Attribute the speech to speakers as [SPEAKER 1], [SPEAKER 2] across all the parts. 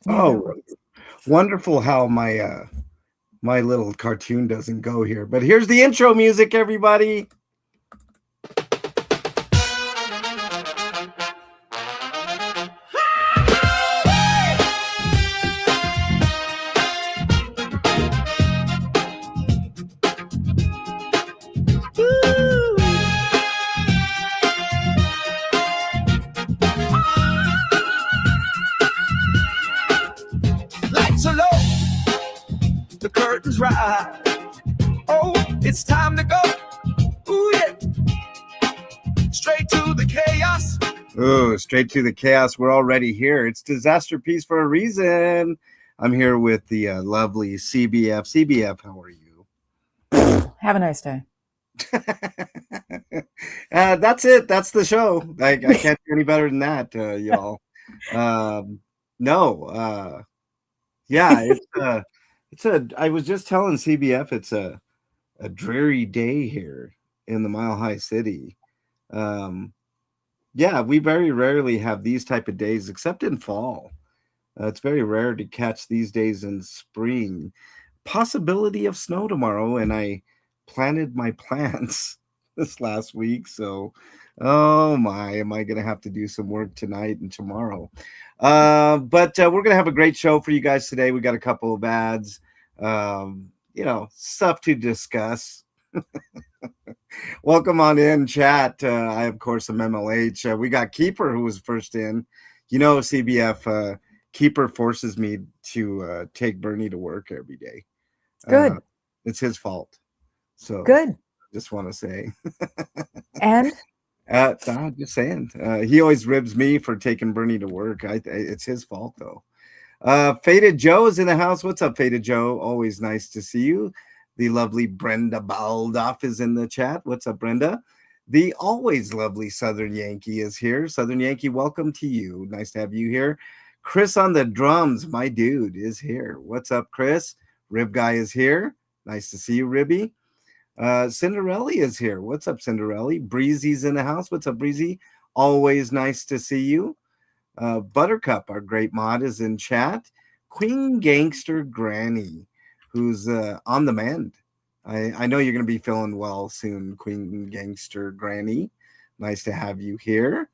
[SPEAKER 1] Yeah, that
[SPEAKER 2] Oh,
[SPEAKER 1] works.
[SPEAKER 2] wonderful how my little cartoon doesn't go here. But here's the intro music, everybody.
[SPEAKER 3] Lights are low, the curtains rise. Oh, it's time to go. Ooh, yeah. Straight to the chaos.
[SPEAKER 2] Oh, straight to the chaos. We're already here. It's Disasterpiece for a reason. I'm here with the lovely CBF. CBF, how are you?
[SPEAKER 1] Have a nice day.
[SPEAKER 2] That's it. That's the show. I can't do any better than that, y'all. Um, no, yeah, it's a. I was just telling CBF it's a dreary day here in the Mile High City. Um, yeah, we very rarely have these type of days, except in fall. It's very rare to catch these days in spring. Possibility of snow tomorrow, and I planted my plants this last week. So, oh my, am I going to have to do some work tonight and tomorrow? But we're going to have a great show for you guys today. We got a couple of ads, stuff to discuss. Welcome on in, chat. I, of course, am MLH. We got Keeper, who was first in. CBF, Keeper forces me to take Bernie to work every day. Uh,
[SPEAKER 1] Good.
[SPEAKER 2] it's his fault. So
[SPEAKER 1] Good.
[SPEAKER 2] just want to say,
[SPEAKER 1] And
[SPEAKER 2] just saying, he always ribs me for taking Bernie to work. It's his fault though. Faded Joe is in the house. What's up, Faded Joe? Always nice to see you. The lovely Brenda Baldoff is in the chat. What's up, Brenda? The always lovely Southern Yankee is here. Southern Yankee, welcome to you. Nice to have you here. Chris on the drums, my dude, is here. What's up, Chris? Rib Guy is here. Nice to see you, Ribby. Cinderella is here. What's up, Cinderella? Breezy's in the house. What's up, Breezy? Always nice to see you. Buttercup, our great mod, is in chat. Queen Gangster Granny, who's on the mend. I know you're going to be feeling well soon, Queen Gangster Granny. Nice to have you here.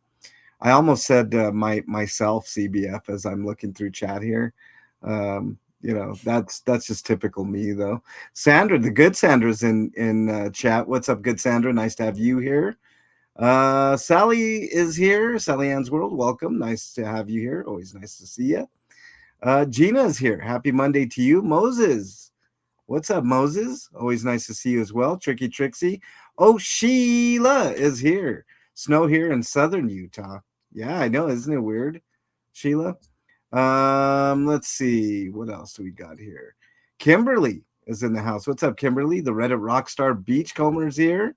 [SPEAKER 2] I almost said myself CBF as I'm looking through chat here. That's just typical me though. Sandra, the good Sandra's in chat. What's up, good Sandra? Nice to have you here. Sally is here. Sally Ann's World, welcome. Nice to have you here. Always nice to see you. Gina is here. Happy Monday to you. Moses, what's up, Moses? Always nice to see you as well. Tricky Trixie. Oh, Sheila is here. Snow here in southern Utah. Yeah, I know. Isn't it weird, Sheila? Let's see. What else do we got here? Kimberly is in the house. What's up, Kimberly? The Reddit Rockstar Beachcomber is here.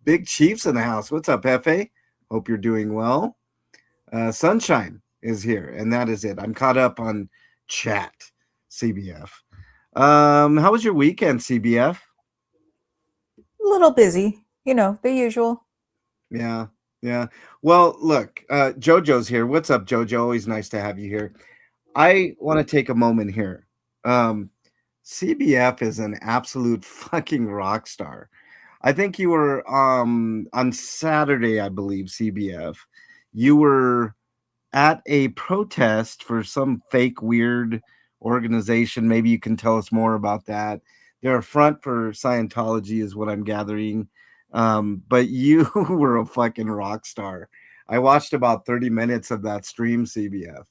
[SPEAKER 2] Big Chief's in the house. What's up, Hefe? Hope you're doing well. Sunshine is here, and that is it. I'm caught up on chat, CBF. How was your weekend, CBF?
[SPEAKER 1] a little busy, the usual.
[SPEAKER 2] Yeah, yeah. Well, look, JoJo's here. What's up, JoJo? Always nice to have you here. I want to take a moment here. CBF is an absolute fucking rock star. I think you were on Saturday, I believe, CBF. You were at a protest for some fake weird organization. Maybe you can tell us more about that. They're a front for Scientology, is what I'm gathering. But you were a fucking rock star. I watched about 30 minutes of that stream, CBF,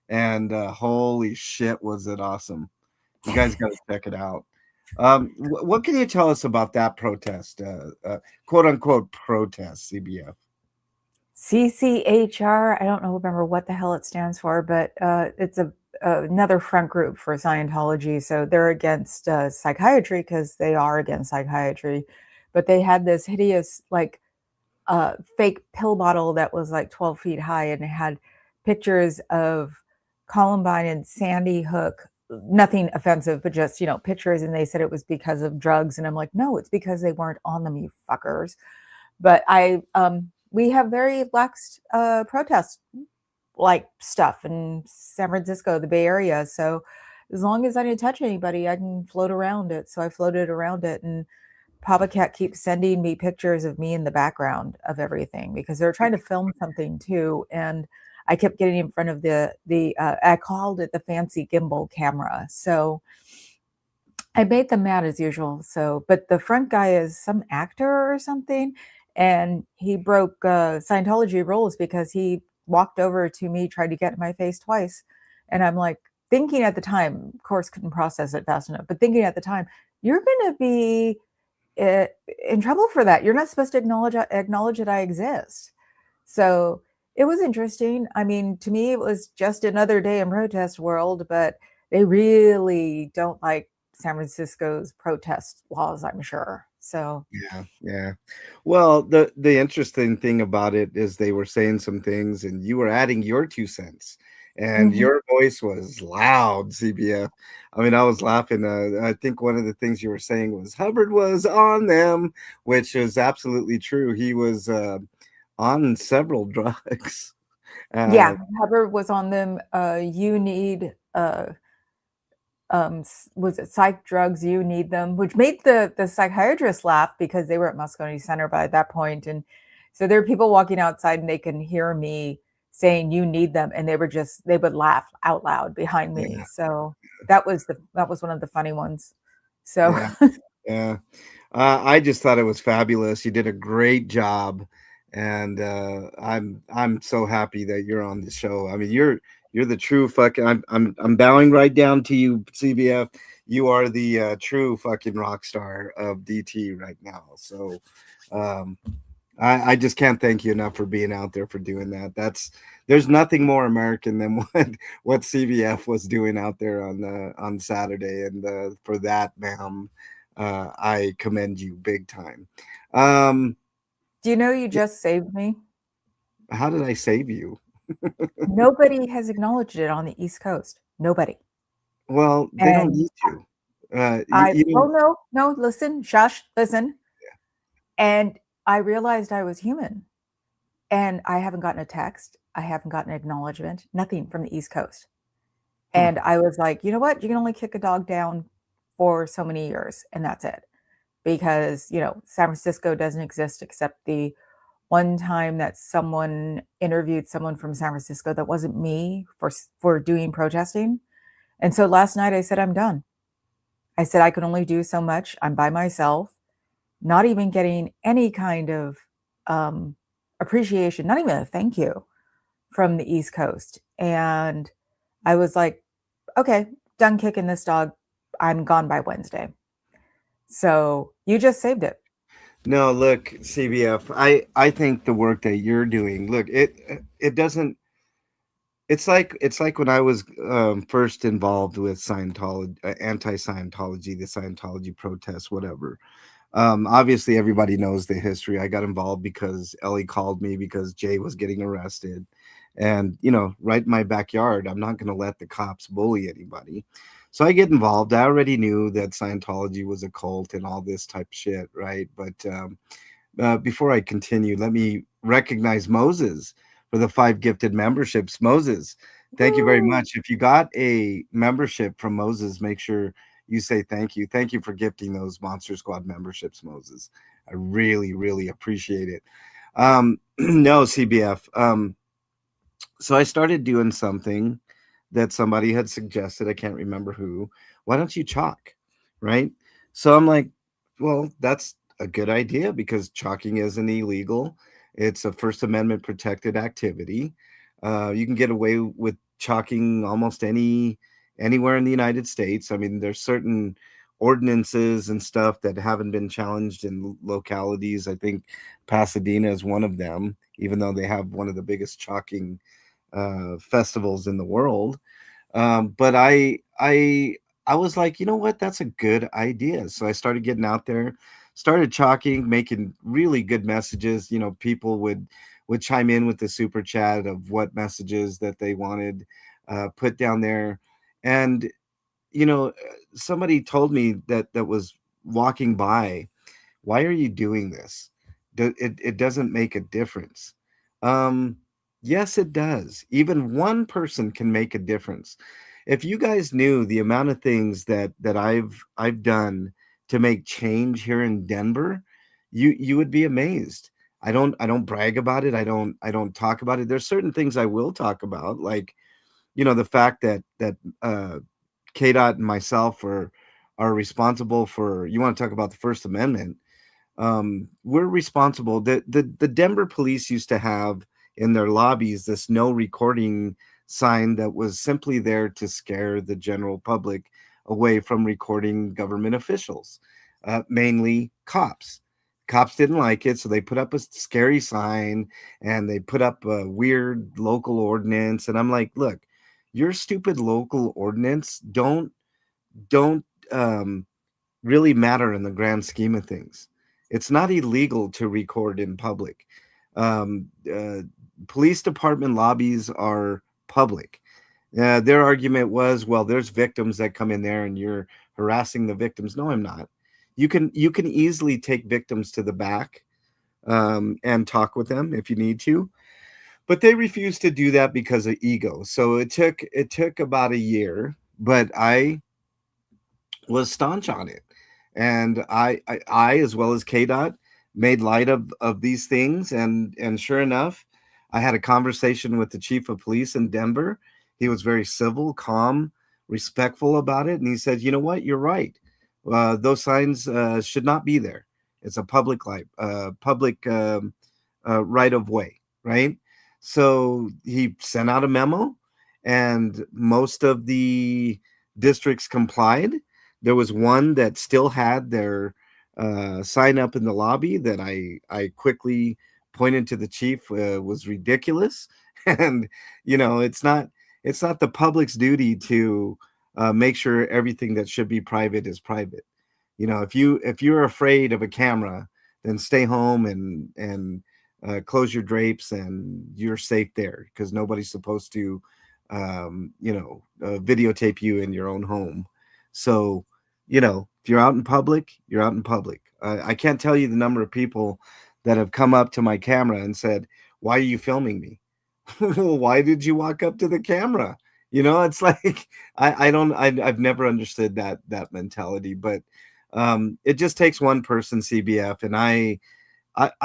[SPEAKER 2] and holy shit, was it awesome! You guys got to check it out. What can you tell us about that protest, quote unquote protest, CBF?
[SPEAKER 1] CCHR, I don't know, remember what the hell it stands for, but it's another front group for Scientology. So they're against psychiatry because they are against psychiatry. But they had this hideous, like, fake pill bottle that was like 12 feet high, and it had pictures of Columbine and Sandy Hook. Nothing offensive, but just, pictures. And they said it was because of drugs. And I'm like, no, it's because they weren't on them, you fuckers. But we have very lax protests. like stuff in San Francisco, the Bay Area. So as long as I didn't touch anybody, I can float around it. So I floated around it, and Papa Cat keeps sending me pictures of me in the background of everything because they're trying to film something too. And I kept getting in front of I called it the fancy gimbal camera. So I made them mad as usual. So, but the front guy is some actor or something, and he broke Scientology rules because he walked over to me, tried to get in my face twice, and I'm like thinking at the time, of course, couldn't process it fast enough, but thinking at the time, you're going to be uh, in trouble for that. You're not supposed to acknowledge that I exist. So it was interesting. I mean, to me, it was just another day in protest world, but they really don't like San Francisco's protest laws, I'm sure. So
[SPEAKER 2] Yeah, yeah. Well, the interesting thing about it is they were saying some things, and you were adding your 2 cents, and
[SPEAKER 1] mhm.
[SPEAKER 2] your voice was loud, CBF. I mean, I was laughing. I think one of the things you were saying was Hubbard was on them, which is absolutely true. He was on several drugs. Uh,
[SPEAKER 1] Yeah, Hubbard was on them. You need was it psych drugs, you need them, which made the psychiatrists laugh because they were at Moscone Center by that point. And so there are people walking outside and they can hear me saying you need them, and they would laugh out loud behind me.
[SPEAKER 2] yeah,
[SPEAKER 1] So that was one of the funny ones. So
[SPEAKER 2] yeah, yeah. I just thought it was fabulous. You did a great job, and I'm so happy that you're on the show. I mean, you're the true fucking. I'm bowing right down to you, CBF. You are the true fucking rock star of DT right now. So, um, I just can't thank you enough for being out there for doing that. There's nothing more American than what CBF was doing out there on Saturday, and for that, ma'am, I commend you big time. Um,
[SPEAKER 1] do you know you just saved me?
[SPEAKER 2] how did I save you?
[SPEAKER 1] Nobody has acknowledged it on the East Coast. Nobody.
[SPEAKER 2] Well, they don't
[SPEAKER 1] And
[SPEAKER 2] need to. You know,
[SPEAKER 1] no, listen, shush, listen. And I realized I was human. And I haven't gotten a text. I haven't gotten acknowledgement, nothing from the East Coast.
[SPEAKER 2] huh,
[SPEAKER 1] And I was like, you know what? You can only kick a dog down for so many years, and that's it. Because, San Francisco doesn't exist except the one time that someone interviewed someone from San Francisco that wasn't me for doing protesting. And so last night I said, I'm done. I said, I can only do so much. I'm by myself, not even getting any kind of um, appreciation, not even a thank you from the East Coast. And I was like, okay, done kicking this dog. I'm gone by Wednesday. So you just saved it.
[SPEAKER 2] no, look, CBF. I think the work that you're doing. Look, it doesn't. It's like when I was first involved with Scientology, anti-Scientology, the Scientology protests, whatever. Obviously, everybody knows the history. I got involved because Ellie called me because Jay was getting arrested, and right in my backyard. I'm not going to let the cops bully anybody, so I get involved. I already knew that Scientology was a cult and all this type of shit, right? But before I continue, let me recognize Moses for the 5 gifted memberships. Moses, thank you very
[SPEAKER 1] Woo!
[SPEAKER 2] much. If you got a membership from Moses, make sure you say thank you. Thank you for gifting those Monster Squad memberships, Moses. I really, really appreciate it. No, CBF. So I started doing something that somebody had suggested. I can't remember who. Why don't you chalk? Right. So I'm like, well, that's a good idea because chalking isn't illegal. It's a First Amendment protected activity. You can get away with chalking almost anywhere in the United States. I mean, there's certain ordinances and stuff that haven't been challenged in localities. I think Pasadena is one of them, even though they have one of the biggest chalking festivals in the world. But I was like, you know what? That's a good idea. So I started getting out there, started chalking, making really good messages. People would chime in with the super chat of what messages that they wanted put down there, and you know, somebody told me that was walking by, why are you doing this? It doesn't make a difference. Um, Yes, it does. Even one person can make a difference. If you guys knew the amount of things that I've done to make change here in Denver, you would be amazed. I don't brag about it. I don't talk about it. There's certain things I will talk about, like the fact that KDOT and myself are responsible for. You want to talk about the First Amendment? We're responsible. The Denver police used to have in their lobbies this no recording sign that was simply there to scare the general public away from recording government officials, mainly cops. Cops didn't like it, so they put up a scary sign and they put up a weird local ordinance. And I'm like, look, your stupid local ordinance don't um, really matter in the grand scheme of things. It's not illegal to record in public. Um, uh, Police department lobbies are public. Their argument was, well, there's victims that come in there and you're harassing the victims. No, I'm not. You can easily take victims to the back and talk with them if you need to, but they refused to do that because of ego. So it took about a year, but I was staunch on it. And I as well as KDOT made light of these things. And sure enough, I had a conversation with the chief of police in Denver. He was very civil, calm, respectful about it. And he said, you know what? You're right. Those signs should not be there. It's a public right of way, right? So he sent out a memo, and most of the districts complied. There was one that still had their sign up in the lobby that I quickly pointed to the chief was ridiculous, and it's not the public's duty to make sure everything that should be private is private. If you're afraid of a camera, then stay home and close your drapes, and you're safe there because nobody's supposed to videotape you in your own home. So, if you're out in public, you're out in public. I can't tell you the number of people that have come up to my camera and said, "Why are you filming me?" Well, why did you walk up to the camera? It's like I've never understood that mentality, but it just takes one person, CBF, and I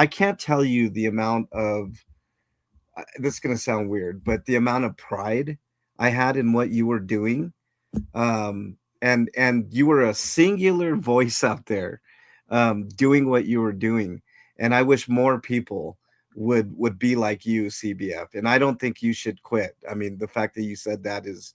[SPEAKER 2] can't tell you the amount of this is going to sound weird, but the amount of pride I had in what you were doing, and you were a singular voice out there, doing what you were doing, and I wish more people would be like you, CBF. And I don't think you should quit. I mean, the fact that you said that is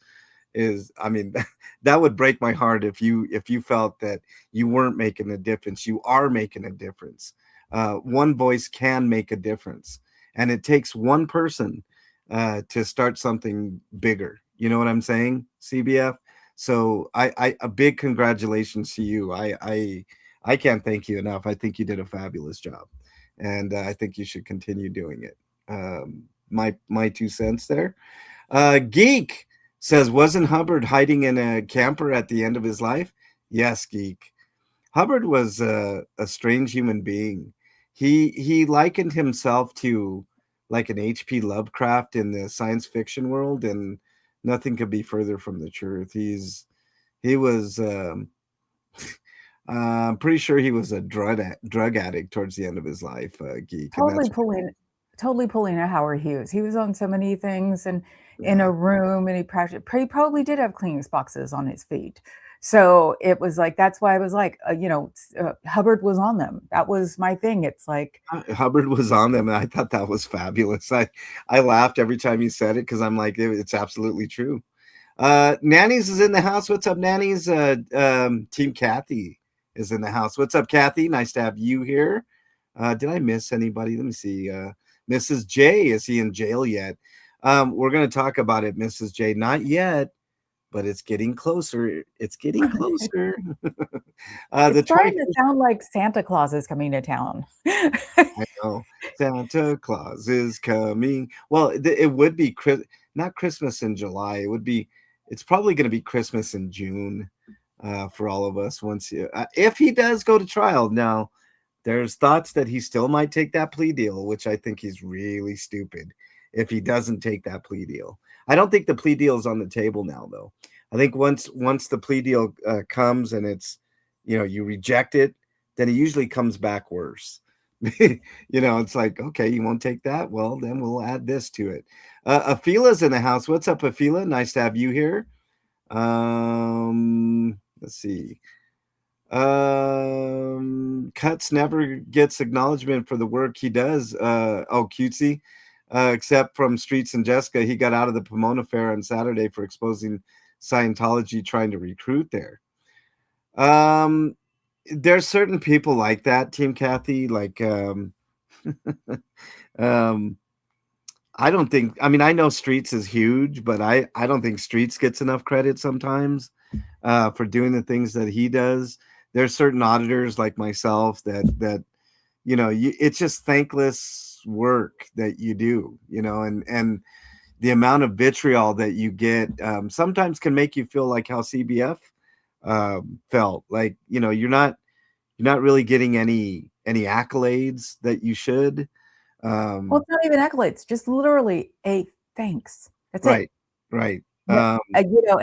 [SPEAKER 2] I mean, that would break my heart if you felt that you weren't making a difference. You are making a difference. One voice can make a difference, and it takes one person to start something bigger. You know what I'm saying, CBF? So I a big congratulations to you. I can't thank you enough. I think you did a fabulous job, and I think you should continue doing it. My 2 cents there. Geek says, wasn't Hubbard hiding in a camper at the end of his life? Yes, Geek. Hubbard was a strange human being. He likened himself to like an H.P. Lovecraft in the science fiction world, and nothing could be further from the truth. He was I'm pretty sure he was a drug addict towards the end of his life, Geek, and
[SPEAKER 1] Totally
[SPEAKER 2] that's
[SPEAKER 1] pulling a Howard Hughes. He was on so many things and in
[SPEAKER 2] yeah.
[SPEAKER 1] a room, and he probably did have Kleenex boxes on his feet. So it was like, that's why I was like, Hubbard was on them. That was my thing. It's like,
[SPEAKER 2] Hubbard was on them, and I thought that was fabulous. I laughed every time you said it because I'm like, it's absolutely true. Nannies is in the house. What's up, Nannies? Team Kathy is in the house. What's up, Kathy? Nice to have you here. Did I miss anybody? Let me see. Mrs. J, is he in jail yet? We're going to talk about it, Mrs. J. Not yet, but it's getting closer. It's getting closer.
[SPEAKER 1] it's
[SPEAKER 2] The
[SPEAKER 1] starting
[SPEAKER 2] 20.
[SPEAKER 1] to sound like Santa Claus is coming to town.
[SPEAKER 2] I know Santa Claus is coming. Well, it would be not Christmas in July. It's probably going to be Christmas in June for all of us. If he does go to trial. Now, there's thoughts that he still might take that plea deal, which I think he's really stupid. if he doesn't take that plea deal. I don't think the plea deal is on the table now, though. I think once the plea deal comes and it's, you reject it, then it usually comes back worse. It's like, okay, you won't take that. Well, then we'll add this to it. Afila's in the house. What's up, Afila? Nice to have you here. Let's see. Cuts never gets acknowledgement for the work he does. Cutesy. Except from Streets and Jessica, he got out of the Pomona Fair on Saturday for exposing Scientology trying to recruit there. There's certain people like that, Team Kathy. Like, I don't think. I mean, I know Streets is huge, but I don't think Streets gets enough credit sometimes for doing the things that he does. There's certain auditors like myself that it's just thankless work that you do, and the amount of vitriol that you get sometimes can make you feel like how CBF felt. Like, you're not really getting any accolades that you should.
[SPEAKER 1] Well, it's not even accolades, just literally a thanks. That's
[SPEAKER 2] right,
[SPEAKER 1] it.
[SPEAKER 2] Right.
[SPEAKER 1] And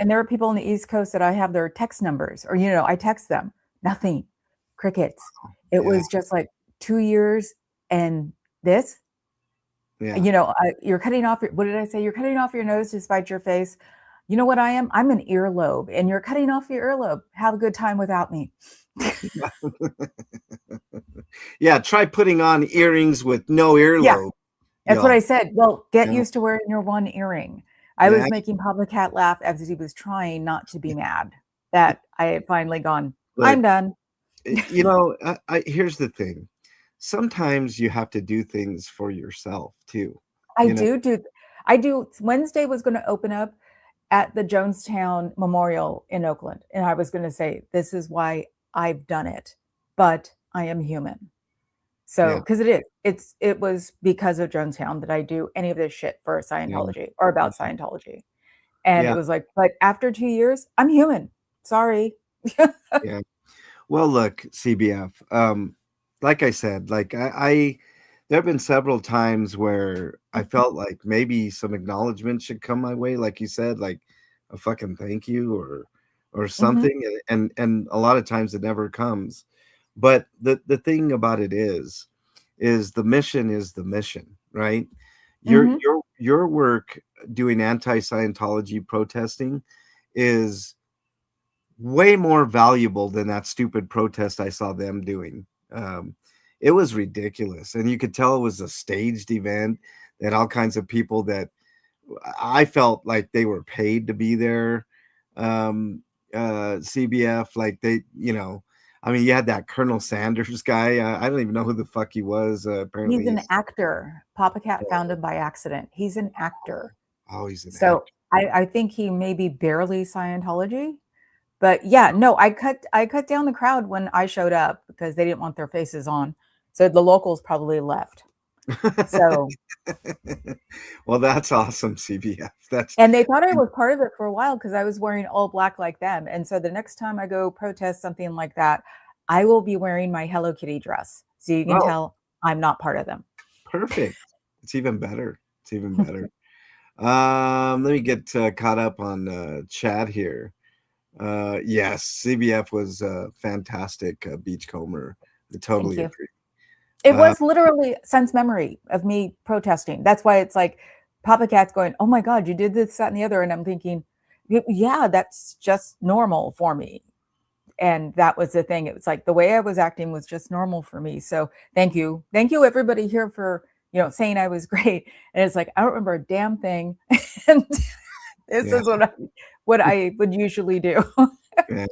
[SPEAKER 1] there are people on the East Coast that I have their text numbers, or I text them. Nothing. Crickets. It was just like 2 years and this.
[SPEAKER 2] Yeah.
[SPEAKER 1] You're cutting off what did I say? You're cutting off your nose to spite your face. You know what I am? I'm an earlobe, and you're cutting off your earlobe. Have a good time without me.
[SPEAKER 2] Yeah, try putting on earrings with no earlobe.
[SPEAKER 1] Yeah, that's what I said. Well, get used to wearing your one earring. I was making Papa Cat laugh as he was trying not to be mad that I had finally gone, I'm done.
[SPEAKER 2] Here's the thing. Sometimes you have to do things for yourself too.
[SPEAKER 1] I do. Wednesday was going to open up at the Jonestown Memorial in Oakland. And I was going to say, this is why I've done it, but I am human. So, because it was because of Jonestown that I do any of this shit for Scientology or about Scientology. And it was like, but after 2 years, I'm human. Sorry.
[SPEAKER 2] Yeah. Well, look, CBF, like I said, like there have been several times where I felt like maybe some acknowledgement should come my way. Like you said, like a fucking thank you or something. And a lot of times it never comes. But the thing about it is the mission is the mission, right? Your work doing anti-Scientology protesting is way more valuable than that stupid protest I saw them doing. It was ridiculous, and you could tell it was a staged event that all kinds of people that I felt like they were paid to be there. CBF, like they, I mean, you had that Colonel Sanders guy. I don't even know who the fuck he was. Apparently,
[SPEAKER 1] he's an actor. Papa Cat found him by accident. He's an actor.
[SPEAKER 2] Oh, he's an actor.
[SPEAKER 1] So I think he may be barely Scientology. But yeah, no, I cut down the crowd when I showed up because they didn't want their faces on. So the locals probably left. So
[SPEAKER 2] well, that's awesome, CBF.
[SPEAKER 1] And they thought I was part of it for a while because I was wearing all black like them. And so the next time I go protest something like that, I will be wearing my Hello Kitty dress. So you can tell I'm not part of them.
[SPEAKER 2] Perfect. It's even better. It's even better. Let me get caught up on chat here. Yes, CBF was a fantastic beachcomber. I totally agree.
[SPEAKER 1] It was literally since memory of me protesting. That's why it's like Papa Cat's going, oh my God, you did this, that, and the other. And I'm thinking, yeah, that's just normal for me. And that was the thing. It was like the way I was acting was just normal for me. So thank you. Thank you, everybody here for, saying I was great. And it's like, I don't remember a damn thing. And this is what I would usually do.
[SPEAKER 2] Yeah.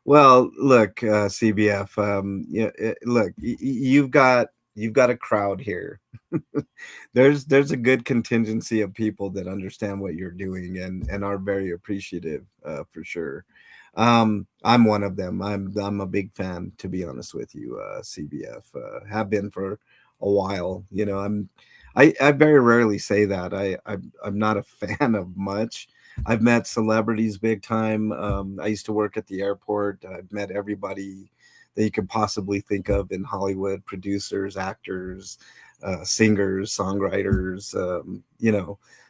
[SPEAKER 2] Well, look, CBF, look, you've got a crowd here. There's a good contingency of people that understand what you're doing and are very appreciative, for sure. I'm one of them. I'm a big fan, to be honest with you, CBF. Have been for a while. I very rarely say that. I'm not a fan of much. I've met celebrities big time. I used to work at the airport. I've met everybody that you could possibly think of in Hollywood, producers, actors, singers, songwriters,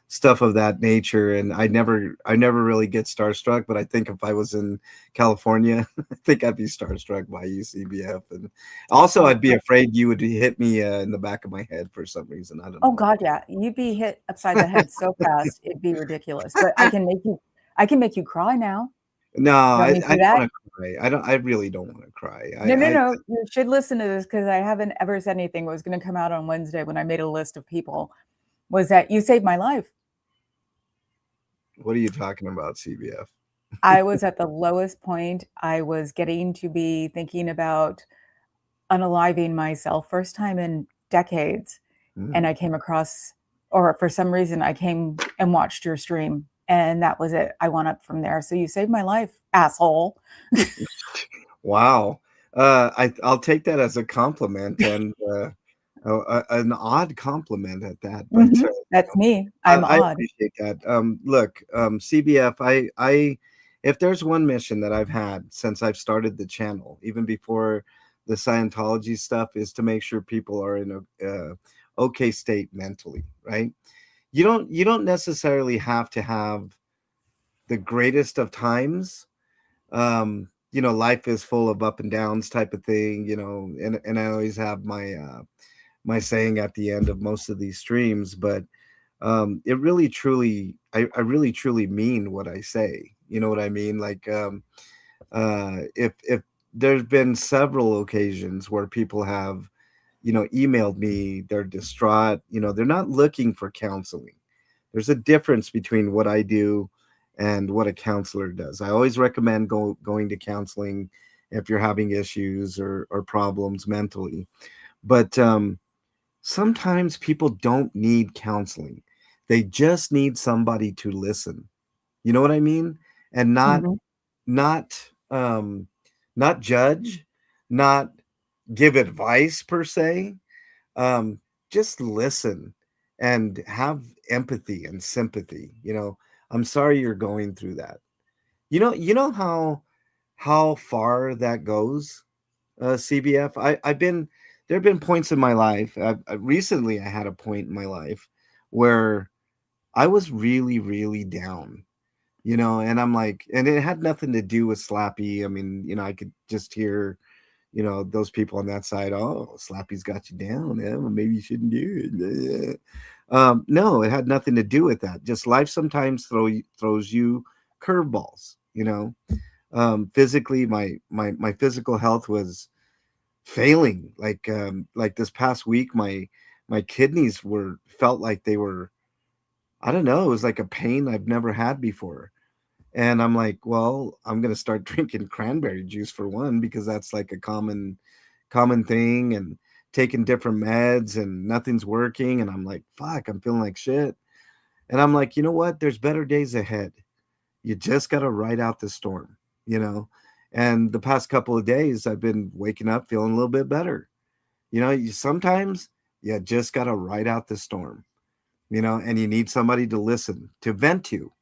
[SPEAKER 2] stuff of that nature. And I never really get starstruck, but I think if I was in California, I think I'd be starstruck by you, CBF. And also I'd be afraid you would hit me in the back of my head for some reason. I don't know.
[SPEAKER 1] Oh God, yeah. You'd be hit upside the head so fast, it'd be ridiculous. But I can make you cry now.
[SPEAKER 2] No,
[SPEAKER 1] You want
[SPEAKER 2] I
[SPEAKER 1] me to do
[SPEAKER 2] don't
[SPEAKER 1] that?
[SPEAKER 2] want to cry. I really don't want to cry.
[SPEAKER 1] No. You should listen to this because I haven't ever said anything. What was going to come out on Wednesday when I made a list of people was that you saved my life.
[SPEAKER 2] What are you talking about, CBF?
[SPEAKER 1] I was at the lowest point. I was getting to be thinking about unaliving myself, first time in decades. And I came across, or for some reason, I came and watched your stream. And that was it. I went up from there. So you saved my life, asshole.
[SPEAKER 2] Wow. I'll take that as a compliment, and an odd compliment at that. But
[SPEAKER 1] that's me. I'm
[SPEAKER 2] I
[SPEAKER 1] odd.
[SPEAKER 2] appreciate that. Look, CBF, I if there's one mission that I've had since I've started the channel, even before the Scientology stuff, is to make sure people are in a okay state mentally, right? You don't necessarily have to have the greatest of times. Life is full of up and downs type of thing, and I always have my saying at the end of most of these streams, but it really truly, I really truly mean what I say. You know what I mean? Like, if there's been several occasions where people have, emailed me, they're distraught, they're not looking for counseling. There's a difference between what I do and what a counselor does. I always recommend going to counseling if you're having issues or problems mentally. But sometimes people don't need counseling. They just need somebody to listen. You know what I mean? And not judge, not give advice per se. Just listen and have empathy and sympathy. I'm sorry you're going through that. You know how far that goes, CBF. There have been points in my life. Recently, I had a point in my life where I was really, really down, and I'm like, and it had nothing to do with Slappy. I mean, I could just hear, those people on that side, oh, Slappy's got you down. Yeah, well, maybe you shouldn't do it. No, it had nothing to do with that. Just life sometimes throws you curveballs, physically, my physical health was failing. Like this past week, my kidneys felt like they were, I don't know, it was like a pain I've never had before. And I'm like, well, I'm gonna start drinking cranberry juice for one, because that's like a common thing, and taking different meds and nothing's working. And I'm like, fuck, I'm feeling like shit. And I'm like, you know what? There's better days ahead. You just gotta ride out the storm, And the past couple of days, I've been waking up feeling a little bit better. Sometimes you just gotta ride out the storm, and you need somebody to listen, to vent to.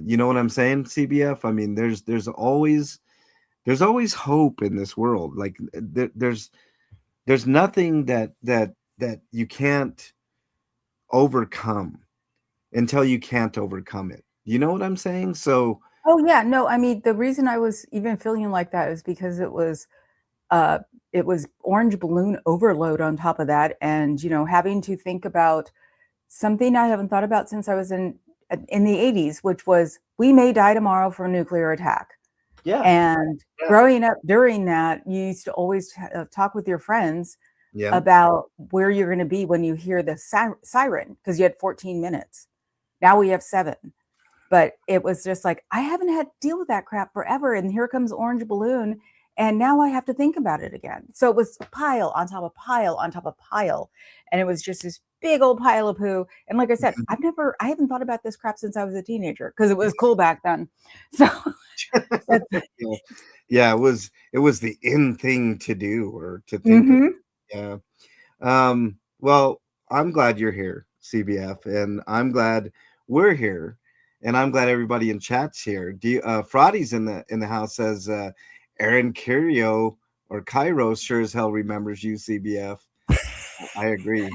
[SPEAKER 2] You know what I'm saying, CBF? I mean, there's always hope in this world. Like there's nothing that you can't overcome until you can't overcome it. You know what I'm saying? So
[SPEAKER 1] Oh yeah, no, I mean, the reason I was even feeling like that is because it was orange balloon overload on top of that, and having to think about something I haven't thought about since I was in the 80s, which was we may die tomorrow from a nuclear attack.
[SPEAKER 2] yeah.
[SPEAKER 1] And growing up during that, you used to always talk with your friends about where you're going to be when you hear the siren, because you had 14 minutes. Now we have 7. But it was just like, I haven't had to deal with that crap forever. And here comes orange balloon. And now I have to think about it again. So it was pile on top of pile on top of pile. And it was just this big old pile of poo. And like I said, I haven't thought about this crap since I was a teenager, because it was cool back then. So
[SPEAKER 2] yeah, it was the in thing to do, or to think of. Yeah. Well, I'm glad you're here, CBF, and I'm glad we're here, and I'm glad everybody in chat's here. Fraudy's in the house, says Aaron Curio or Cairo sure as hell remembers you, CBF. I agree.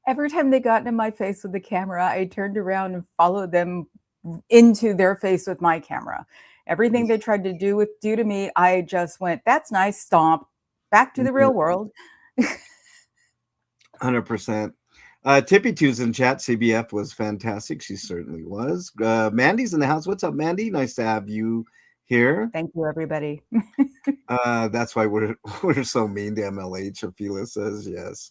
[SPEAKER 1] Every time they got in my face with the camera, I turned around and followed them into their face with my camera. Everything they tried to do to me, I just went, "That's nice, stomp, back to the real world."
[SPEAKER 2] 100%. Tippy Two's in chat. CBF was fantastic. She certainly was. Mandy's in the house. What's up, Mandy? Nice to have you here.
[SPEAKER 1] Thank you, everybody.
[SPEAKER 2] That's why we're so mean to MLH. Ophelia says yes.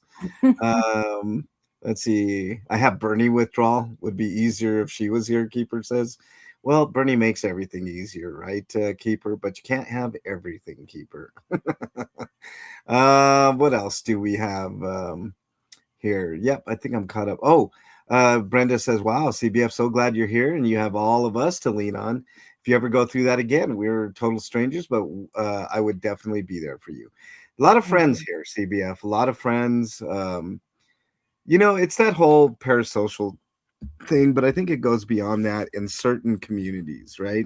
[SPEAKER 2] Let's see. I have Bernie withdrawal. Would be easier if she was here. Keeper says. Well, Bernie makes everything easier, right, Keeper? But you can't have everything, Keeper. What else do we have here? Yep, I think I'm caught up. Oh, Brenda says, wow, CBF, so glad you're here and you have all of us to lean on. If you ever go through that again, we're total strangers, but I would definitely be there for you. A lot of friends here, CBF, a lot of friends. It's that whole parasocial thing, but I think it goes beyond that in certain communities, right?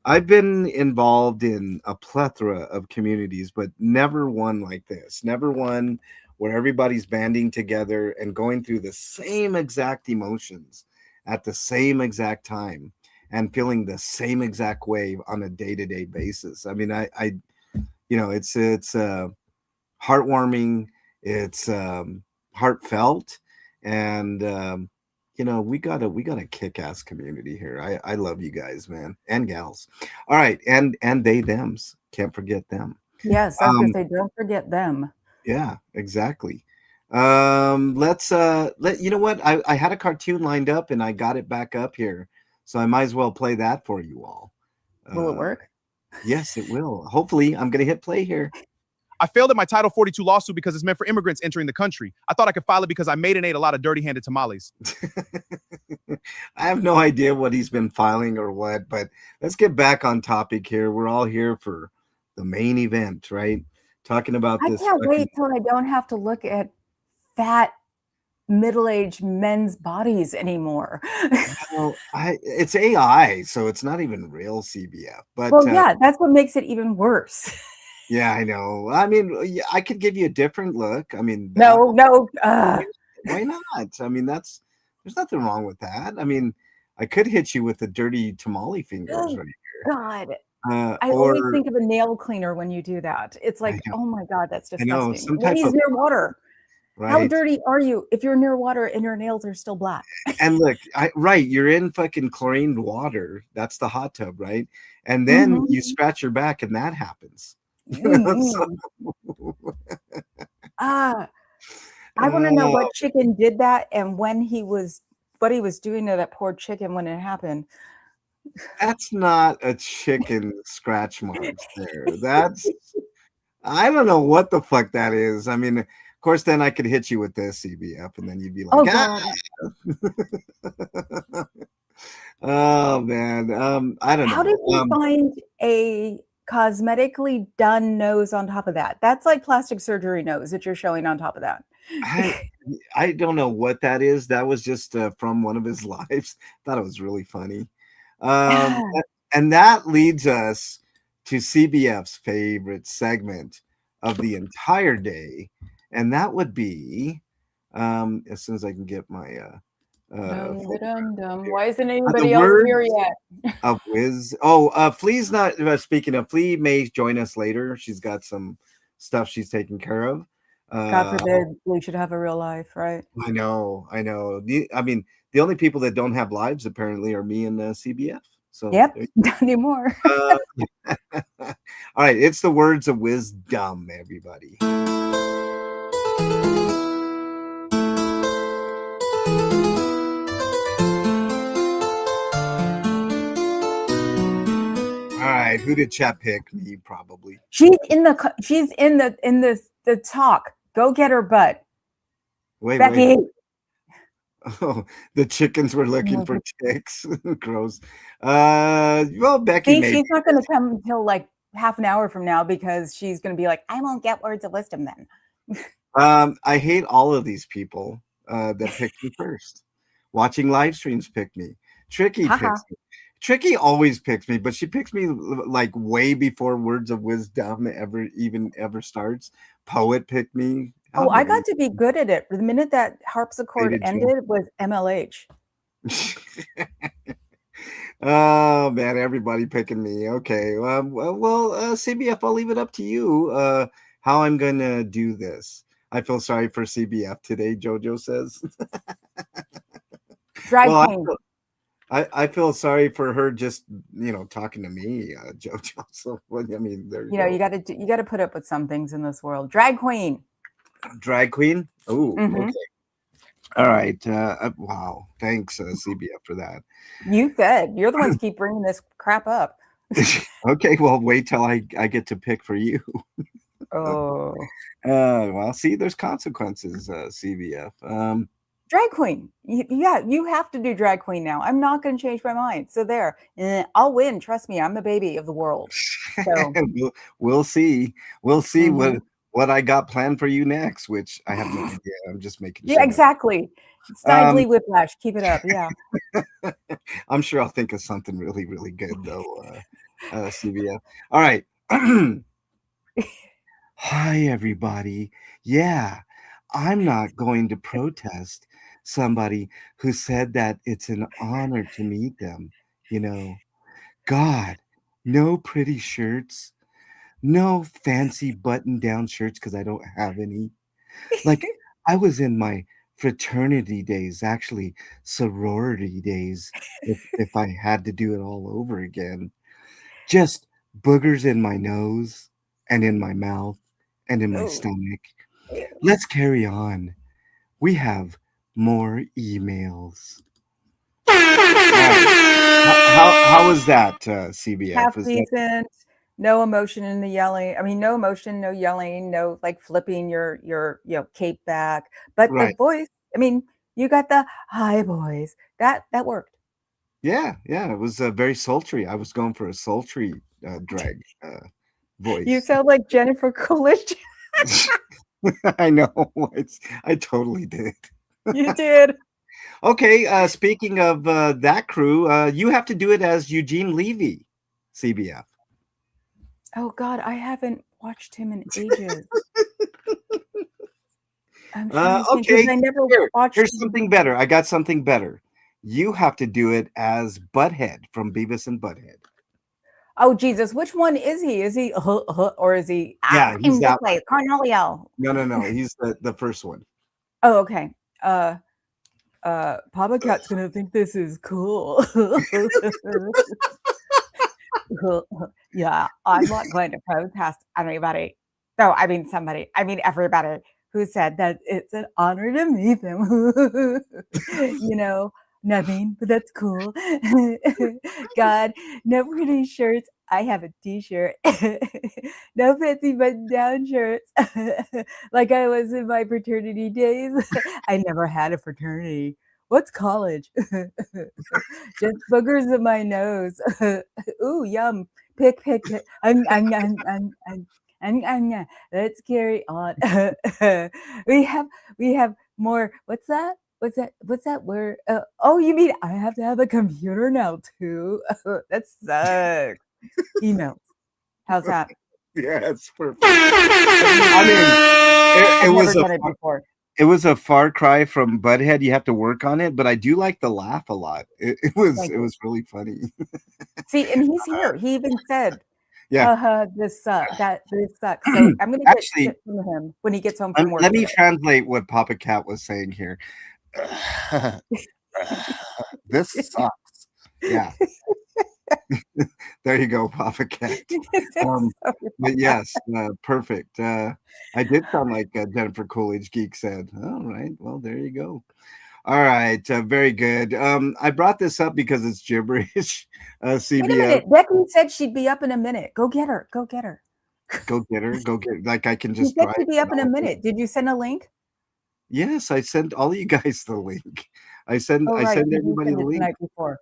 [SPEAKER 2] I've been involved in a plethora of communities, but never one like this. Never one where everybody's banding together and going through the same exact emotions at the same exact time and feeling the same exact way on a day-to-day basis. I mean, it's heartwarming, it's heartfelt, and we got a kick-ass community here. I love you guys, man, and gals. All right, and they thems, can't forget them.
[SPEAKER 1] Yes, I was gonna say, don't forget them.
[SPEAKER 2] Yeah, exactly. Let's you know what, I had a cartoon lined up and I got it back up here, so I might as well play that for you all.
[SPEAKER 1] Will it work?
[SPEAKER 2] Yes, it will. Hopefully. I'm gonna hit play here.
[SPEAKER 4] I failed at my Title 42 lawsuit because it's meant for immigrants entering the country. I thought I could file it because I made and ate a lot of dirty-handed tamales.
[SPEAKER 2] I have no idea what he's been filing or what, but let's get back on topic here. We're all here for the main event, right? Talking about this.
[SPEAKER 1] I can't wait till I don't have to look at fat middle-aged men's bodies anymore.
[SPEAKER 2] It's AI, so it's not even real CBF. But
[SPEAKER 1] yeah, that's what makes it even worse.
[SPEAKER 2] Yeah, I know. I mean, I could give you a different look. I mean,
[SPEAKER 1] no.
[SPEAKER 2] Why not? I mean, there's nothing wrong with that. I mean, I could hit you with the dirty tamale fingers right here.
[SPEAKER 1] God. I always think of a nail cleaner when you do that. It's like, oh my God, that's disgusting. When he's near water. Right. How dirty are you if you're near water and your nails are still black?
[SPEAKER 2] And look, you're in fucking chlorined water. That's the hot tub, right? And then you scratch your back and that happens.
[SPEAKER 1] I want to know what chicken did that and what he was doing to that poor chicken when it happened.
[SPEAKER 2] That's not a chicken scratch marks there. I don't know what the fuck that is. I mean, of course, then I could hit you with this CBF and then you'd be like, oh man. I don't know.
[SPEAKER 1] How did you find a cosmetically done nose on top of that? That's like plastic surgery nose that you're showing on top of that.
[SPEAKER 2] I don't know what that is. That was just from one of his lives. Thought it was really funny. And that leads us to CBF's favorite segment of the entire day, and that would be as soon as I can get my
[SPEAKER 1] why isn't anybody else here yet?
[SPEAKER 2] Of Wiz. Flea's not speaking of. Flea may join us later. She's got some stuff she's taking care of.
[SPEAKER 1] God forbid we should have a real life, right?
[SPEAKER 2] I know. I mean, the only people that don't have lives apparently are me and CBF. So
[SPEAKER 1] yep, not anymore.
[SPEAKER 2] All right, it's the words of wisdom, everybody. All right, who did chat pick? Me, probably.
[SPEAKER 1] She's in the talk. Go get her butt.
[SPEAKER 2] Wait,
[SPEAKER 1] Becky.
[SPEAKER 2] Wait. Oh, the chickens were looking for chicks. Gross. Well, Becky.
[SPEAKER 1] She's not going to come until like half an hour from now because she's going to be like, I won't get words of wisdom then.
[SPEAKER 2] I hate all of these people that picked me first. Watching live streams pick me. Tricky picks me. Tricky always picks me, but she picks me like way before words of wisdom ever starts. Poet picked me.
[SPEAKER 1] Oh, I got
[SPEAKER 2] Algorithm.
[SPEAKER 1] to be good at it. The minute that harpsichord
[SPEAKER 2] Faded Joe.
[SPEAKER 1] ended was MLH.
[SPEAKER 2] Oh man, everybody picking me. Okay, CBF, I'll leave it up to you. How I'm gonna do this. I feel sorry for CBF today. JoJo says.
[SPEAKER 1] Drag
[SPEAKER 2] Well,
[SPEAKER 1] queen.
[SPEAKER 2] I feel sorry for her just talking to me, JoJo. So well, I mean, there you go.
[SPEAKER 1] You got to put up with some things in this world. Drag queen.
[SPEAKER 2] Drag queen. Oh,
[SPEAKER 1] Mhm.
[SPEAKER 2] okay. All right. Wow. Thanks, CBF, for that.
[SPEAKER 1] You said you're the ones keep bringing this crap up.
[SPEAKER 2] Okay. Well, wait till I get to pick for you.
[SPEAKER 1] Oh,
[SPEAKER 2] Well, see, there's consequences, CBF.
[SPEAKER 1] drag queen. Yeah, you have to do drag queen now. I'm not going to change my mind. So there, I'll win. Trust me, I'm the baby of the world. So
[SPEAKER 2] we'll see. We'll see
[SPEAKER 1] mhm.
[SPEAKER 2] what I got planned for you next, which I have no idea. I'm just making
[SPEAKER 1] Yeah,
[SPEAKER 2] shit up.
[SPEAKER 1] exactly. Snidely Whiplash. Keep it up. Yeah.
[SPEAKER 2] I'm sure I'll think of something really, really good though, CBF. All right. Hi, everybody. Yeah, I'm not going to protest somebody who said that it's an honor to meet them. You know, God, no pretty shirts, no fancy button down shirts because I don't have any. Like, I was in my fraternity days, actually, sorority days, if I had to do it all over again. Just boogers in my nose and in my mouth and in my
[SPEAKER 1] Oh,
[SPEAKER 2] stomach.
[SPEAKER 1] ew.
[SPEAKER 2] Let's carry on. We have more emails. All right. How was that, CBF?
[SPEAKER 1] Half
[SPEAKER 2] Was that
[SPEAKER 1] decent. No emotion in the yelling. I mean, no emotion, no yelling, no like flipping your cape back. But the
[SPEAKER 2] right?
[SPEAKER 1] voice. I mean, you got the hi boys. That worked.
[SPEAKER 2] Yeah, it was very sultry. I was going for a sultry drag
[SPEAKER 1] You
[SPEAKER 2] voice.
[SPEAKER 1] sound like Jennifer Coolidge.
[SPEAKER 2] I know. I totally did.
[SPEAKER 1] You did.
[SPEAKER 2] Okay, speaking of that crew, you have to do it as Eugene Levy, CBF.
[SPEAKER 1] Oh God, I haven't watched him in ages. I'm trying to think because
[SPEAKER 2] Okay,
[SPEAKER 1] I never watched
[SPEAKER 2] here's
[SPEAKER 1] him.
[SPEAKER 2] something better. I got something better. You have to do it as Butthead from Beavis and Butthead.
[SPEAKER 1] Oh Jesus, which one is he? Is he or is he
[SPEAKER 2] Yeah, he's
[SPEAKER 1] in this
[SPEAKER 2] that one.
[SPEAKER 1] way? Cornelio.
[SPEAKER 2] No. He's the first one.
[SPEAKER 1] Oh, okay. Papa Cat's gonna think this is cool. Yeah, I'm not going to protest anybody. No, I mean somebody. I mean everybody who said that it's an honor to meet them. Nothing, but that's cool. God, no pretty shirts. I have a t-shirt. No fancy button-down shirts. Like I was in my fraternity days. I never had a fraternity. What's college? Just boogers in my nose. Ooh, yum. Pick. Let's carry on. we have more. What's that? What's that word? Oh, you mean I have to have a computer now too? That sucks. Emails. How's that?
[SPEAKER 2] Yeah, it's perfect. I mean,
[SPEAKER 1] I've never done it before.
[SPEAKER 2] it was a far cry from Butthead. You have to work on it, but I do like the laugh a lot. It was really funny.
[SPEAKER 1] See, and he's here. He even said,
[SPEAKER 2] Yeah.
[SPEAKER 1] this sucks. This sucks. So I'm gonna get
[SPEAKER 2] Actually,
[SPEAKER 1] shit from him when he gets home from work.
[SPEAKER 2] let me
[SPEAKER 1] today.
[SPEAKER 2] translate what Papa Cat was saying here. This sucks. Yeah. There you go, Papa Cat. But yes, perfect. I did sound like Jennifer Coolidge Geek said. All right, well, there you go. All right, very good. I brought this up because it's gibberish.
[SPEAKER 1] Wait a
[SPEAKER 2] CBF,
[SPEAKER 1] minute. Becky said she'd be up in a minute. Go get her.
[SPEAKER 2] go get her. Like I can
[SPEAKER 1] She
[SPEAKER 2] just
[SPEAKER 1] said
[SPEAKER 2] drive.
[SPEAKER 1] she'd be up in a
[SPEAKER 2] all day.
[SPEAKER 1] minute. Did you send a link?
[SPEAKER 2] Yes, I sent all you guys the link. I send
[SPEAKER 1] Oh, right. You
[SPEAKER 2] everybody
[SPEAKER 1] sent
[SPEAKER 2] the
[SPEAKER 1] it the
[SPEAKER 2] link.
[SPEAKER 1] night before.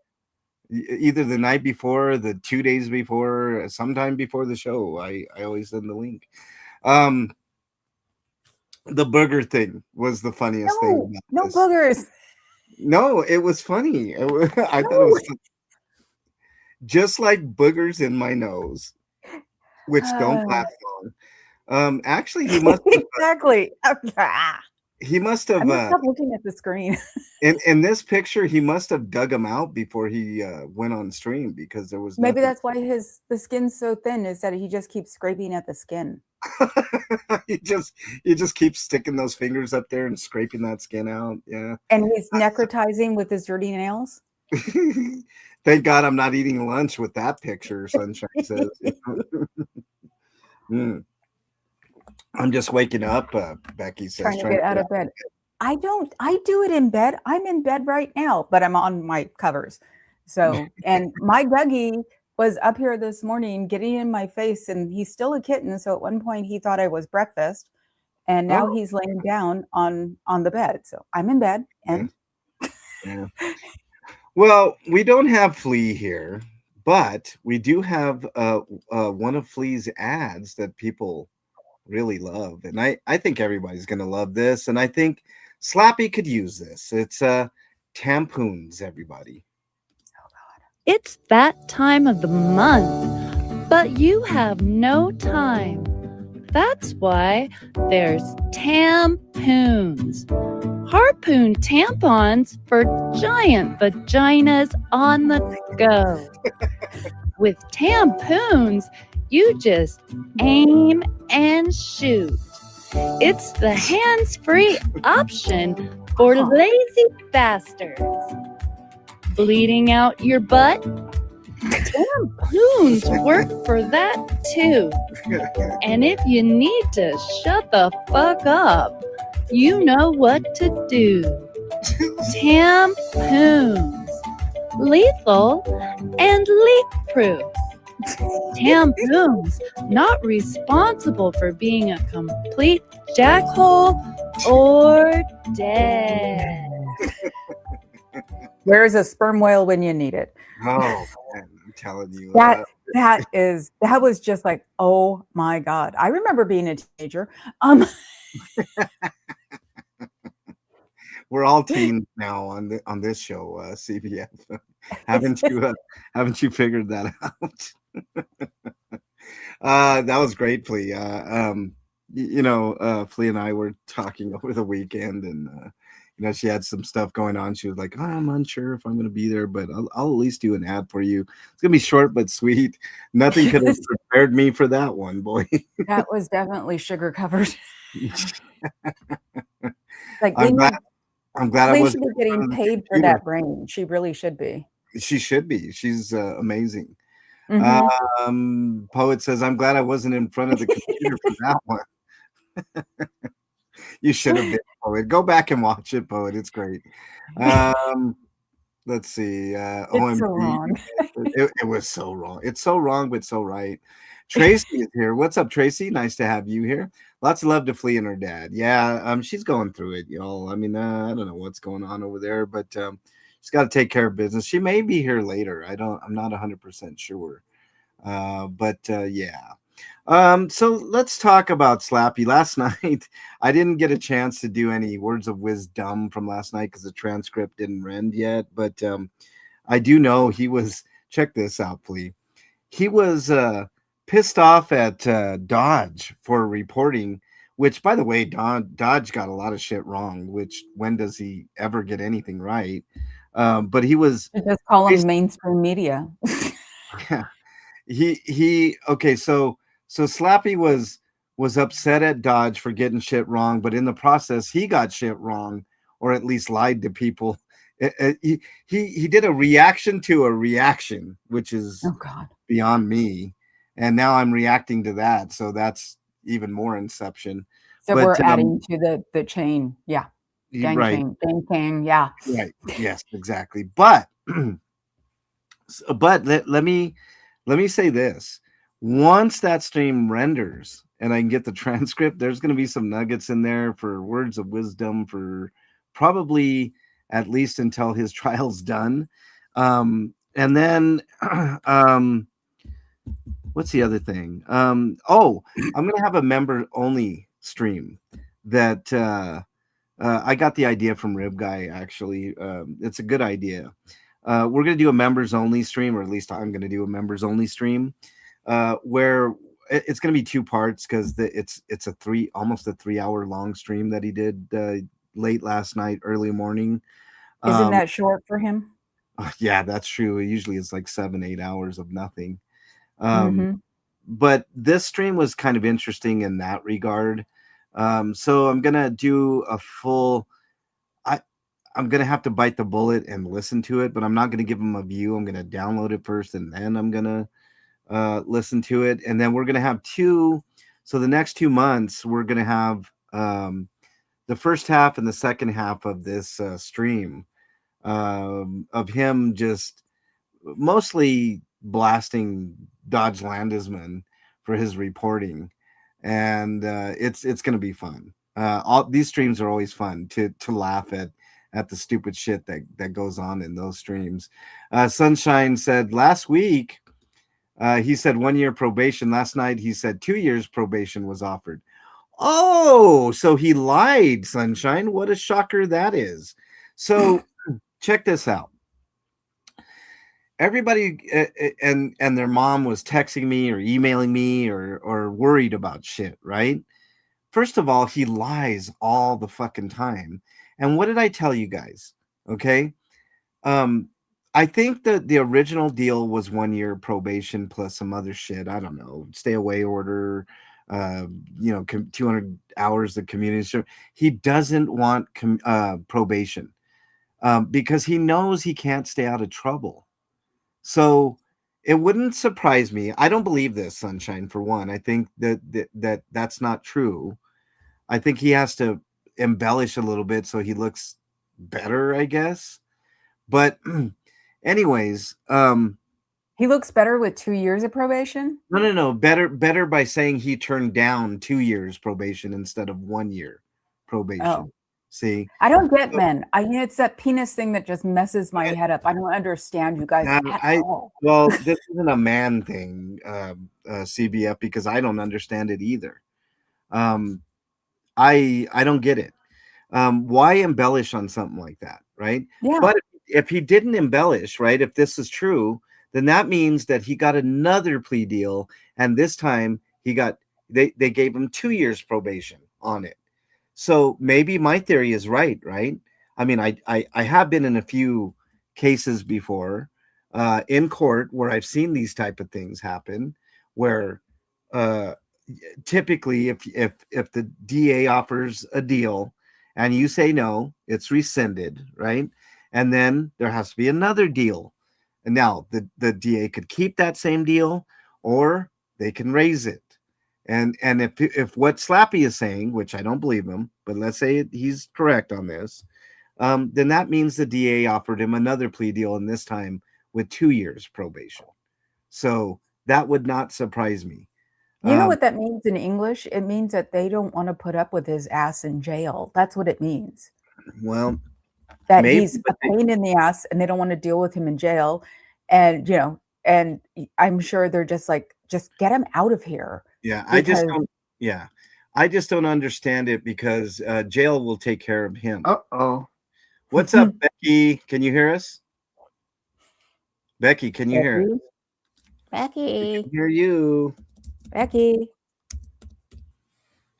[SPEAKER 2] Either the night before, the 2 days before, sometime before the show. I always send the link. The burger thing was the funniest thing about
[SPEAKER 1] No
[SPEAKER 2] this.
[SPEAKER 1] boogers.
[SPEAKER 2] No, it was funny. I thought it
[SPEAKER 1] No.
[SPEAKER 2] was just like boogers in my nose, which don't last long. Actually, he must have,
[SPEAKER 1] Exactly.
[SPEAKER 2] he must
[SPEAKER 1] I'm
[SPEAKER 2] have
[SPEAKER 1] gonna stop looking at the screen.
[SPEAKER 2] in this picture, he must have dug him out before he went on stream because there was
[SPEAKER 1] Maybe
[SPEAKER 2] nothing.
[SPEAKER 1] that's why the skin's so thin, is that he just keeps scraping at the skin.
[SPEAKER 2] he just keeps sticking those fingers up there and scraping that skin out. Yeah.
[SPEAKER 1] And he's necrotizing with his dirty nails.
[SPEAKER 2] Thank God I'm not eating lunch with that picture, Sunshine says. Mm. I'm just waking up, Becky says.
[SPEAKER 1] Trying to get out of bed. I do it in bed. I'm in bed right now, but I'm on my covers. So, and my Dougie was up here this morning getting in my face, and he's still a kitten. So at one point he thought I was breakfast, and now he's laying down on the bed. So I'm in bed. And
[SPEAKER 2] yeah. Well, we don't have Flea here, but we do have one of Flea's ads that people really love, and I think everybody's gonna love this, and I think Slappy could use this. It's tampoons, everybody.
[SPEAKER 5] It's that time of the month, but you have no time. That's why there's tampoons. Harpoon tampons for giant vaginas on the go. With tampoons, you just aim and shoot. It's the hands-free option for lazy bastards. Bleeding out your butt? Tampoons work for that too. And if you need to shut the fuck up, you know what to do. Tampoons. Lethal and leak-proof. Tampoons, not responsible for being a complete jackhole or dead.
[SPEAKER 1] Where's a sperm whale when you need it?
[SPEAKER 2] Oh man, I'm telling you.
[SPEAKER 1] That was just like, oh my God. I remember being a teenager.
[SPEAKER 2] We're all teens now on this show, CBF. haven't you figured that out? That was great, Flea. Flea and I were talking over the weekend, and she had some stuff going on. She was like, "Oh, I'm unsure if I'm going to be there, but I'll at least do an ad for you. It's going to be short but sweet. Nothing could have prepared me for that one, boy."
[SPEAKER 1] That was definitely sugar covered. Like,
[SPEAKER 2] I'm glad I wasn't
[SPEAKER 1] getting paid for that brain. She really should be.
[SPEAKER 2] She should be. She's amazing.
[SPEAKER 1] Mm-hmm.
[SPEAKER 2] Poet says, "I'm glad I wasn't in front of the computer for that one." You should have been, Poet. Go back and watch it, Poet. It's great. Let's see.
[SPEAKER 1] It's so wrong.
[SPEAKER 2] It was so wrong. It's so wrong, but so right. Tracy is here. What's up, Tracy? Nice to have you here. Lots of love to Flea and her dad. Yeah, she's going through it, y'all. I mean, I don't know what's going on over there, but she's got to take care of business. She may be here later. I'm not 100% sure. Yeah. So let's talk about Slappy. Last night, I didn't get a chance to do any words of wisdom from last night because the transcript didn't rend yet. But I do know he was, check this out, Flea. He was pissed off at Dodge for reporting, which, by the way, Dodge got a lot of shit wrong, which when does he ever get anything right? But he was...
[SPEAKER 1] Just call him mainstream media.
[SPEAKER 2] Yeah. Okay, so Slappy was upset at Dodge for getting shit wrong, but in the process he got shit wrong, or at least lied to people. He did a reaction to a reaction, which is beyond me, and now I'm reacting to that, so that's even more inception.
[SPEAKER 1] So we're adding to the chain. Yeah. Gang chain. Yeah.
[SPEAKER 2] Right. Yes, exactly. But let me say this. Once that stream renders and I can get the transcript, there's going to be some nuggets in there for words of wisdom for probably at least until his trial's done. And then what's the other thing? I'm going to have a member only stream that I got the idea from Rib Guy, actually. It's a good idea. We're going to do a members only stream, or at least I'm going to do a members only stream where it's going to be 2 parts because it's almost a 3-hour long stream that he did late last night, early morning.
[SPEAKER 1] Isn't that short for him?
[SPEAKER 2] Yeah, that's true. Usually it's like 7-8 hours of nothing.
[SPEAKER 1] Mm-hmm.
[SPEAKER 2] But this stream was kind of interesting in that regard. So I'm gonna do a full. I'm gonna have to bite the bullet and listen to it, but I'm not gonna give him a view. I'm gonna download it first, and then I'm gonna listen to it, and then we're gonna have 2. So the next 2 months, we're gonna have the first half and the second half of this stream of him just mostly blasting Dodge Landisman for his reporting, and it's going to be fun. All these streams are always fun to laugh at the stupid shit that goes on in those streams. Sunshine said last week he said 1 year probation. Last night he said 2 years probation was offered. Oh, so he lied, Sunshine. What a shocker that is. So check this out. Everybody and their mom was texting me or emailing me or worried about shit, right? First of all, he lies all the fucking time. And what did I tell you guys? Okay. I think that the original deal was 1 year probation plus some other shit. I don't know, stay away order, 200 hours of community service. He doesn't want probation because he knows he can't stay out of trouble. So it wouldn't surprise me. I don't believe this, Sunshine, for one. I think that's not true. I think he has to embellish a little bit so he looks better, I guess. But anyways,
[SPEAKER 1] he looks better with 2 years of probation.
[SPEAKER 2] No. Better by saying he turned down 2 years probation instead of 1 year probation.
[SPEAKER 1] Oh.
[SPEAKER 2] See,
[SPEAKER 1] I don't get men. It's that penis thing that just messes my head up. I don't understand you guys at all.
[SPEAKER 2] Well, this isn't a man thing, CBF, because I don't understand it either. I don't get it. Why embellish on something like that, right?
[SPEAKER 1] Yeah.
[SPEAKER 2] But if he didn't embellish, right, if this is true, then that means that he got another plea deal, and this time they gave him 2 years probation on it. So maybe my theory is right? I mean, I have been in a few cases before in court where I've seen these type of things happen, where typically if the DA offers a deal and you say no, it's rescinded, right? And then there has to be another deal. And now the DA could keep that same deal or they can raise it. And if what Slappy is saying, which I don't believe him, but let's say he's correct on this, then that means the DA offered him another plea deal, and this time with 2 years probation. So that would not surprise me.
[SPEAKER 1] You know what that means in English? It means that they don't want to put up with his ass in jail. That's what it means.
[SPEAKER 2] Well,
[SPEAKER 1] that he's a pain in the ass and they don't want to deal with him in jail. And, and I'm sure they're just like, just get him out of here.
[SPEAKER 2] Yeah, I just don't understand it because jail will take care of him.
[SPEAKER 6] Uh-oh.
[SPEAKER 2] What's up, Becky? Can you hear us? Becky, can you hear us?
[SPEAKER 1] Becky.
[SPEAKER 2] I can hear you.
[SPEAKER 1] Becky.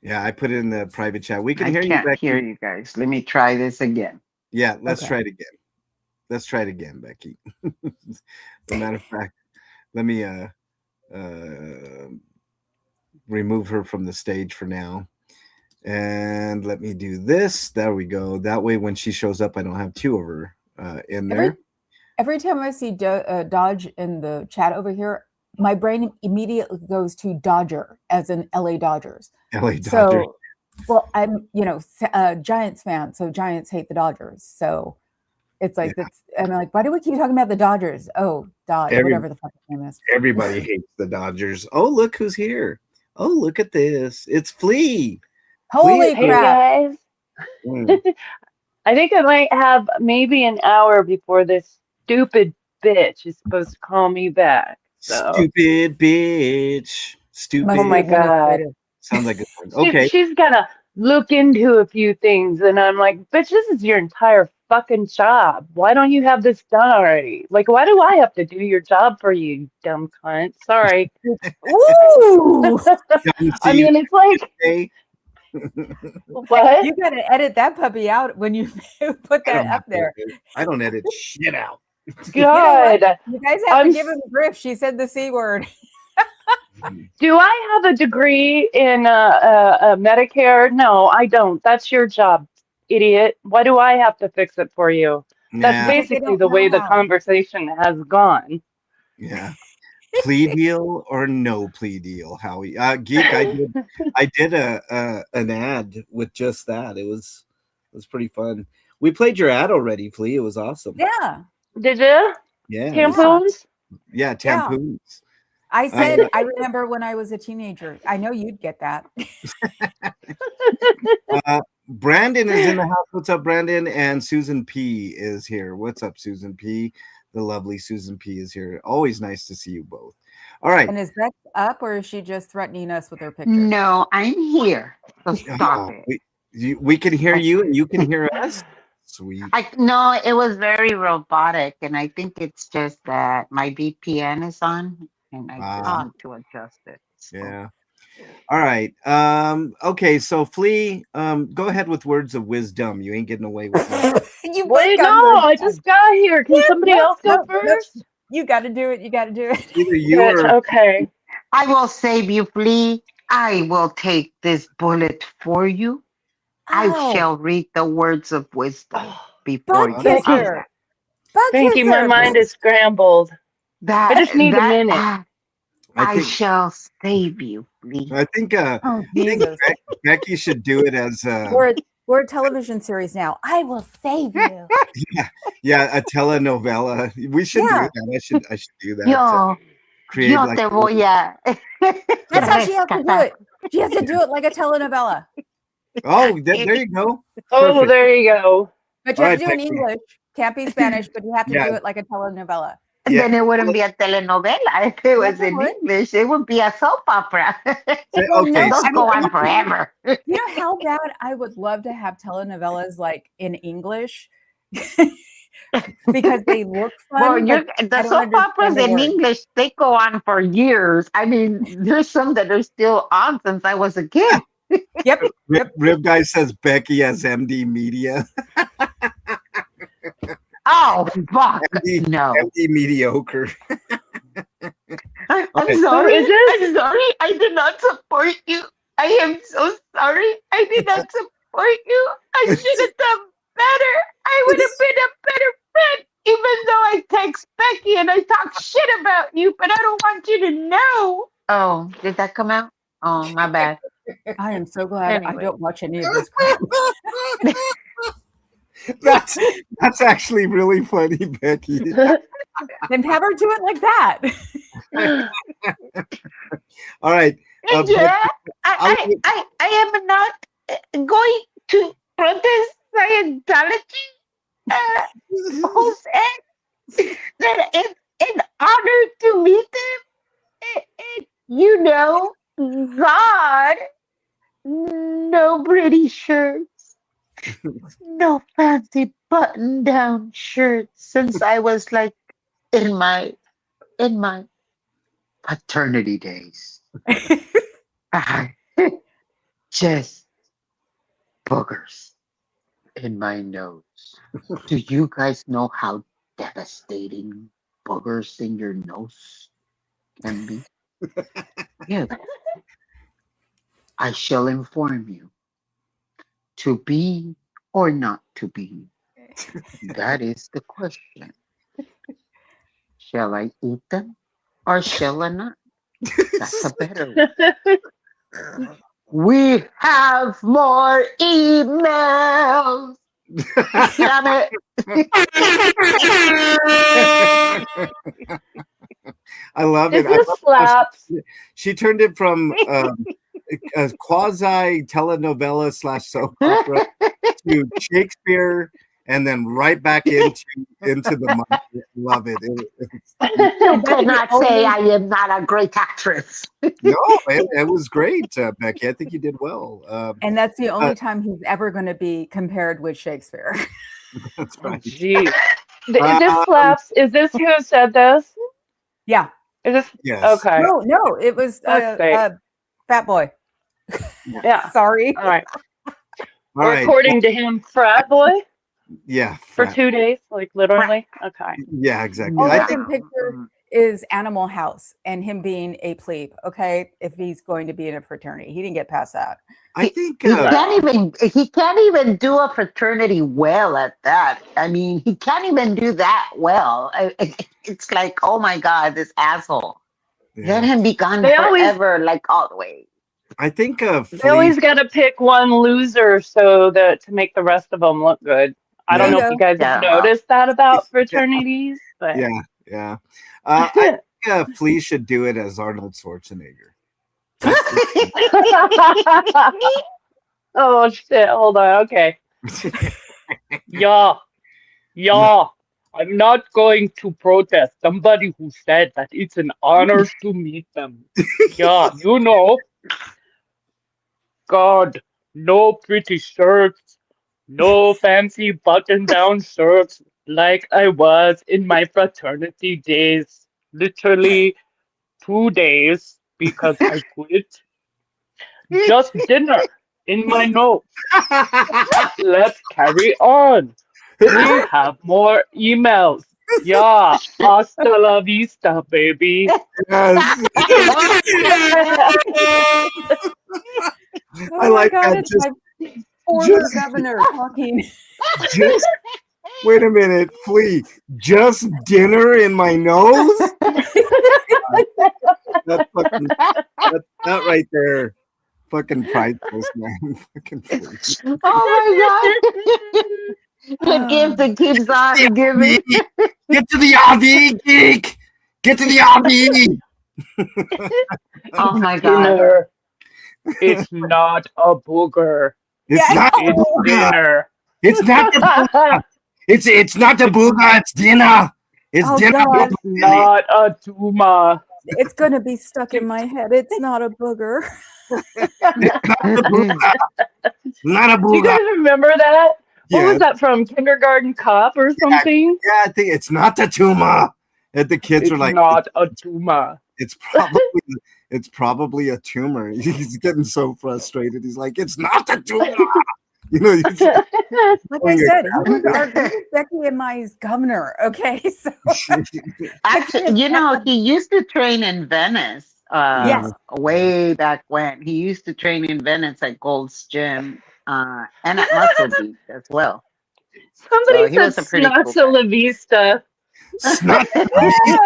[SPEAKER 2] Yeah, I put it in the private chat. We can hear you, Becky.
[SPEAKER 6] I can't hear you guys. Let me try this again.
[SPEAKER 2] Yeah, let's try it again. Let's try it again, Becky. As a matter of fact, let me remove her from the stage for now. And let me do this. There we go. That way, when she shows up, I don't have two of her in there.
[SPEAKER 1] Every time I see Dodge in the chat over here, my brain immediately goes to Dodger, as in LA Dodgers.
[SPEAKER 2] LA Dodgers.
[SPEAKER 1] So, well, I'm, a Giants fan, so Giants hate the Dodgers. So it's like, I'm like, why do we keep talking about the Dodgers? Oh, Dodge, whatever the fuck his name is.
[SPEAKER 2] Everybody hates the Dodgers. Oh, look who's here. Oh, look at this. It's Flea.
[SPEAKER 1] Holy crap.
[SPEAKER 5] Hey guys. I think I might have maybe an hour before this stupid bitch is supposed to call me back. So.
[SPEAKER 2] Stupid bitch. Stupid.
[SPEAKER 5] Oh my God.
[SPEAKER 2] Sounds like a fun. Okay.
[SPEAKER 5] She's gonna
[SPEAKER 7] look into a few things, and I'm like, bitch, this is your entire fucking job. Why don't you have this done already? Like, why do I have to do your job for you, you dumb cunt? Sorry.
[SPEAKER 1] Ooh,
[SPEAKER 7] I mean, it's like, what?
[SPEAKER 1] you gotta edit that puppy out when you put
[SPEAKER 2] I
[SPEAKER 1] that
[SPEAKER 2] don't
[SPEAKER 1] up
[SPEAKER 2] have to
[SPEAKER 1] there.
[SPEAKER 2] edit. I don't edit shit out.
[SPEAKER 7] God.
[SPEAKER 1] You guys have
[SPEAKER 7] I'm
[SPEAKER 1] to give him grief. She said the C word.
[SPEAKER 7] Do I have a degree in Medicare? No, I don't. That's your job, idiot. Why do I have to fix it for you? That's
[SPEAKER 2] Nah,
[SPEAKER 1] Because they
[SPEAKER 7] basically
[SPEAKER 1] don't
[SPEAKER 7] the way
[SPEAKER 1] know
[SPEAKER 7] the
[SPEAKER 1] how.
[SPEAKER 7] conversation has gone.
[SPEAKER 2] yeah. Plea deal or no plea deal, Howie? Geek, I did an ad with just that. It was pretty fun. We played your ad already, Flea. It was awesome.
[SPEAKER 1] Yeah,
[SPEAKER 7] Did you?
[SPEAKER 2] Yeah, it was-
[SPEAKER 7] Tampons?
[SPEAKER 2] yeah,
[SPEAKER 1] Yeah.
[SPEAKER 2] tampoons.
[SPEAKER 1] I said, I remember when I was a teenager. I know you'd get that.
[SPEAKER 2] Brandon is in the house. What's up, Brandon? And Susan P is here. What's up, Susan P? The lovely Susan P is here. Always nice to see you both. All right.
[SPEAKER 1] And is Bex up, or is she just threatening us with her picture?
[SPEAKER 6] No, I'm here. So stop
[SPEAKER 2] Oh,
[SPEAKER 6] it.
[SPEAKER 2] we can hear you and you can hear us. Sweet.
[SPEAKER 6] No, it was very robotic, and I think it's just that my VPN is on, and I just need to adjust it. So.
[SPEAKER 2] Yeah. All right. Okay, so Flea, go ahead with words of wisdom. You ain't getting away with that.
[SPEAKER 1] You both
[SPEAKER 7] Wait,
[SPEAKER 1] got
[SPEAKER 7] no,
[SPEAKER 1] words
[SPEAKER 7] I
[SPEAKER 1] done.
[SPEAKER 7] just got here. Can somebody else go first?
[SPEAKER 1] You got to do it. You got to do it.
[SPEAKER 2] Either you
[SPEAKER 7] Bitch,
[SPEAKER 2] or
[SPEAKER 7] okay.
[SPEAKER 6] I will save you, Flea. I will take this bullet for you. I
[SPEAKER 1] Oh,
[SPEAKER 6] shall read the words of wisdom before
[SPEAKER 1] butt
[SPEAKER 6] you.
[SPEAKER 7] Thank you.
[SPEAKER 1] kisser. Butt
[SPEAKER 7] Thank you. My
[SPEAKER 1] kisser.
[SPEAKER 7] mind is scrambled. I just need a minute.
[SPEAKER 2] I
[SPEAKER 6] I
[SPEAKER 2] think
[SPEAKER 6] shall save you, Flea.
[SPEAKER 2] I think
[SPEAKER 1] Oh, Jesus.
[SPEAKER 2] Becky should do it as
[SPEAKER 1] We're a television series now. I will save you.
[SPEAKER 2] a telenovela. We should
[SPEAKER 1] Yeah.
[SPEAKER 2] do that. I should do that.
[SPEAKER 6] Yo,
[SPEAKER 2] Create
[SPEAKER 6] yo
[SPEAKER 2] like
[SPEAKER 6] te voy a.
[SPEAKER 1] That's how she has to do it. She has to do it like a telenovela.
[SPEAKER 2] oh, there you go.
[SPEAKER 7] Oh,
[SPEAKER 2] Perfect.
[SPEAKER 7] there you go.
[SPEAKER 1] But you
[SPEAKER 2] All
[SPEAKER 1] have
[SPEAKER 2] right,
[SPEAKER 1] to do it in
[SPEAKER 2] Becky.
[SPEAKER 1] English. Can't be Spanish, but you have to
[SPEAKER 2] Yeah.
[SPEAKER 1] do it like a telenovela.
[SPEAKER 2] Yeah.
[SPEAKER 6] Then it wouldn't be a telenovela if it was
[SPEAKER 1] it
[SPEAKER 6] in
[SPEAKER 1] would.
[SPEAKER 6] English. It would be a soap opera.
[SPEAKER 1] Well,
[SPEAKER 2] Okay.
[SPEAKER 1] no,
[SPEAKER 6] Those
[SPEAKER 1] I
[SPEAKER 6] go
[SPEAKER 1] mean,
[SPEAKER 6] on forever.
[SPEAKER 1] you know how bad I would love to have telenovelas like in English because they look fun.
[SPEAKER 6] Well,
[SPEAKER 1] but I
[SPEAKER 6] the
[SPEAKER 1] don't
[SPEAKER 6] soap
[SPEAKER 1] understand
[SPEAKER 6] operas
[SPEAKER 1] the
[SPEAKER 6] in
[SPEAKER 1] words.
[SPEAKER 6] English, they go on for years. I mean, there's some that are still on since I was a kid.
[SPEAKER 1] Yep.
[SPEAKER 2] Rib Guy says Becky as MD Media.
[SPEAKER 6] Oh, fuck.
[SPEAKER 2] MD,
[SPEAKER 6] No.
[SPEAKER 2] MD Mediocre.
[SPEAKER 6] I'm
[SPEAKER 2] Okay.
[SPEAKER 6] sorry.
[SPEAKER 7] Who is this?
[SPEAKER 6] I'm sorry. I did not support you. I am so sorry. I did not support you. I should have done better. I would have been a better friend, even though I text Becky and I talk shit about you, but I don't want you to know. Oh, did that come out? Oh, my bad.
[SPEAKER 1] I am so glad I
[SPEAKER 6] Anyway.
[SPEAKER 1] don't watch any of this crap.
[SPEAKER 2] That's actually really funny, Becky.
[SPEAKER 1] Then have her do it like that.
[SPEAKER 2] All right.
[SPEAKER 6] Yeah, I am not going to protest Scientology. Who said that it's an honor to meet them? You know, God, no pretty shirts, no fancy button-down shirts. Since I was like in my paternity days, I just boogers in my nose. Do you guys know how devastating boogers in your nose can be? Yeah. I shall inform you. To be or not to be? That is the question. Shall I eat them or shall I not? That's a better one. We have more emails. Damn it.
[SPEAKER 2] I love
[SPEAKER 7] This
[SPEAKER 2] it. I
[SPEAKER 7] is
[SPEAKER 2] love
[SPEAKER 7] slaps.
[SPEAKER 2] she turned it from a quasi telenovela / soap opera to
[SPEAKER 1] Shakespeare
[SPEAKER 2] and then right back into the market. Love it.
[SPEAKER 1] No, but
[SPEAKER 6] cannot say I am not a great actress.
[SPEAKER 2] No, it was great, Becky. I think you did well.
[SPEAKER 1] And that's the only time he's ever going to be compared with Shakespeare.
[SPEAKER 2] That's
[SPEAKER 7] Oh,
[SPEAKER 2] right.
[SPEAKER 7] jeez. Is this Slaps? Is this who said this?
[SPEAKER 1] Yeah.
[SPEAKER 7] Is this
[SPEAKER 2] Yes.
[SPEAKER 7] okay?
[SPEAKER 1] No, it was
[SPEAKER 7] That's great.
[SPEAKER 1] Fat Boy.
[SPEAKER 7] Yeah.
[SPEAKER 1] Sorry.
[SPEAKER 7] All right.
[SPEAKER 2] All right.
[SPEAKER 7] According to him, frat boy
[SPEAKER 2] Yeah.
[SPEAKER 7] for
[SPEAKER 2] frat.
[SPEAKER 7] 2 days, like literally. Okay.
[SPEAKER 2] Yeah, exactly.
[SPEAKER 1] All
[SPEAKER 2] I
[SPEAKER 1] I
[SPEAKER 2] think
[SPEAKER 1] can picture is Animal House and him being a plebe, okay? If he's going to be in a fraternity. He didn't get past that.
[SPEAKER 2] I think
[SPEAKER 6] He can't even do a fraternity well at that. I mean, he can't even do that well. It's like, oh my God, this asshole. Let him be gone
[SPEAKER 7] They always-
[SPEAKER 6] forever, like all the way.
[SPEAKER 2] I think
[SPEAKER 7] They
[SPEAKER 2] Flea,
[SPEAKER 7] always got to pick one loser so that to make the rest of them look good. I don't know
[SPEAKER 1] Yeah.
[SPEAKER 7] if you guys have noticed that about fraternities, but
[SPEAKER 2] yeah. I think Flea should do it as Arnold Schwarzenegger.
[SPEAKER 7] oh shit! Hold on. Okay. Yeah. I'm not going to protest somebody who said that it's an honor to meet them. Yeah, you know. God, no pretty shirts, no fancy button-down shirts like I was in my fraternity days. Literally 2 days because I quit. Just dinner in my notes. Let's carry on. We have more emails. Yeah, hasta la vista, baby.
[SPEAKER 2] Yes.
[SPEAKER 1] Oh
[SPEAKER 2] I
[SPEAKER 1] my
[SPEAKER 2] like
[SPEAKER 1] God,
[SPEAKER 2] that.
[SPEAKER 1] it's my former governor talking.
[SPEAKER 2] Just wait a minute, Flea. Just dinner in my nose? That's that right there. Fucking priceless, man. Fucking Flea.
[SPEAKER 6] Oh my God. The gift that keeps on giving.
[SPEAKER 2] Get to the RV, geek. Get to the RV.
[SPEAKER 6] Oh my God.
[SPEAKER 7] Dinner. It's not a booger.
[SPEAKER 2] It's not.
[SPEAKER 7] It's dinner.
[SPEAKER 2] It's not. It's not the booger. It's dinner. It's
[SPEAKER 1] Oh,
[SPEAKER 2] dinner.
[SPEAKER 1] God.
[SPEAKER 7] It's not a tuma.
[SPEAKER 1] It's going to be stuck in my head. It's not a booger.
[SPEAKER 2] Not a
[SPEAKER 7] Do you
[SPEAKER 2] booger.
[SPEAKER 7] guys remember that? What
[SPEAKER 2] Yeah.
[SPEAKER 7] was that from? Kindergarten Cop or something?
[SPEAKER 2] Yeah, I think it's not the tumor. And the kids
[SPEAKER 7] It's
[SPEAKER 2] are like,
[SPEAKER 7] not a tuma.
[SPEAKER 2] it's probably a tumor. He's getting so frustrated. He's like, it's not a tumor. You know, he's
[SPEAKER 1] Like I said, he was Becky and my governor. Okay, so
[SPEAKER 6] Actually, you know, he used to train in Venice.
[SPEAKER 1] Yes.
[SPEAKER 6] Way back when. He used to train in Venice at Gold's Gym and at Muscle Beach as well.
[SPEAKER 7] Somebody
[SPEAKER 6] So he was
[SPEAKER 7] said
[SPEAKER 6] a pretty cool
[SPEAKER 7] Snotza La Vista.
[SPEAKER 2] snot.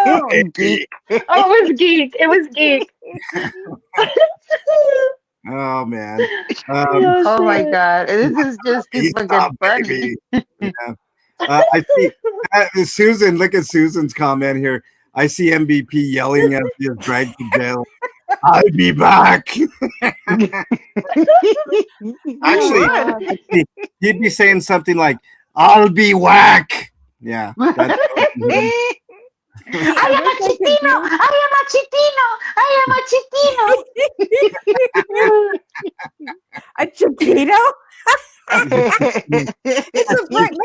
[SPEAKER 6] Oh, geek.
[SPEAKER 7] Oh, it was geek. It was geek.
[SPEAKER 2] Oh man.
[SPEAKER 6] Oh my God. This is just too
[SPEAKER 2] He's
[SPEAKER 6] fucking
[SPEAKER 2] not,
[SPEAKER 6] funny.
[SPEAKER 2] baby. Yeah. I see Susan. Look at Susan's comment here. I see MVP yelling at his dragged to jail. I'll be back. Actually, he'd be saying something like, "I'll be whack." Yeah. That's
[SPEAKER 6] I am a chitino. I am
[SPEAKER 1] a Chiquito?
[SPEAKER 6] a chitino.
[SPEAKER 1] It's a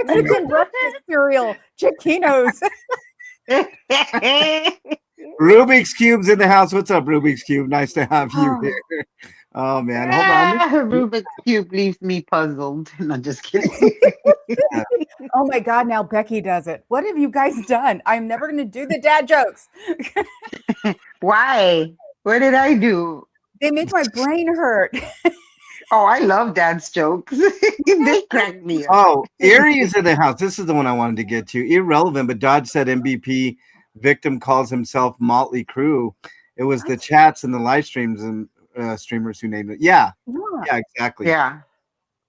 [SPEAKER 1] Mexican breakfast cereal. Chiquinos.
[SPEAKER 2] Rubik's Cube's in the house. What's up, Rubik's Cube? Nice to have you here. Oh man, hold on.
[SPEAKER 6] Rubik's Cube leaves me puzzled. No, just kidding.
[SPEAKER 1] Oh my God, now Becky does it. What have you guys done? I'm never going to do the dad jokes.
[SPEAKER 6] Why? What did I do?
[SPEAKER 1] They make my brain hurt.
[SPEAKER 6] Oh, I love Dad's jokes. They crack me up.
[SPEAKER 2] Oh, Erie is in the house. This is the one I wanted to get to. Irrelevant, but Dodge said MVP victim calls himself Motley Crue. It was the chats and the live streams and streamers who named it. Yeah, exactly.
[SPEAKER 6] Yeah.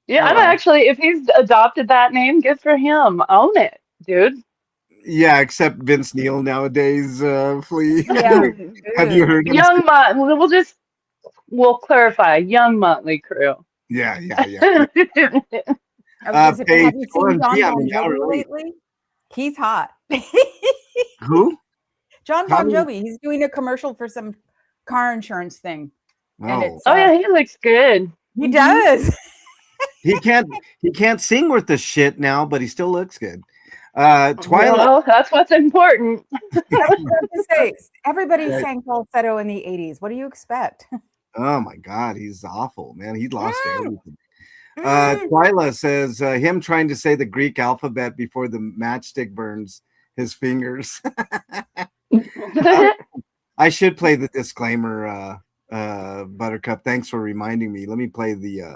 [SPEAKER 7] Yeah, I'm actually, if he's adopted that name, good for him. Own it, dude.
[SPEAKER 2] Yeah, except Vince Neil nowadays, Flea.
[SPEAKER 1] Yeah.
[SPEAKER 2] Have you heard him?
[SPEAKER 7] Young we'll clarify, young Motley Crue.
[SPEAKER 2] Yeah.
[SPEAKER 1] Have you seen
[SPEAKER 2] Orange,
[SPEAKER 1] John
[SPEAKER 2] yeah,
[SPEAKER 1] Bon
[SPEAKER 2] now
[SPEAKER 1] Jovi
[SPEAKER 2] really.
[SPEAKER 1] lately? He's hot.
[SPEAKER 2] Who?
[SPEAKER 1] John
[SPEAKER 2] How
[SPEAKER 1] Bon
[SPEAKER 2] do
[SPEAKER 1] Jovi, he's doing a commercial for some car insurance thing. And
[SPEAKER 2] Oh,
[SPEAKER 1] it's
[SPEAKER 7] Oh yeah, he looks good.
[SPEAKER 1] he does.
[SPEAKER 2] he can't sing worth the shit now, but he still looks good. Twilight.
[SPEAKER 7] Well, that's what's important.
[SPEAKER 1] I was about to say, everybody sang falsetto in the 80s. What do you expect?
[SPEAKER 2] Oh my God, he's awful, man. He lost everything.
[SPEAKER 1] Mm.
[SPEAKER 2] Twyla says him trying to say the Greek alphabet before the matchstick burns his fingers. I should play the disclaimer, Buttercup. Thanks for reminding me. Let me play the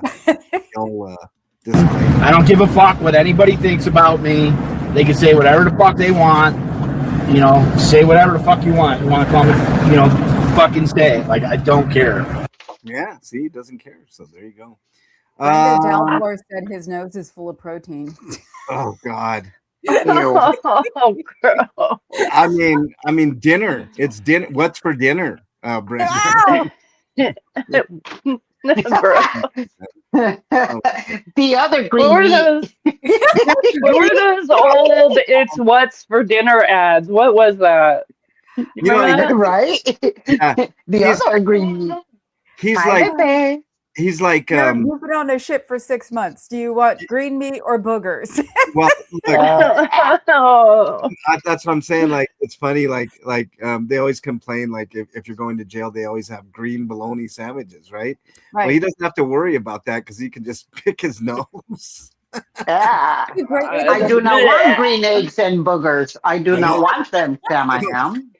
[SPEAKER 2] old disclaimer.
[SPEAKER 8] I don't give a fuck what anybody thinks about me. They can say whatever the fuck they want. You know, say whatever the fuck you want. You want to call me, you know, fucking say it. Like, I don't care.
[SPEAKER 2] Yeah, see, he doesn't care. So there you go.
[SPEAKER 1] Brenda Dalmore said his nose is full of protein.
[SPEAKER 2] Oh God.
[SPEAKER 7] Oh, girl.
[SPEAKER 2] I mean, dinner. It's dinner. What's for dinner, Brenda?
[SPEAKER 1] Wow.
[SPEAKER 6] The other green
[SPEAKER 7] What were
[SPEAKER 6] meat.
[SPEAKER 7] those? What were those old "It's what's for dinner" ads? What was that? You
[SPEAKER 2] You know,
[SPEAKER 7] remember that?
[SPEAKER 6] Right?
[SPEAKER 2] Yeah.
[SPEAKER 6] The
[SPEAKER 2] He's-
[SPEAKER 6] other green meat.
[SPEAKER 2] He's
[SPEAKER 6] Hi,
[SPEAKER 2] like
[SPEAKER 6] baby.
[SPEAKER 2] he's like
[SPEAKER 1] You've been on a ship for 6 months. Do you want green meat or boogers?
[SPEAKER 2] well, look,
[SPEAKER 7] Oh.
[SPEAKER 2] that's what I'm saying. Like, it's funny. Like they always complain. Like, if you're going to jail, they always have green bologna sandwiches, right? Well, he doesn't have to worry about that because he can just pick his nose.
[SPEAKER 6] Yeah. I do not want green eggs and boogers. I do not want them, Sam. I am.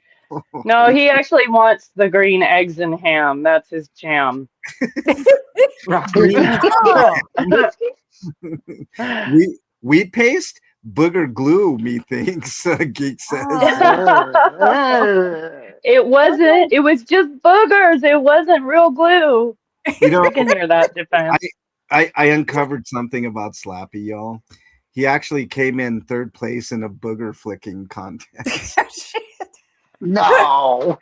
[SPEAKER 7] No, he actually wants the green eggs and ham. That's his jam.
[SPEAKER 2] Wheat paste, booger glue. Methinks Geek says.
[SPEAKER 7] It wasn't. It was just boogers. It wasn't real glue.
[SPEAKER 2] You know,
[SPEAKER 7] I can hear that defense.
[SPEAKER 2] I uncovered something about Slappy, y'all. He actually came in 3rd place in a booger flicking contest.
[SPEAKER 6] No.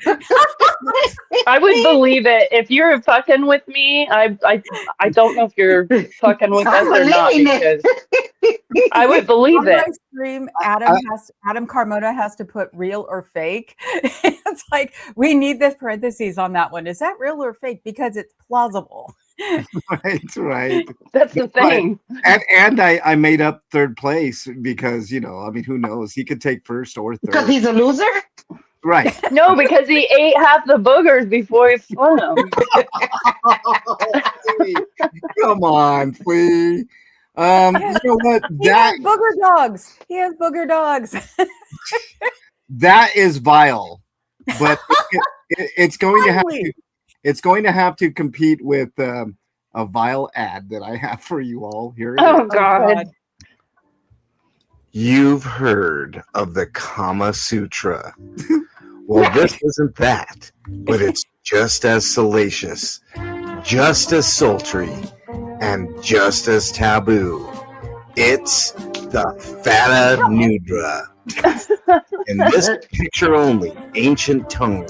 [SPEAKER 7] I would believe it. If you're fucking with me, I don't know if you're fucking with us or not, because I would believe
[SPEAKER 1] On my
[SPEAKER 7] it.
[SPEAKER 1] stream, Adam Carmona has to put real or fake. It's like, we need the parentheses on that one. Is that real or fake? Because it's plausible.
[SPEAKER 2] Right.
[SPEAKER 7] That's the thing.
[SPEAKER 2] And I made up 3rd place because, you know, I mean, who knows? He could take 1st or 3rd.
[SPEAKER 6] Because he's a loser?
[SPEAKER 2] Right.
[SPEAKER 7] No, because he ate half the boogers before he flung them.
[SPEAKER 2] Come on, Flea. You know what?
[SPEAKER 1] He has booger dogs. He has booger dogs.
[SPEAKER 2] That is vile, but it's going to have to. It's going to have to compete with a vile ad that I have for you all here.
[SPEAKER 7] Oh God.
[SPEAKER 2] You've heard of the Kama Sutra. Well, this isn't that, but it's just as salacious, just as sultry, and just as taboo. It's the Fata Nudra. In this picture-only ancient tome,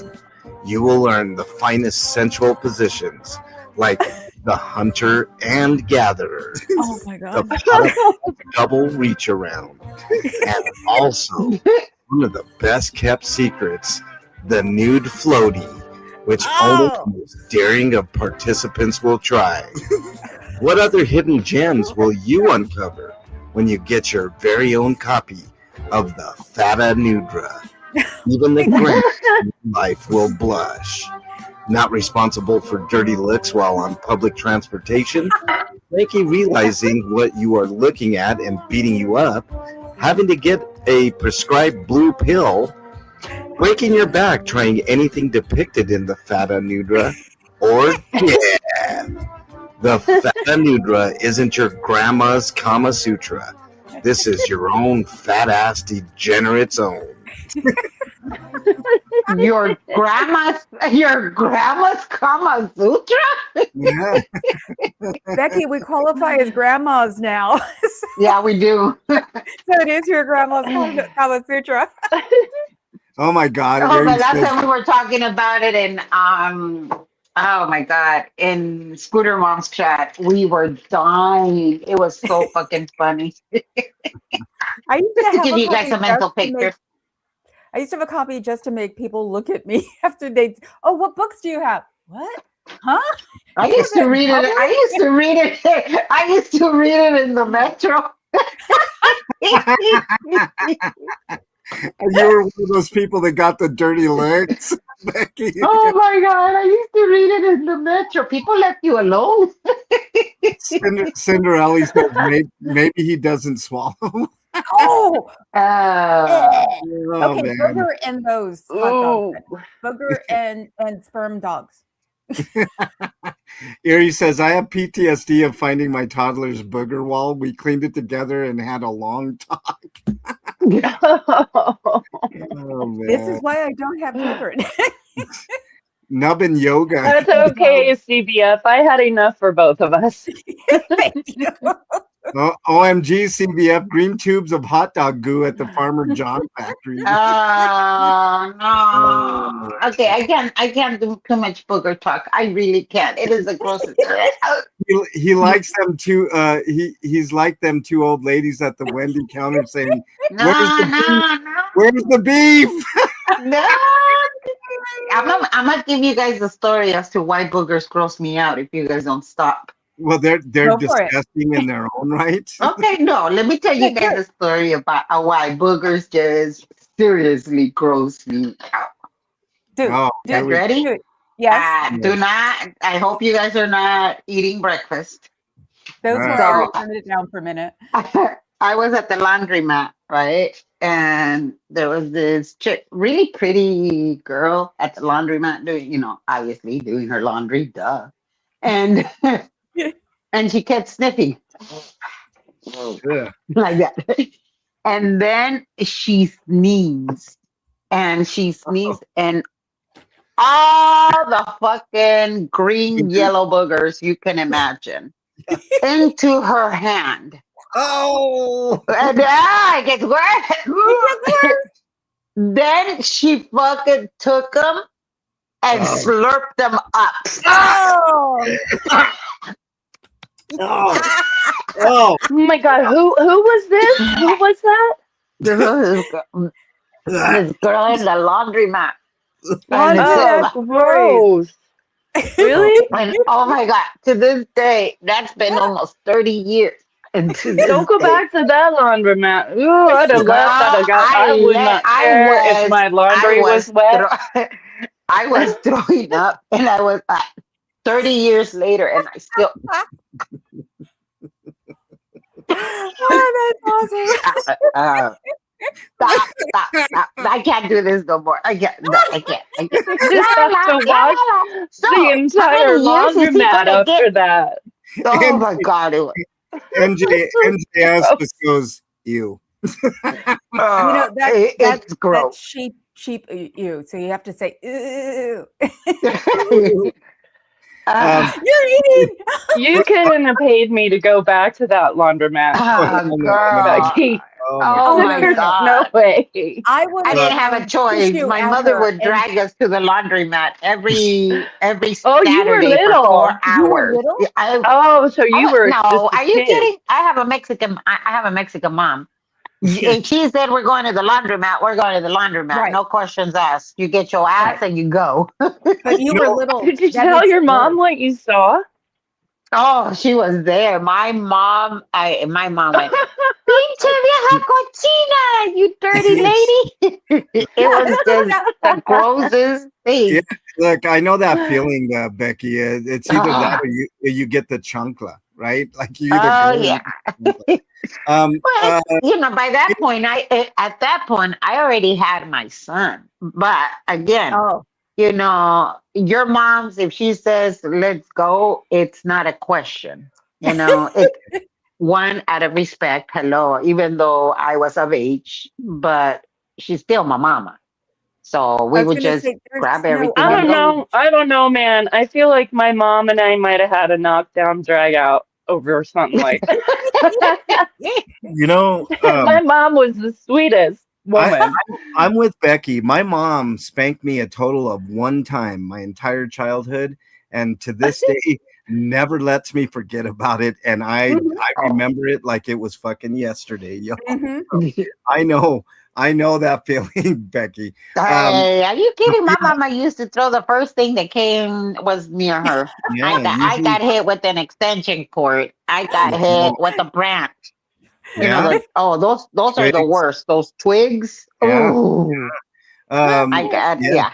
[SPEAKER 2] you will learn the finest sensual positions like the hunter and gatherer,
[SPEAKER 1] Oh my God.
[SPEAKER 2] the double reach around, and also one of the best kept secrets, the nude floaty, which only the most daring of participants will try. What other hidden gems will you uncover when you get your very own copy of the Fata Nudra? Even the greatest in life will blush. Not responsible for dirty looks while on public transportation, Frankie realizing what you are looking at and beating you up, having to get a prescribed blue pill, breaking your back trying anything depicted in the Fata Nudra, or death. The Fata Nudra isn't your grandma's Kama Sutra. This is your own fat-ass degenerate's own.
[SPEAKER 6] Your grandma's Kama Sutra?
[SPEAKER 2] Yeah.
[SPEAKER 1] Becky, we qualify as grandmas now.
[SPEAKER 6] Yeah, we do.
[SPEAKER 1] So it is your grandma's Kama Sutra.
[SPEAKER 2] Oh my God.
[SPEAKER 6] Oh,
[SPEAKER 2] Very
[SPEAKER 6] the last
[SPEAKER 2] good.
[SPEAKER 6] time we were talking about it in oh my God, in Scooter Mom's chat, we were dying. It was so fucking funny.
[SPEAKER 1] I used
[SPEAKER 6] Just to
[SPEAKER 1] have
[SPEAKER 6] give
[SPEAKER 1] a
[SPEAKER 6] you guys
[SPEAKER 1] couple
[SPEAKER 6] a mental
[SPEAKER 1] just to make-
[SPEAKER 6] picture.
[SPEAKER 1] I used to have a copy just to make people look at me after they. Oh, what books do you have? What? Huh?
[SPEAKER 6] I
[SPEAKER 1] You
[SPEAKER 6] used to
[SPEAKER 1] have it
[SPEAKER 6] read it.
[SPEAKER 1] published?
[SPEAKER 6] I used to read it. I used to read it in the metro.
[SPEAKER 2] You were one of those people that got the dirty legs, Becky.
[SPEAKER 6] Oh my God! I used to read it in the metro. People left you alone.
[SPEAKER 2] Cinderella says maybe he doesn't swallow.
[SPEAKER 1] Oh,
[SPEAKER 6] Uh,
[SPEAKER 2] Oh
[SPEAKER 1] okay.
[SPEAKER 2] man.
[SPEAKER 1] Booger and those hot dogs.
[SPEAKER 7] Ooh.
[SPEAKER 1] Booger and sperm dogs.
[SPEAKER 2] Erie says, I have PTSD of finding my toddler's booger wall. We cleaned it together and had a long talk. Oh
[SPEAKER 1] This
[SPEAKER 2] man.
[SPEAKER 1] is why I don't have children.
[SPEAKER 2] Nubbin yoga.
[SPEAKER 7] That's okay, CBF. I had enough for both of us.
[SPEAKER 1] Thank you.
[SPEAKER 2] OMG CBF, green tubes of hot dog goo at the Farmer John factory.
[SPEAKER 6] no. Okay, I can't do too much booger talk. I really can't. It is the grossest.
[SPEAKER 2] He likes them too. He's like them two old ladies at the Wendy counter saying,
[SPEAKER 6] No, no.
[SPEAKER 2] Where's the beef?
[SPEAKER 6] No. I'm gonna give you guys a story as to why boogers gross me out if you guys don't stop.
[SPEAKER 2] Well, they're
[SPEAKER 1] Go for it.
[SPEAKER 2] disgusting in their own right.
[SPEAKER 6] Okay, no, let me tell you guys a story about why boogers just seriously gross me out.
[SPEAKER 1] Dude,
[SPEAKER 2] Oh,
[SPEAKER 6] You guys
[SPEAKER 1] dude,
[SPEAKER 6] ready?
[SPEAKER 1] dude. Yes,
[SPEAKER 6] Do not. I hope you guys are not eating breakfast.
[SPEAKER 1] those were
[SPEAKER 2] Alright.
[SPEAKER 1] already turned it down for a minute.
[SPEAKER 6] I was at the laundromat, right? And there was this chick, really pretty girl at the laundromat doing, obviously doing her laundry, duh. And and she kept sniffing
[SPEAKER 2] Yeah.
[SPEAKER 6] like that. And then she sneezed. And she sneezed and all the fucking green, yellow boogers you can imagine into her hand.
[SPEAKER 2] Oh.
[SPEAKER 6] And it gets worse. Then she fucking took them and slurped them up.
[SPEAKER 1] Oh,
[SPEAKER 2] Oh. Oh.
[SPEAKER 7] Oh my God, who was this? Who was that?
[SPEAKER 6] This girl in the laundromat. And
[SPEAKER 1] laundromat
[SPEAKER 6] so-
[SPEAKER 1] glories.
[SPEAKER 7] Gross. Really?
[SPEAKER 6] and oh my God, to this day, that's been almost 30 years. And to this
[SPEAKER 7] Don't go
[SPEAKER 6] day,
[SPEAKER 7] back to that laundromat. Ooh, I'd have left. I would not care if my laundry was wet.
[SPEAKER 6] I was throwing up, and I was 30 years later, and I still.
[SPEAKER 1] Oh, that's awesome.
[SPEAKER 6] Stop. I can't do this no more. I can't. No, I can't.
[SPEAKER 7] You just have to wash the entire laundromat after that.
[SPEAKER 6] Oh my God. It was,
[SPEAKER 2] NJS just goes, ew.
[SPEAKER 6] it's
[SPEAKER 1] That's
[SPEAKER 6] gross.
[SPEAKER 1] cheap ew. So you have to say ew. You're eating.
[SPEAKER 7] You couldn't have paid me to go back to that laundromat. Becky.
[SPEAKER 6] Oh my
[SPEAKER 7] There's
[SPEAKER 6] God.
[SPEAKER 7] no way.
[SPEAKER 1] I would.
[SPEAKER 6] I didn't have a choice. My mother would drag us to the laundromat every
[SPEAKER 7] Oh, you were
[SPEAKER 6] Saturday for
[SPEAKER 7] little.
[SPEAKER 6] 4
[SPEAKER 1] You were
[SPEAKER 6] hours.
[SPEAKER 1] little?
[SPEAKER 7] Oh, so you were
[SPEAKER 6] no?
[SPEAKER 7] just a
[SPEAKER 6] Are you
[SPEAKER 7] kid.
[SPEAKER 6] kidding? I have a Mexican mom. And she said, "We're going to the laundromat. We're going to the laundromat.
[SPEAKER 1] Right.
[SPEAKER 6] No questions asked. You get your ass and you go."
[SPEAKER 1] But you were little.
[SPEAKER 7] Did you
[SPEAKER 1] That
[SPEAKER 7] tell
[SPEAKER 1] makes
[SPEAKER 7] your
[SPEAKER 1] it
[SPEAKER 7] mom
[SPEAKER 1] worse.
[SPEAKER 7] what you saw?
[SPEAKER 6] Oh, she was there. My mom went, "Pinche vieja cochina, you dirty lady." It was just the grossest thing.
[SPEAKER 2] Yeah, look, I know that feeling, Becky. It's either that or you get the chancla, right? Like you either
[SPEAKER 6] Oh
[SPEAKER 2] go or you
[SPEAKER 6] yeah.
[SPEAKER 2] get the chancla.
[SPEAKER 6] Well, by that point, at that point I already had my son. But again,
[SPEAKER 1] Oh,
[SPEAKER 6] your mom's, if she says let's go, it's not a question. It's one out of respect. Hello, even though I was of age, but she's still my mama. So we
[SPEAKER 1] I was
[SPEAKER 6] would
[SPEAKER 1] gonna
[SPEAKER 6] just
[SPEAKER 1] say, there's
[SPEAKER 6] grab
[SPEAKER 1] no
[SPEAKER 6] everything.
[SPEAKER 7] I
[SPEAKER 6] and
[SPEAKER 7] don't
[SPEAKER 6] go.
[SPEAKER 7] know. I don't know, man. I feel like my mom and I might have had a knockdown drag out over something like that. My mom was the sweetest woman.
[SPEAKER 2] I'm with Becky. My mom spanked me a total of one time my entire childhood, and to this day never lets me forget about it. And I remember it like it was fucking yesterday, yo.
[SPEAKER 1] Mhm.
[SPEAKER 2] I know I know that feeling, Becky.
[SPEAKER 6] Hey, are you kidding? My
[SPEAKER 2] yeah,
[SPEAKER 6] mama used to throw the first thing that came was near her.
[SPEAKER 2] yeah,
[SPEAKER 6] I
[SPEAKER 2] usually,
[SPEAKER 6] got hit with an extension cord. I got hit with a branch. You know,
[SPEAKER 2] yeah,
[SPEAKER 6] those are the
[SPEAKER 2] twigs,
[SPEAKER 6] worst. Those twigs.
[SPEAKER 2] yeah.
[SPEAKER 6] Ooh, I got
[SPEAKER 2] Yeah.
[SPEAKER 6] yeah.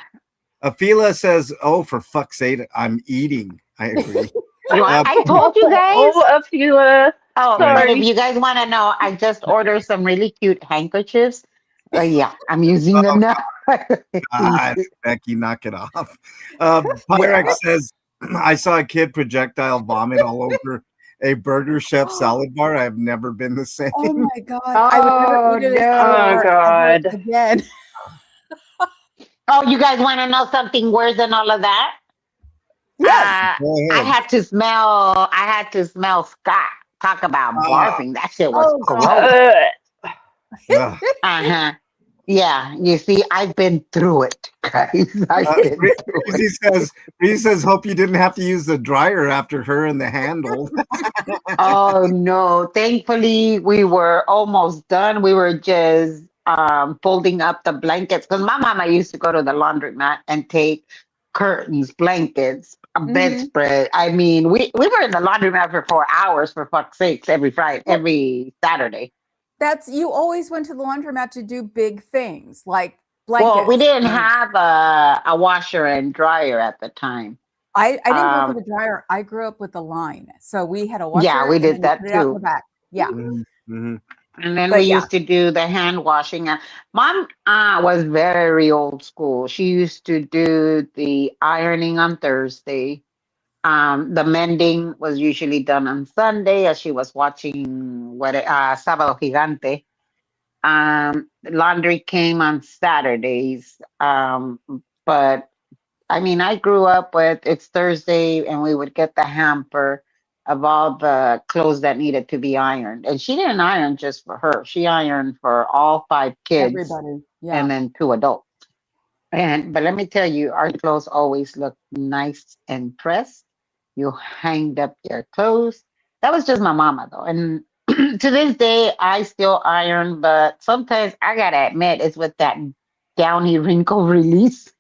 [SPEAKER 2] Afila says, "Oh, for fuck's sake, I'm eating." I agree.
[SPEAKER 6] I told you guys.
[SPEAKER 7] Oh, Afila.
[SPEAKER 6] Oh, but if
[SPEAKER 7] Sorry.
[SPEAKER 6] you guys want to know, I just ordered some really cute handkerchiefs. Yeah, I'm using them now.
[SPEAKER 2] God, Becky, knock it off. Pyrex
[SPEAKER 6] Yeah.
[SPEAKER 2] says, "I saw a kid projectile vomit all over a Burger Chef salad bar. I have never been the same."
[SPEAKER 1] Oh my god, I would never
[SPEAKER 6] Oh
[SPEAKER 1] eat at a salad
[SPEAKER 7] Oh
[SPEAKER 6] no.
[SPEAKER 1] bar ever
[SPEAKER 7] God.
[SPEAKER 1] again.
[SPEAKER 6] Oh, you guys want to know something worse than all of that?
[SPEAKER 1] Yes.
[SPEAKER 2] Go
[SPEAKER 6] I
[SPEAKER 2] ahead.
[SPEAKER 6] had to smell. I had to smell Scott. Talk about
[SPEAKER 2] Uh,
[SPEAKER 6] barfing. That shit was
[SPEAKER 1] Oh god.
[SPEAKER 6] gross.
[SPEAKER 2] uh,
[SPEAKER 6] Uh-huh. Yeah, you see, I've been through it, guys. I've been through it.
[SPEAKER 2] Breezy says, "Hope you didn't have to use the dryer after her and the handle."
[SPEAKER 6] Oh no. Thankfully, we were almost done. We were just folding up the blankets because my mama used to go to the laundromat and take curtains, blankets, a
[SPEAKER 1] Mhm.
[SPEAKER 6] bedspread. I mean, we were in the laundromat for 4 hours for fuck's sakes every Friday,
[SPEAKER 1] Well,
[SPEAKER 6] every Saturday.
[SPEAKER 1] that's you always went to the laundromat to do big things like
[SPEAKER 6] Well, we
[SPEAKER 1] blankets.
[SPEAKER 6] didn't
[SPEAKER 1] And
[SPEAKER 6] have a washer and dryer at the time.
[SPEAKER 1] I didn't grow up with
[SPEAKER 6] Um,
[SPEAKER 1] a dryer. I grew up with a line. So we had a
[SPEAKER 6] yeah,
[SPEAKER 1] washer
[SPEAKER 6] we
[SPEAKER 1] and
[SPEAKER 6] did
[SPEAKER 1] then you
[SPEAKER 6] that
[SPEAKER 1] put it out in the
[SPEAKER 6] too.
[SPEAKER 1] back. Yeah.
[SPEAKER 2] Mhm, mhm.
[SPEAKER 6] And then we
[SPEAKER 1] But yeah,
[SPEAKER 6] used to do the hand washing. Mom was very old school. She used to do the ironing on Thursday. The mending was usually done on Sunday as she was watching Sábado Gigante. Laundry came on Saturdays. But I mean, I grew up with it's Thursday and we would get the hamper of all the clothes that needed to be ironed. And she didn't iron just for her, she ironed for all 5 kids
[SPEAKER 1] everybody.
[SPEAKER 6] and
[SPEAKER 1] Yeah.
[SPEAKER 6] then 2 adults. But let me tell you, our clothes always looked nice and pressed. You hanged up your clothes. That was just my mama though. And to this day, I still iron, but sometimes I gotta admit it's with that downy wrinkle release.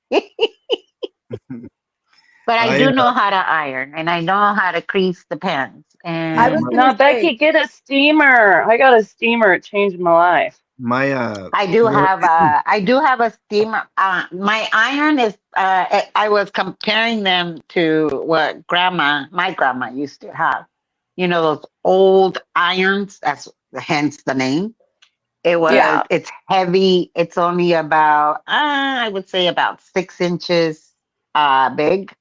[SPEAKER 6] But I
[SPEAKER 2] I
[SPEAKER 6] do know how to iron and I know how to crease the pants.
[SPEAKER 1] I was
[SPEAKER 6] And
[SPEAKER 1] gonna
[SPEAKER 7] Now,
[SPEAKER 1] say,
[SPEAKER 7] Becky, get a steamer. I got a steamer. It changed my life.
[SPEAKER 2] my
[SPEAKER 6] I do have a steamer. My iron is I was comparing them to what my grandma used to have. You know, those old irons, that's hence the name.
[SPEAKER 1] yeah.
[SPEAKER 6] It's heavy. It's only about I would say about 6 inches big.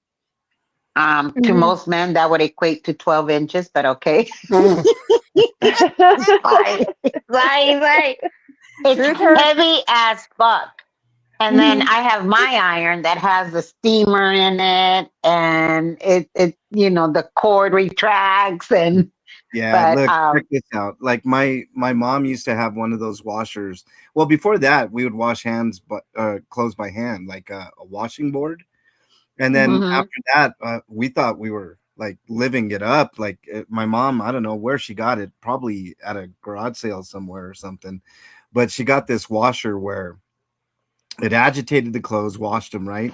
[SPEAKER 6] To
[SPEAKER 1] Mhm.
[SPEAKER 6] most men, that would equate to 12 inches, but okay. Right, right. It's
[SPEAKER 1] Truth hurts.
[SPEAKER 6] heavy as fuck. And then
[SPEAKER 1] Mhm.
[SPEAKER 6] I have my iron that has the steamer in it, and it the cord retracts, and
[SPEAKER 2] Yeah,
[SPEAKER 6] but
[SPEAKER 2] look, check this out. Like my mom used to have one of those washers. Well, before that, we would wash hands, but clothes by hand, like a washing board. And then
[SPEAKER 6] mhm.
[SPEAKER 2] after that, we thought we were like living it up. Like my mom, I don't know where she got it, probably at a garage sale somewhere or something. But she got this washer where it agitated the clothes, washed them right,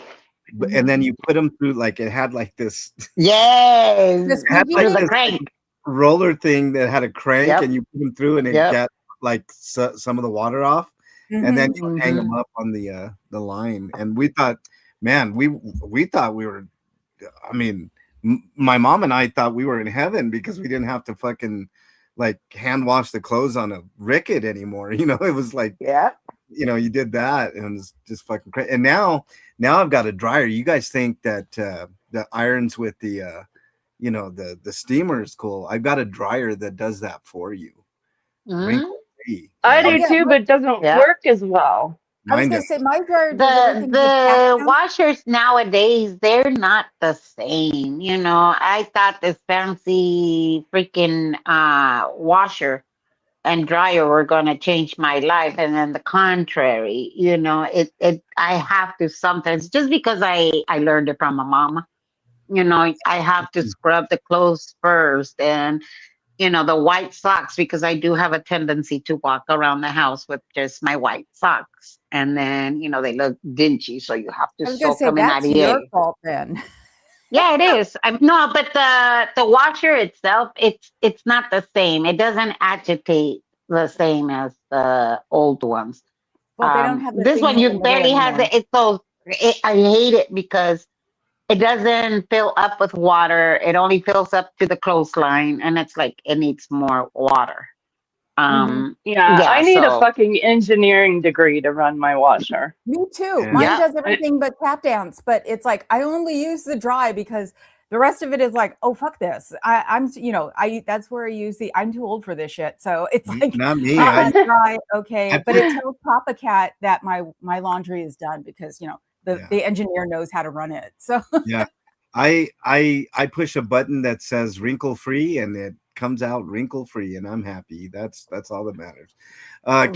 [SPEAKER 2] and then you put them through like it had like this,
[SPEAKER 1] The
[SPEAKER 6] Yes,
[SPEAKER 2] it had
[SPEAKER 1] squeegee
[SPEAKER 2] like
[SPEAKER 6] through the
[SPEAKER 1] thing?
[SPEAKER 2] this like
[SPEAKER 6] crank.
[SPEAKER 2] roller thing that had a crank, and
[SPEAKER 6] Yep,
[SPEAKER 2] you put them through, and it
[SPEAKER 6] yep.
[SPEAKER 2] get like some of the water off, and then
[SPEAKER 1] Mhm.
[SPEAKER 2] you would hang them
[SPEAKER 6] Hmm.
[SPEAKER 2] up on the line. And we thought, man, we thought we were. I mean, my mom and I thought we were in heaven because we didn't have to fucking like hand wash the clothes on a ricket anymore. It was like
[SPEAKER 6] Yeah.
[SPEAKER 2] you did that, and it was just fucking crazy. And now I've got a dryer. You guys think that the irons with the steamer is cool. I've got a dryer that does that for you,
[SPEAKER 6] Hmm.
[SPEAKER 2] wrinkle free.
[SPEAKER 7] I
[SPEAKER 1] Oh
[SPEAKER 2] Yeah,
[SPEAKER 7] do
[SPEAKER 1] yeah,
[SPEAKER 7] too, but it doesn't
[SPEAKER 6] Yeah.
[SPEAKER 7] work as well.
[SPEAKER 1] I was
[SPEAKER 2] mine
[SPEAKER 1] gonna
[SPEAKER 2] does.
[SPEAKER 1] say my dryer does
[SPEAKER 6] The
[SPEAKER 1] everything but pat
[SPEAKER 6] the
[SPEAKER 1] down.
[SPEAKER 6] washers nowadays, they're not the same. I thought this fancy freaking washer and dryer were going to change my life, and then the contrary. It I have to sometimes, just because I learned it from my mama. I have to scrub the clothes first, and the white socks, because I do have a tendency to walk around the house with just my white socks. And then, they look dingy, so you have to
[SPEAKER 1] I was gonna
[SPEAKER 6] soak
[SPEAKER 1] say
[SPEAKER 6] them in
[SPEAKER 1] that's your
[SPEAKER 6] Ariel.
[SPEAKER 1] fault then.
[SPEAKER 6] Yeah, it is. No, but the washer itself, it's not the same. It doesn't agitate the same as the old ones.
[SPEAKER 1] Well, they don't have the
[SPEAKER 6] This one
[SPEAKER 1] thingy in the
[SPEAKER 6] you
[SPEAKER 1] middle
[SPEAKER 6] barely have
[SPEAKER 1] anymore.
[SPEAKER 6] the. It's so. I hate it because it doesn't fill up with water. It only fills up to the clothesline, and it's like it needs more water.
[SPEAKER 1] Hmm.
[SPEAKER 7] Yeah,
[SPEAKER 6] Yeah.
[SPEAKER 7] I need a
[SPEAKER 6] So
[SPEAKER 7] fucking engineering degree to run my washer.
[SPEAKER 1] Me too.
[SPEAKER 2] Yeah.
[SPEAKER 1] Mine
[SPEAKER 6] yeah.
[SPEAKER 1] does
[SPEAKER 7] I,
[SPEAKER 1] everything but tap dance, but it's like I only use the dry because the rest of it is like, oh fuck this. I that's where I use I'm too old for this shit. So it's like
[SPEAKER 2] Not me.
[SPEAKER 1] dry, okay.
[SPEAKER 2] I
[SPEAKER 1] But
[SPEAKER 2] put,
[SPEAKER 1] it tells Papa Cat that my laundry is done because
[SPEAKER 2] yeah.
[SPEAKER 1] the engineer knows how to run it. So
[SPEAKER 2] Yeah. I push a button that says wrinkle free and it comes out wrinkle free and I'm happy. That's all that matters.
[SPEAKER 6] Well,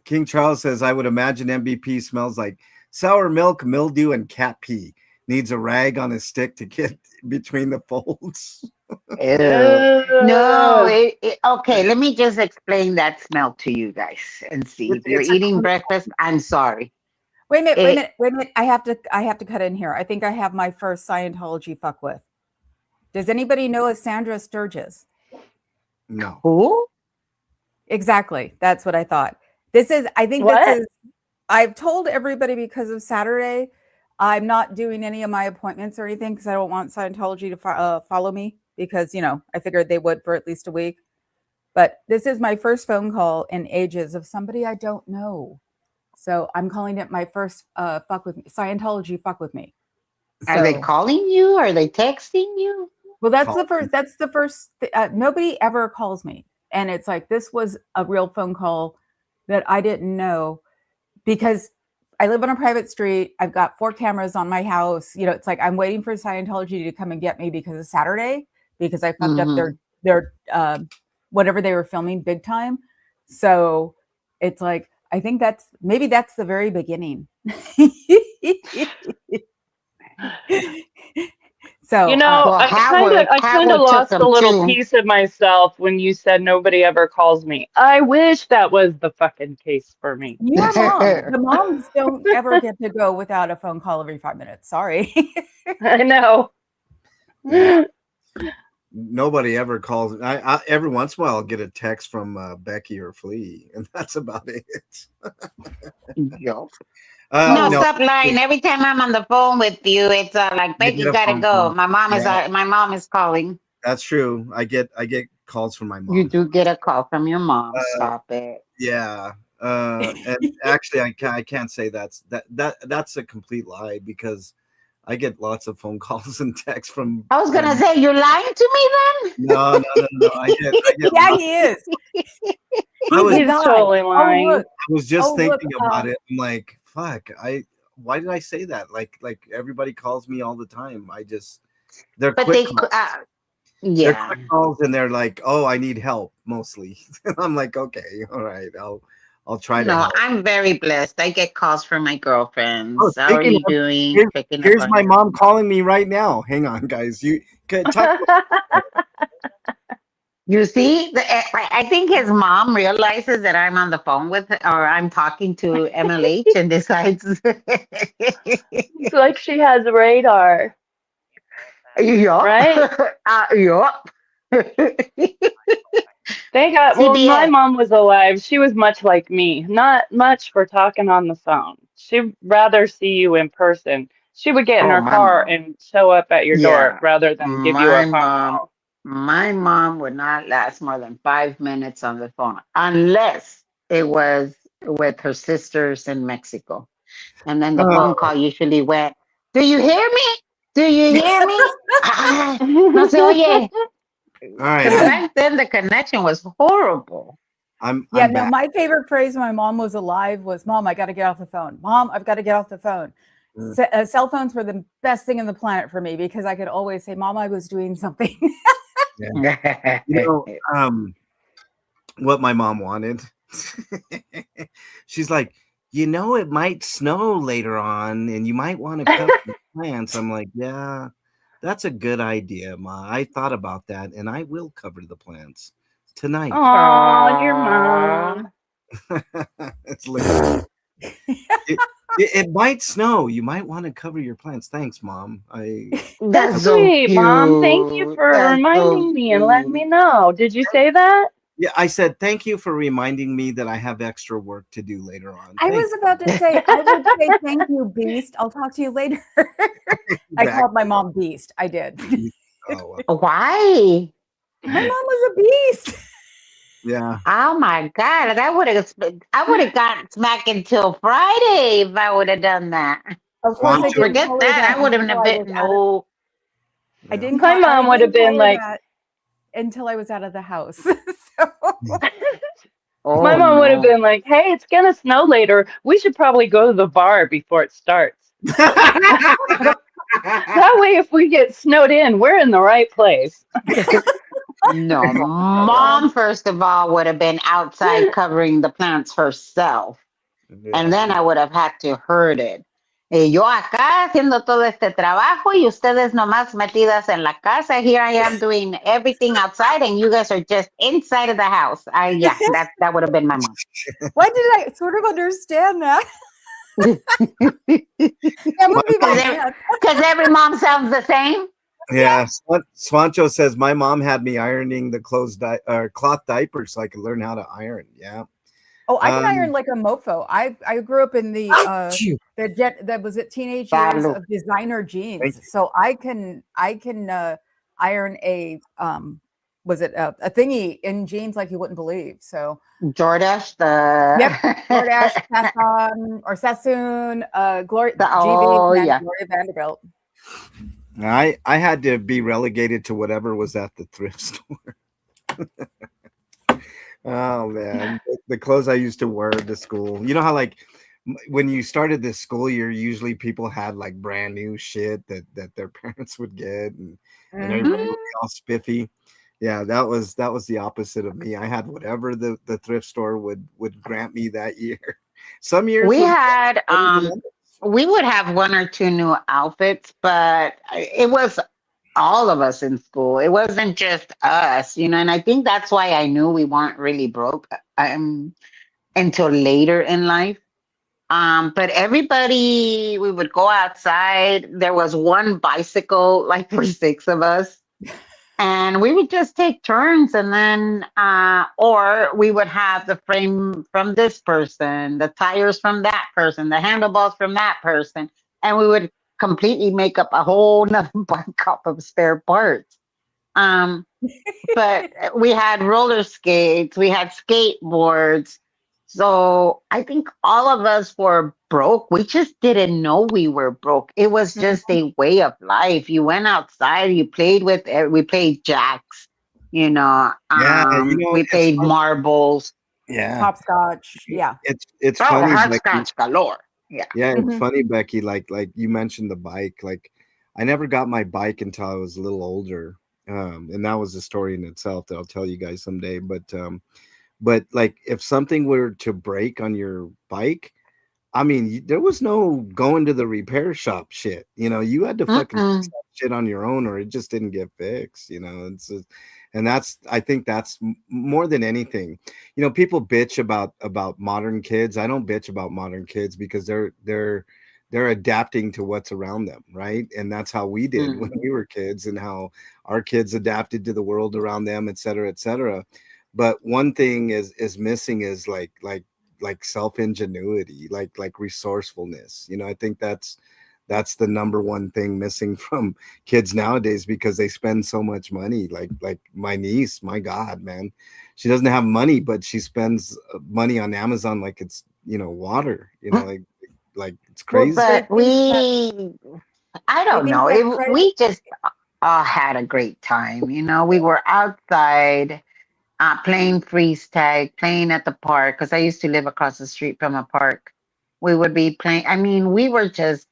[SPEAKER 2] King Charles says, I would imagine MVP smells like sour milk, mildew, and cat pee. Needs a rag on his stick to get between the folds.
[SPEAKER 6] ew. No. Okay. Let me just explain that smell to you guys and see if you're
[SPEAKER 2] It's a
[SPEAKER 6] eating breakfast. I'm sorry.
[SPEAKER 1] wait a minute, wait a
[SPEAKER 6] It,
[SPEAKER 1] minute, wait a minute. I have to cut in here. I think I have my first Scientology fuck with. Does anybody know a Sandra Sturgis?
[SPEAKER 2] no.
[SPEAKER 6] who?
[SPEAKER 1] Exactly. That's what I thought. I think
[SPEAKER 7] what?
[SPEAKER 1] I've told everybody because of Saturday, I'm not doing any of my appointments or anything because I don't want Scientology to follow me because, I figured they would for at least a week. But this is my first phone call in ages of somebody I don't know. So I'm calling it my first fuck with me, Scientology fuck with me.
[SPEAKER 6] Are they
[SPEAKER 1] So,
[SPEAKER 6] calling you? Are they texting you?
[SPEAKER 1] well, that's
[SPEAKER 2] Call.
[SPEAKER 1] the first, nobody ever calls me. And it's like, this was a real phone call that I didn't know because I live on a private street. I've got 4 cameras on my house. It's like I'm waiting for Scientology to come and get me because it's Saturday because I fucked up
[SPEAKER 6] Mm-hmm.
[SPEAKER 1] their whatever they were filming big time. So it's like I think that's the very beginning. So
[SPEAKER 6] Well,
[SPEAKER 7] I kind of
[SPEAKER 6] Howard took
[SPEAKER 7] lost a
[SPEAKER 6] them
[SPEAKER 7] little
[SPEAKER 6] too.
[SPEAKER 7] piece of myself when you said nobody ever calls me. I wish that was the fucking case for me.
[SPEAKER 1] your mom, the moms don't ever get to go without a phone call every 5 minutes. Sorry.
[SPEAKER 7] I know.
[SPEAKER 2] Yeah. Nobody ever calls. I every once in a while I'll get a text from Becky or Flea, and that's about it.
[SPEAKER 6] Yo.
[SPEAKER 2] No,
[SPEAKER 6] Stop lying. Every time I'm on the phone with you, it's like
[SPEAKER 2] I
[SPEAKER 6] Becky
[SPEAKER 2] get a
[SPEAKER 6] gotta
[SPEAKER 2] phone
[SPEAKER 6] go.
[SPEAKER 2] call.
[SPEAKER 6] My
[SPEAKER 2] Yeah,
[SPEAKER 6] mom is calling.
[SPEAKER 2] that's true. I get calls from my
[SPEAKER 6] You
[SPEAKER 2] mom.
[SPEAKER 6] do get a call from your mom.
[SPEAKER 2] Uh,
[SPEAKER 6] Stop it.
[SPEAKER 2] yeah, and actually, I can't say that's a complete lie because I get lots of phone calls and texts from
[SPEAKER 6] I was
[SPEAKER 2] my
[SPEAKER 6] gonna
[SPEAKER 2] mom.
[SPEAKER 6] say you're lying to me
[SPEAKER 2] No. I get
[SPEAKER 1] Yeah,
[SPEAKER 2] lots.
[SPEAKER 1] he is.
[SPEAKER 2] I
[SPEAKER 1] He's
[SPEAKER 2] was
[SPEAKER 1] the
[SPEAKER 7] He's
[SPEAKER 1] guy.
[SPEAKER 7] totally
[SPEAKER 1] Oh
[SPEAKER 7] lying.
[SPEAKER 1] look,
[SPEAKER 2] I was just
[SPEAKER 1] look.
[SPEAKER 2] thinking about it. I'm like, fuck. Why did I say that? Like everybody calls me all the time. They're
[SPEAKER 6] but
[SPEAKER 2] quick calls. They're
[SPEAKER 6] yeah.
[SPEAKER 2] quick calls and they're like, oh, I need help mostly. I'm like, okay, all right, I'll try to
[SPEAKER 6] No,
[SPEAKER 2] help.
[SPEAKER 6] I'm very blessed. I get calls from my
[SPEAKER 2] Oh,
[SPEAKER 6] girlfriends. How are
[SPEAKER 2] speaking
[SPEAKER 6] you
[SPEAKER 2] of,
[SPEAKER 6] doing?
[SPEAKER 2] here's,
[SPEAKER 6] Checking up
[SPEAKER 2] here's
[SPEAKER 6] on
[SPEAKER 2] my
[SPEAKER 6] you.
[SPEAKER 2] mom calling me right now. Hang on, guys. You can talk.
[SPEAKER 6] You see, I think his mom realizes that I'm on the phone with or I'm talking to MLH and decides.
[SPEAKER 7] It's like she has radar,
[SPEAKER 6] Yup.
[SPEAKER 7] right?
[SPEAKER 6] Yup.
[SPEAKER 7] They got, well, when my
[SPEAKER 6] CBS.
[SPEAKER 7] mom was alive, she was much like me. Not much for talking on the phone. She'd rather see you in person. She would get in
[SPEAKER 6] Oh,
[SPEAKER 7] her
[SPEAKER 6] my
[SPEAKER 7] car
[SPEAKER 6] mom.
[SPEAKER 7] and show up at your door
[SPEAKER 6] Yeah.
[SPEAKER 7] rather than give you a
[SPEAKER 6] My
[SPEAKER 7] phone
[SPEAKER 6] mom.
[SPEAKER 7] call.
[SPEAKER 6] My mom would not last more than 5 minutes on the phone unless it was with her sisters in Mexico. And then the phone call usually went, "Do you hear me? Do you hear me? Ah, no se oye."
[SPEAKER 2] All right,
[SPEAKER 6] Because back then the connection was horrible.
[SPEAKER 2] I'm
[SPEAKER 1] Yeah,
[SPEAKER 2] I'm
[SPEAKER 1] no,
[SPEAKER 2] back.
[SPEAKER 1] my favorite phrase when my mom was alive was, Mom, I got to get off the phone. Mom, I've got to get off the phone.
[SPEAKER 2] Mm.
[SPEAKER 1] Cell phones were the best thing on the planet for me because I could always say, Mom, I was doing something.
[SPEAKER 2] You know, what my mom wanted. She's like, it might snow later on, and you might want to cut the plants. I'm like, yeah, That's a good idea, Ma. I thought about that, and I will cover the plants tonight.
[SPEAKER 5] Oh, your mom.
[SPEAKER 2] It's like it might snow. You might want to cover your plants. Thanks, Mom.
[SPEAKER 5] That's
[SPEAKER 6] That's so
[SPEAKER 5] sweet, Mom. Thank you
[SPEAKER 6] cute.
[SPEAKER 5] for
[SPEAKER 6] That's so
[SPEAKER 5] reminding me and letting me
[SPEAKER 6] cute.
[SPEAKER 5] know. Did you say that?
[SPEAKER 2] yeah, I said thank you for reminding me that I have extra work to do later on.
[SPEAKER 1] I
[SPEAKER 2] Thanks.
[SPEAKER 1] was about to say, I would say thank you, Beast. I'll talk to you later. I called my mom Beast. I did.
[SPEAKER 2] Oh, well,
[SPEAKER 6] Why?
[SPEAKER 1] My mom was a beast.
[SPEAKER 2] yeah.
[SPEAKER 6] Oh my God! I would have gotten smacked until Friday if I would have done that.
[SPEAKER 1] Of course, I
[SPEAKER 2] Juancho,
[SPEAKER 1] didn't
[SPEAKER 6] Forget
[SPEAKER 1] call her
[SPEAKER 6] that.
[SPEAKER 1] that
[SPEAKER 6] I wouldn't
[SPEAKER 1] until
[SPEAKER 6] have
[SPEAKER 1] I was
[SPEAKER 6] been
[SPEAKER 1] out of.
[SPEAKER 6] no.
[SPEAKER 1] I
[SPEAKER 2] yeah.
[SPEAKER 1] didn't
[SPEAKER 5] My
[SPEAKER 1] call. I
[SPEAKER 5] mom would have
[SPEAKER 1] didn't call
[SPEAKER 5] been
[SPEAKER 1] her
[SPEAKER 5] like,
[SPEAKER 1] that until I was out of the house. So
[SPEAKER 5] my
[SPEAKER 6] Oh
[SPEAKER 5] mom would have
[SPEAKER 6] no.
[SPEAKER 5] been like, hey, it's gonna snow later. We should probably go to the bar before it starts. That way, if we get snowed in, we're in the right place.
[SPEAKER 6] No,
[SPEAKER 1] God.
[SPEAKER 6] mom first of all would have been outside covering the plants herself, and
[SPEAKER 2] yeah.
[SPEAKER 6] then I would have had to herd it. Y yo acá haciendo todo este trabajo y ustedes nomás metidas en la casa. Here I am doing everything outside, and you guys are just inside of the house. Yeah, that would have been my mom.
[SPEAKER 1] Why did I sort of understand that? That would be my dad.
[SPEAKER 6] Because every mom sounds the same.
[SPEAKER 2] Yeah, Swancho says my mom had me ironing the cloth diapers so I could learn how to iron. Yeah.
[SPEAKER 1] Oh, I can iron like a mofo. I grew up in the
[SPEAKER 2] Phew.
[SPEAKER 1] that was it teenage years
[SPEAKER 6] Salud.
[SPEAKER 1] of designer
[SPEAKER 2] Thank
[SPEAKER 1] jeans.
[SPEAKER 2] you.
[SPEAKER 1] So I can iron a was it a thingy in jeans like you wouldn't believe. So
[SPEAKER 6] Jordache,
[SPEAKER 1] yep,
[SPEAKER 6] the
[SPEAKER 1] DoorDash, Sasson or Sassoon, Gloria GB,
[SPEAKER 6] oh
[SPEAKER 1] and
[SPEAKER 6] yeah.
[SPEAKER 1] Gloria Vanderbilt.
[SPEAKER 2] I had to be relegated to whatever was at the thrift store. Oh man, the clothes I used to wear to school. You know how like when you started this school year, usually people had like brand new shit that their parents would get, and everybody
[SPEAKER 1] Mhm.
[SPEAKER 2] would be all spiffy. Yeah, that was the opposite of me. I had whatever the thrift store would grant me that year. Some years
[SPEAKER 6] We
[SPEAKER 2] was
[SPEAKER 6] had
[SPEAKER 2] better than others.
[SPEAKER 6] we would have one or two new outfits, but it was all of us in school. It wasn't just us, and I think that's why I knew we weren't really broke until later in life. But everybody, we would go outside. There was one bicycle, like for six of us, and we would just take turns, and then or we would have the frame from this person, the tires from that person, the handlebars from that person, and we would completely make up a whole nother bike up of spare parts. um but we had roller skates, we had skateboards. So I think all of us were broke. We just didn't know we were broke. It was just a way of life. You went outside, you played with, we played jacks,
[SPEAKER 2] Yeah,
[SPEAKER 6] we
[SPEAKER 2] it's
[SPEAKER 6] played
[SPEAKER 2] fun.
[SPEAKER 6] marbles.
[SPEAKER 2] Yeah,
[SPEAKER 1] Hopscotch. Yeah.
[SPEAKER 2] it's
[SPEAKER 6] Oh,
[SPEAKER 2] funny, Becky.
[SPEAKER 6] hopscotch galore. Yeah.
[SPEAKER 2] Yeah, it's
[SPEAKER 1] Mhm.
[SPEAKER 2] funny, Becky. Like you mentioned the bike. Like I never got my bike until I was a little older, and that was a story in itself that I'll tell you guys someday. But like if something were to break on your bike, I mean, there was no going to the repair shop shit. You had to fucking fix
[SPEAKER 6] Mm-mm.
[SPEAKER 2] that shit on your own, or it just didn't get fixed. And I think that's more than anything. People bitch about modern kids. I don't bitch about modern kids because they're adapting to what's around them, right? And that's how we did when
[SPEAKER 6] Mm.
[SPEAKER 2] we were kids, and how our kids adapted to the world around them, et cetera, et cetera. But one thing is missing is like self ingenuity, like resourcefulness. I think that's the number one thing missing from kids nowadays because they spend so much money. Like my niece, my God, man, she doesn't have money, but she spends money on Amazon like it's water. Like it's
[SPEAKER 1] Well,
[SPEAKER 2] crazy.
[SPEAKER 6] But I
[SPEAKER 1] they
[SPEAKER 6] don't
[SPEAKER 1] think
[SPEAKER 6] know.
[SPEAKER 1] that credit.
[SPEAKER 6] We just had a great time. We were outside playing freeze tag, playing at the park, because I used to live across the street from a park. We would be playing. I mean, we were just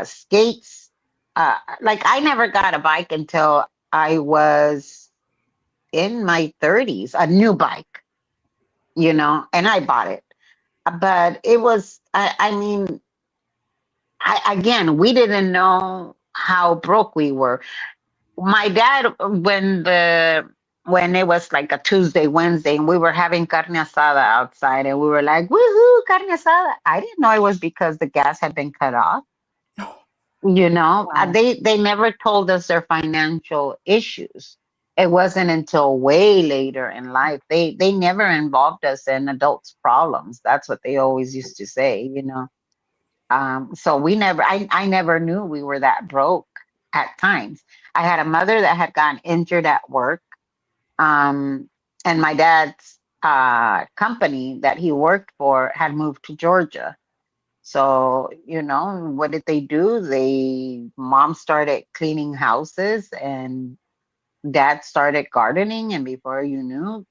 [SPEAKER 6] skates. Like I never got a bike until I was in my 30s, a new bike, and I bought it. But it was, I mean, again, we didn't know. how broke we were. My dad, when it was like a Tuesday, Wednesday, and we were having carne asada outside, and we were like, "Woohoo, carne asada!" I didn't know it was because the gas had been cut off.
[SPEAKER 1] Wow.
[SPEAKER 6] They never told us their financial issues. It wasn't until way later in life. They never involved us in adults' problems. That's what they always used to say. So I never knew we were that broke at times. I had a mother that had gotten injured at work. And my dad's company that he worked for had moved to Georgia. So, what did they do? Mom started cleaning houses and dad started gardening. And before you knew,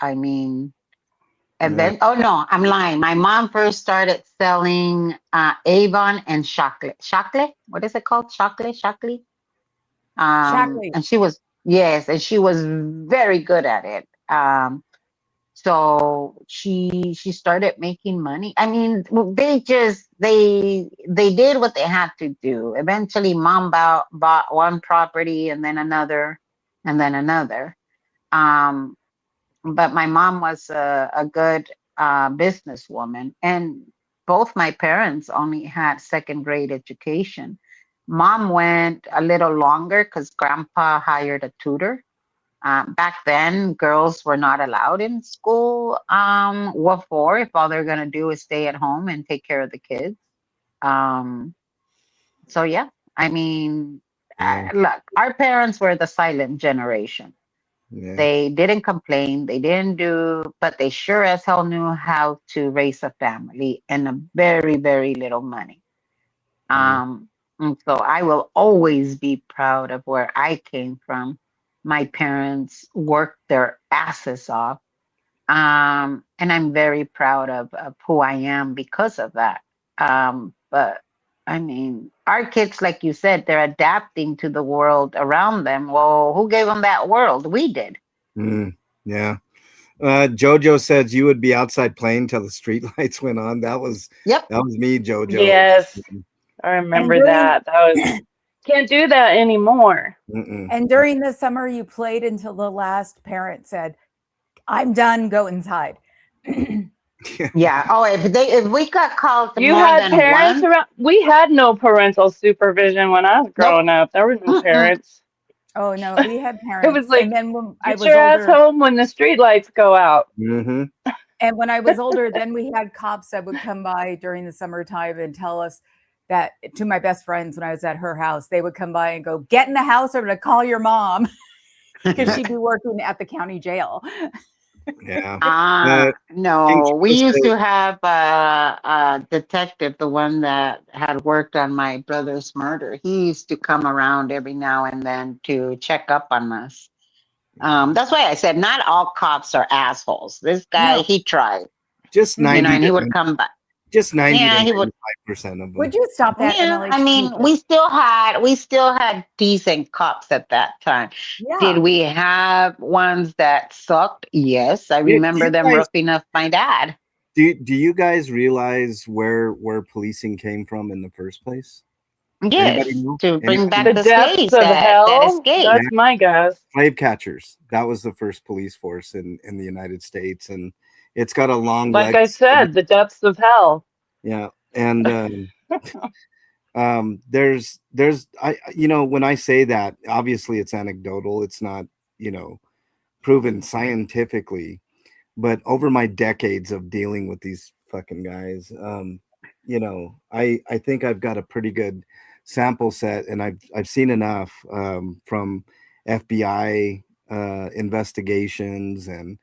[SPEAKER 6] I mean, and
[SPEAKER 2] Yeah.
[SPEAKER 6] then, oh no, I'm lying. My mom first started selling Avon and chocolate. Chocolate? What is it called? Chocolate?
[SPEAKER 1] Shackley.
[SPEAKER 6] And yes, and she was very good at it. So she started making money. I mean, they did what they had to do. Eventually, mom bought one property and then another, and then another. Um, but my mom was a good businesswoman, and both my parents only had second grade education. Mom went a little longer because grandpa hired a tutor. Back then, girls were not allowed in school. What for? If all they're going to do is stay at home and take care of the kids. Um, so, yeah, I mean,
[SPEAKER 2] Yeah.
[SPEAKER 6] look, our parents were the silent generation.
[SPEAKER 2] Yeah.
[SPEAKER 6] They didn't complain. They didn't do, but they sure as hell knew how to raise a family and a very, very little money.
[SPEAKER 2] Yeah.
[SPEAKER 6] And so I will always be proud of where I came from. My parents worked their asses off. And I'm very proud of who I am because of that. But I mean, our kids, like you said, they're adapting to the world around them. Well, who gave them that world? We did.
[SPEAKER 2] Yeah. Jojo says you would be outside playing till the street lights went on.
[SPEAKER 6] Yep.
[SPEAKER 2] That was me, Jojo.
[SPEAKER 7] Yes, I
[SPEAKER 1] And
[SPEAKER 7] remember that. That was can't do that anymore.
[SPEAKER 2] Mm-mm.
[SPEAKER 1] and during the summer, you played until the last parent said, "I'm done. Go inside."
[SPEAKER 6] Yeah. Oh, if we got called
[SPEAKER 7] You
[SPEAKER 6] more
[SPEAKER 7] had
[SPEAKER 6] than
[SPEAKER 7] parents
[SPEAKER 6] once,
[SPEAKER 7] around. We had no parental supervision when I was
[SPEAKER 6] nope.
[SPEAKER 7] growing up. There were no
[SPEAKER 6] Mm-mm.
[SPEAKER 7] parents.
[SPEAKER 1] Oh no, we had
[SPEAKER 7] It was
[SPEAKER 1] parents, and
[SPEAKER 7] like,
[SPEAKER 1] then when I
[SPEAKER 7] get
[SPEAKER 1] was
[SPEAKER 7] your ass
[SPEAKER 1] older,
[SPEAKER 7] home when the street lights go out.
[SPEAKER 2] Mm-hmm.
[SPEAKER 1] then we had cops that would come by during the summertime and tell us that to my best friends when I was at her house, they would come by and go, "Get in the house, or I'm going to call your mom," because she'd be working at the county jail.
[SPEAKER 2] Yeah. King
[SPEAKER 6] No, we
[SPEAKER 2] Charles
[SPEAKER 6] used
[SPEAKER 2] says,
[SPEAKER 6] to have a detective, the one that had worked on my brother's murder. He used to come around every now and then to check up on us. That's why I said not all cops are assholes. This guy,
[SPEAKER 1] No.
[SPEAKER 6] he tried,
[SPEAKER 2] just 90
[SPEAKER 6] and he would
[SPEAKER 2] to
[SPEAKER 6] come back.
[SPEAKER 2] just 90 to
[SPEAKER 6] Yeah, he would.
[SPEAKER 2] 95% of
[SPEAKER 1] Would
[SPEAKER 2] them.
[SPEAKER 1] you stop that,
[SPEAKER 6] Yeah, I
[SPEAKER 1] MLH?
[SPEAKER 6] mean, we still had decent cops at that time. Did
[SPEAKER 1] Yeah.
[SPEAKER 6] we have ones that sucked? Yes, I
[SPEAKER 2] Do
[SPEAKER 6] remember
[SPEAKER 2] you
[SPEAKER 6] them
[SPEAKER 2] guys
[SPEAKER 6] roughing up my dad.
[SPEAKER 2] do you guys realize where policing came from in the first place? Anybody
[SPEAKER 6] Yes,
[SPEAKER 2] know?
[SPEAKER 6] to bring
[SPEAKER 2] Anybody
[SPEAKER 7] The
[SPEAKER 6] back
[SPEAKER 2] know?
[SPEAKER 6] the
[SPEAKER 7] depths
[SPEAKER 6] slaves
[SPEAKER 7] of
[SPEAKER 6] that
[SPEAKER 7] hell.
[SPEAKER 6] escaped.
[SPEAKER 7] That's my guess.
[SPEAKER 2] Slave catchers. That was the first police force in the United States, and it's got a long
[SPEAKER 7] Like I
[SPEAKER 2] legacy.
[SPEAKER 7] said, the depths of hell.
[SPEAKER 2] Yeah, and there's when I say that, obviously it's anecdotal. It's not proven scientifically, but over my decades of dealing with these fucking guys, I think I've got a pretty good sample set, and I've seen enough from FBI investigations and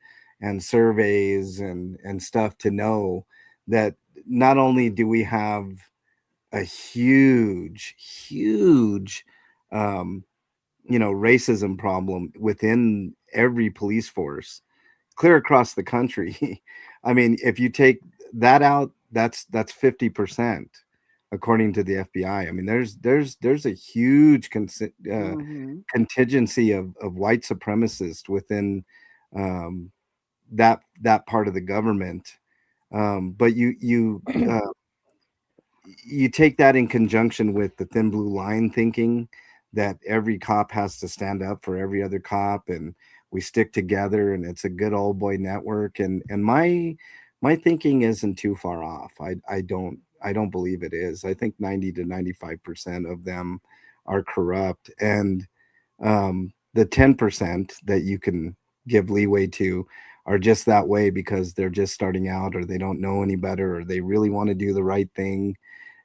[SPEAKER 2] surveys and stuff to know that not only do we have a huge um, racism problem within every police force clear across the country. I mean, if you take that out, that's 50%, according to the FBI. I mean, there's a huge
[SPEAKER 6] Hmm.
[SPEAKER 2] contingency of white supremacists within um, that part of the government. But you take that in conjunction with the thin blue line thinking that every cop has to stand up for every other cop, and we stick together, and it's a good old boy network. And my thinking isn't too far off. I don't believe it is. I think 90 to 95% of them are corrupt, and the 10% that you can give leeway to are just that way because they're just starting out, or they don't know any better, or they really want to do the right thing,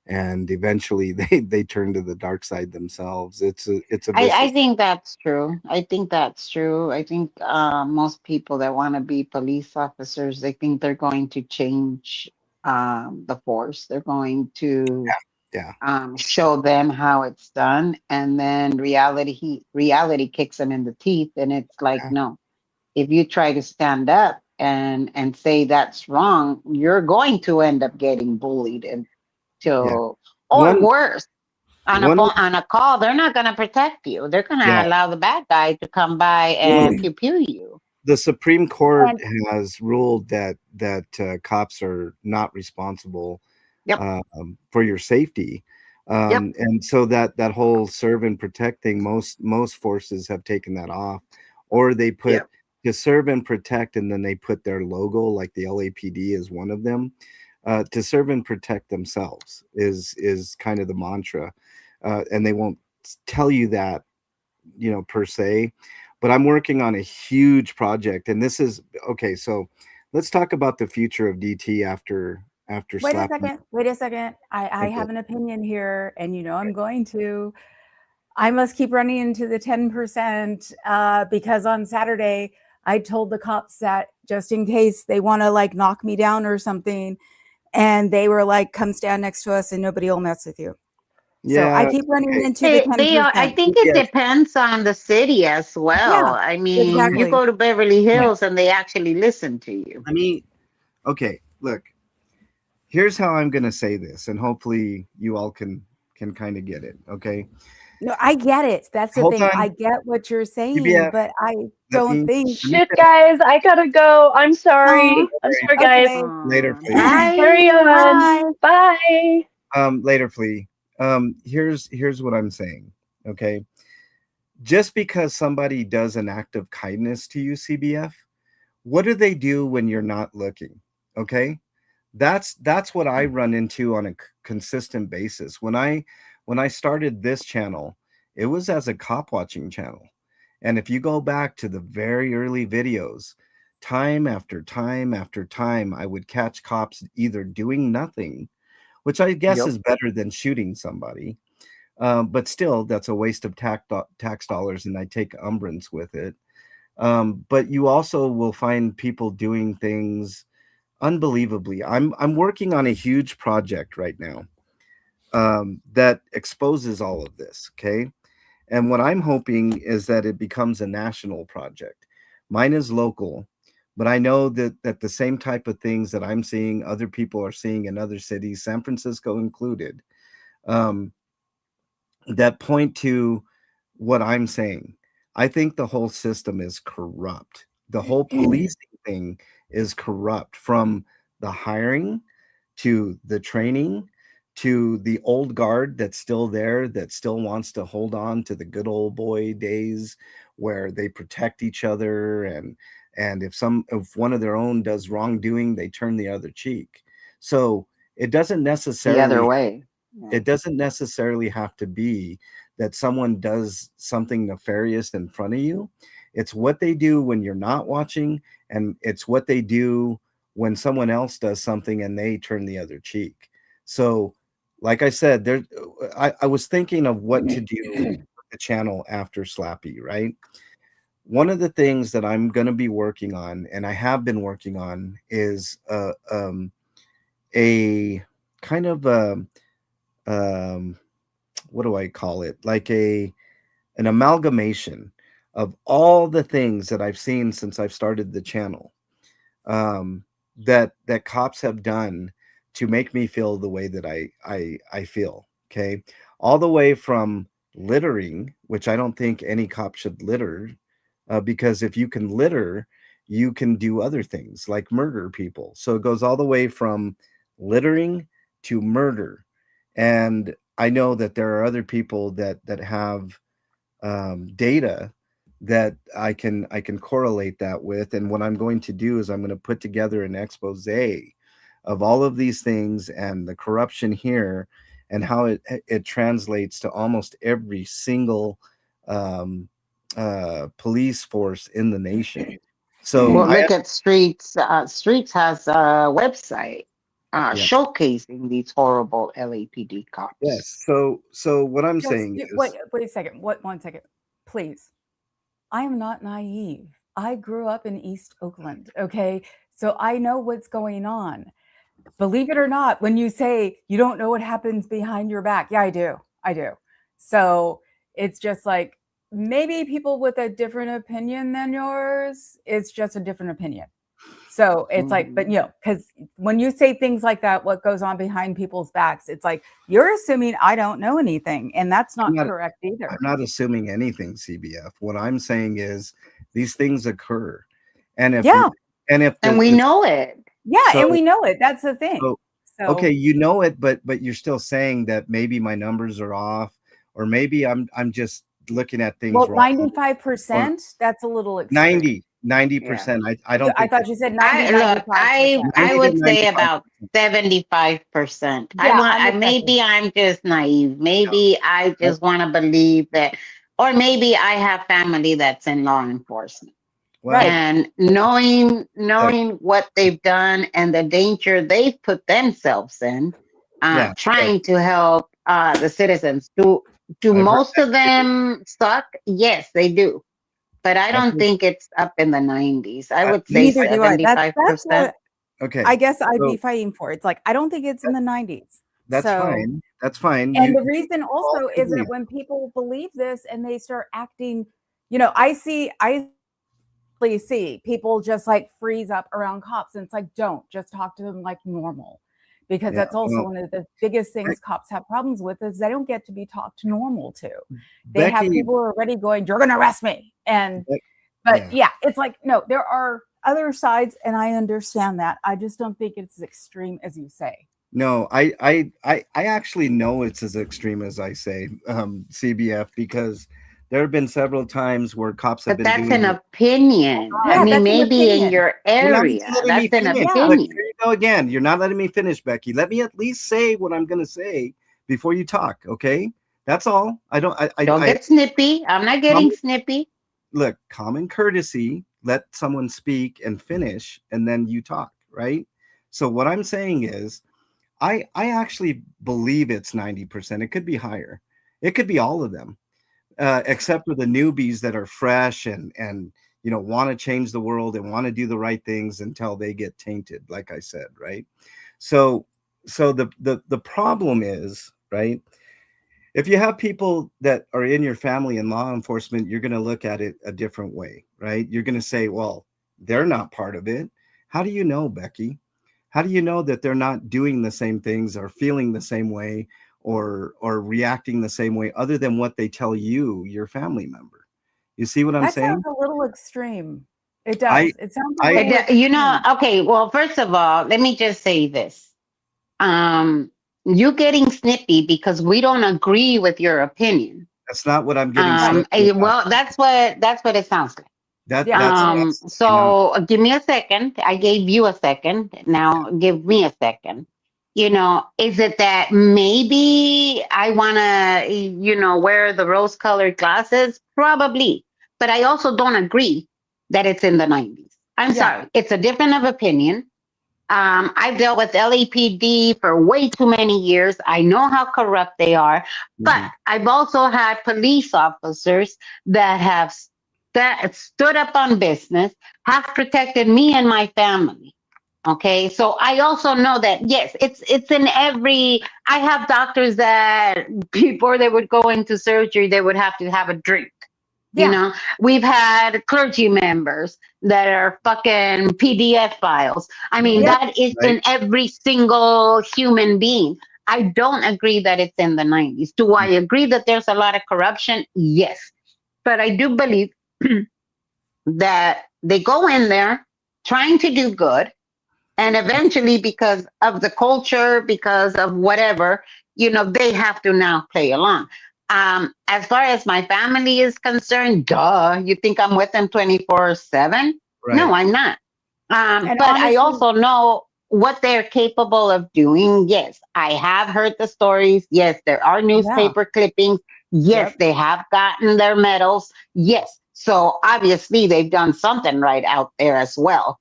[SPEAKER 2] and eventually they turn to the dark side themselves. It's a
[SPEAKER 6] I
[SPEAKER 2] vicious.
[SPEAKER 6] think that's true. I think that's true. I think most people that want to be police officers, they think they're going to change the force. They're going to
[SPEAKER 2] Yeah,
[SPEAKER 6] show them how it's done, and then reality kicks them in the teeth, and it's like,
[SPEAKER 2] yeah,
[SPEAKER 6] no, if you try to stand up and say that's wrong, you're going to end up getting bullied
[SPEAKER 2] yeah.
[SPEAKER 6] until, or
[SPEAKER 2] One
[SPEAKER 6] worse, on a
[SPEAKER 2] one of
[SPEAKER 6] on a call, they're not going to protect you. They're going
[SPEAKER 2] yeah.
[SPEAKER 6] to allow the bad guy to come by and pew pew you.
[SPEAKER 2] The Supreme Court
[SPEAKER 1] And
[SPEAKER 2] has ruled that cops are not responsible
[SPEAKER 6] Yep,
[SPEAKER 2] for your safety,
[SPEAKER 6] yep,
[SPEAKER 2] and so that whole serve and protect thing, most forces have taken that off, or they put
[SPEAKER 6] yep.
[SPEAKER 2] to serve and protect, and then they put their logo, like the LAPD is one of them. To serve and protect themselves is kind of the mantra, and they won't tell you that, per se. But I'm working on a huge project, and this is okay. So let's talk about the future of DT after
[SPEAKER 1] wait a
[SPEAKER 2] Slappy.
[SPEAKER 1] second. Wait a second. I
[SPEAKER 2] Okay.
[SPEAKER 1] have an opinion here, and I'm going to. I must keep running into the 10% because on Saturday I told the cops that just in case they want to like knock me down or something, and they were like, "Come stand next to us, and nobody will mess with you." So I
[SPEAKER 2] Yeah.
[SPEAKER 1] keep running
[SPEAKER 2] Okay.
[SPEAKER 1] into the
[SPEAKER 6] They are. I
[SPEAKER 1] 10%.
[SPEAKER 6] think it
[SPEAKER 2] Yeah.
[SPEAKER 6] depends on the city as well.
[SPEAKER 1] Yeah,
[SPEAKER 6] I mean, you
[SPEAKER 1] exactly.
[SPEAKER 6] go to Beverly
[SPEAKER 2] Yeah.
[SPEAKER 6] Hills and they actually listen to you.
[SPEAKER 2] Let me. Okay. Look. Here's how I'm gonna say this, and hopefully you all can kind of get it. Okay.
[SPEAKER 1] No, I get it. That's the
[SPEAKER 2] Hold
[SPEAKER 1] thing.
[SPEAKER 2] on.
[SPEAKER 1] I get what you're saying,
[SPEAKER 2] CBF.
[SPEAKER 1] but I
[SPEAKER 2] Let
[SPEAKER 1] don't
[SPEAKER 2] me.
[SPEAKER 1] think.
[SPEAKER 2] Let me
[SPEAKER 7] Shit,
[SPEAKER 2] finish.
[SPEAKER 7] guys, I gotta go. I'm
[SPEAKER 1] Oh,
[SPEAKER 7] sorry. I'm sorry, guys.
[SPEAKER 1] okay.
[SPEAKER 2] Later, Flea.
[SPEAKER 7] Carry
[SPEAKER 6] Bye.
[SPEAKER 7] on.
[SPEAKER 1] Bye.
[SPEAKER 7] Bye.
[SPEAKER 2] Later, Flea. Here's what I'm saying. Okay. Just because somebody does an act of kindness to you, CBF, what do they do when you're not looking? Okay, that's what I run into on a consistent basis. When I started this channel, it was as a cop watching channel, and if you go back to the very early videos, time after time after time, I would catch cops either doing nothing, which I guess
[SPEAKER 6] Yep.
[SPEAKER 2] is better than shooting somebody, but still, that's a waste of tax dollars, and I take umbrance with it. But you also will find people doing things unbelievably. I'm working on a huge project right now that exposes all of this. Okay, and what I'm hoping is that it becomes a national project. Mine is local, but I know that the same type of things that I'm seeing, other people are seeing in other cities, San Francisco included. Um, that point to what I'm saying. I think the whole system is corrupt. The whole policing thing is corrupt, from the hiring to the training to the old guard that's still there, that still wants to hold on to the good old boy days where they protect each other, and if one of their own does wrongdoing, they turn the other cheek. So it doesn't
[SPEAKER 6] The other
[SPEAKER 2] necessarily
[SPEAKER 6] way. Yeah.
[SPEAKER 2] it doesn't necessarily have to be that someone does something nefarious in front of you. It's what they do when you're not watching, and it's what they do when someone else does something and they turn the other cheek. So, like I said, I was thinking of what to do with the channel after Slappy, right? One of the things that I'm going to be working on, and I have been working on, is a kind of um, what do I call it? Like an amalgamation of all the things that I've seen since I've started the channel, that cops have done to make me feel the way that I feel. Okay, all the way from littering, which I don't think any cop should litter, because if you can litter, you can do other things like murder people. So it goes all the way from littering to murder. And I know that there are other people that have data that I can correlate that with. And what I'm going to do is I'm going to put together an expose of all of these things and the corruption here and how it translates to almost every single police force in the nation. So
[SPEAKER 6] Well, look at Streets. Streets has a website
[SPEAKER 2] yeah.
[SPEAKER 6] showcasing these horrible LAPD cops.
[SPEAKER 2] Yes. So what I'm saying is,
[SPEAKER 1] wait a second. 1 second, please. I am not naive. I grew up in East Oakland. Okay, so I know what's going on. Believe it or not, when you say you don't know what happens behind your back, yeah, I do. So it's just like maybe people with a different opinion than yours. It's just a different opinion. So it's like, but because when you say things like that, what goes on behind people's backs, it's like you're assuming I don't know anything, and that's not correct either.
[SPEAKER 2] I'm not assuming anything, CBF. What I'm saying is these things occur, and if
[SPEAKER 6] we know it.
[SPEAKER 1] Yeah, and we know it. That's the thing.
[SPEAKER 2] So, okay, you know it, but you're still saying that maybe my numbers are off, or maybe I'm just looking at things wrong.
[SPEAKER 1] 95%. That's a little extreme.
[SPEAKER 2] 90%. I don't.
[SPEAKER 1] I thought you said 90.
[SPEAKER 6] I would say about 75%. Maybe I'm just naive. Maybe I just want to believe that, or maybe I have family that's in law enforcement. Right. And knowing what they've done and the danger they've put themselves in, trying to help the citizens. Do most of them suck? Yes, they do. But I don't think it's up in the 90s. I would say 75%.
[SPEAKER 2] Okay.
[SPEAKER 1] I guess I'd be fighting for it. It's like I don't think it's in the 90s.
[SPEAKER 2] That's fine. That's fine.
[SPEAKER 1] And the reason also is that when people believe this and they start acting, I see people just like freeze up around cops, and it's like, don't just talk to them like normal, because that's also one of the biggest things cops have problems with is they don't get to be talked normal to. They have people who are already going, you're going to arrest me. But it's like, no, there are other sides, and I understand that. I just don't think it's as extreme as you say.
[SPEAKER 2] No, I actually know it's as extreme as I say, CBF, because there have been several times where cops have been doing
[SPEAKER 6] an opinion. I mean, maybe in your area. That's an opinion.
[SPEAKER 2] Look, here you go again. You're not letting me finish, Becky. Let me at least say what I'm going to say before you talk, okay? That's all. Don't
[SPEAKER 6] get snippy. I'm not getting snippy.
[SPEAKER 2] Look, common courtesy, let someone speak and finish, and then you talk, right? So what I'm saying is, I actually believe it's 90%. It could be higher. It could be all of them, except for the newbies that are fresh and want to change the world and want to do the right things until they get tainted, like I said, right? So the problem is, right, if you have people that are in your family in law enforcement, you're going to look at it a different way, right? You're going to say, well, they're not part of it. How do you know, Becky? How do you know that they're not doing the same things or feeling the same way or reacting the same way other than what they tell you, your family member? You see what I'm saying?
[SPEAKER 1] That sounds a little extreme. It does. It sounds
[SPEAKER 6] okay, well, first of all, let me just say this. You getting snippy because we don't agree with your opinion.
[SPEAKER 2] That's not what I'm getting.
[SPEAKER 6] Well, that's what it sounds like. So give me a second. I gave you a second. Now give me a second. Is it that maybe I want to, wear the rose-colored glasses? Probably. But I also don't agree that it's in the 90s. I'm sorry. It's a difference of opinion. I've dealt with LAPD for way too many years. I know how corrupt they are, but I've also had police officers that have stood up on business, have protected me and my family. Okay, so I also know that, yes, it's in every. I have doctors that before they would go into surgery, they would have to have a drink. We've had clergy members that are fucking PDF files. I mean, that is in every single human being. I don't agree that it's in the 90s. Do I agree that there's a lot of corruption? Yes. But I do believe that they go in there trying to do good. And eventually, because of the culture, because of whatever, they have to now play along. As far as my family is concerned, duh, you think I'm with them 24/7? No,
[SPEAKER 2] Right.
[SPEAKER 6] I'm not.
[SPEAKER 1] And
[SPEAKER 6] But I
[SPEAKER 1] honestly,
[SPEAKER 6] also know what they're capable of doing. Yes, I have heard the stories. Yes, there are
[SPEAKER 1] yeah,
[SPEAKER 6] newspaper clippings. Yes,
[SPEAKER 1] yep.
[SPEAKER 6] they have gotten their medals. Yes. So obviously they've done something right out there as well.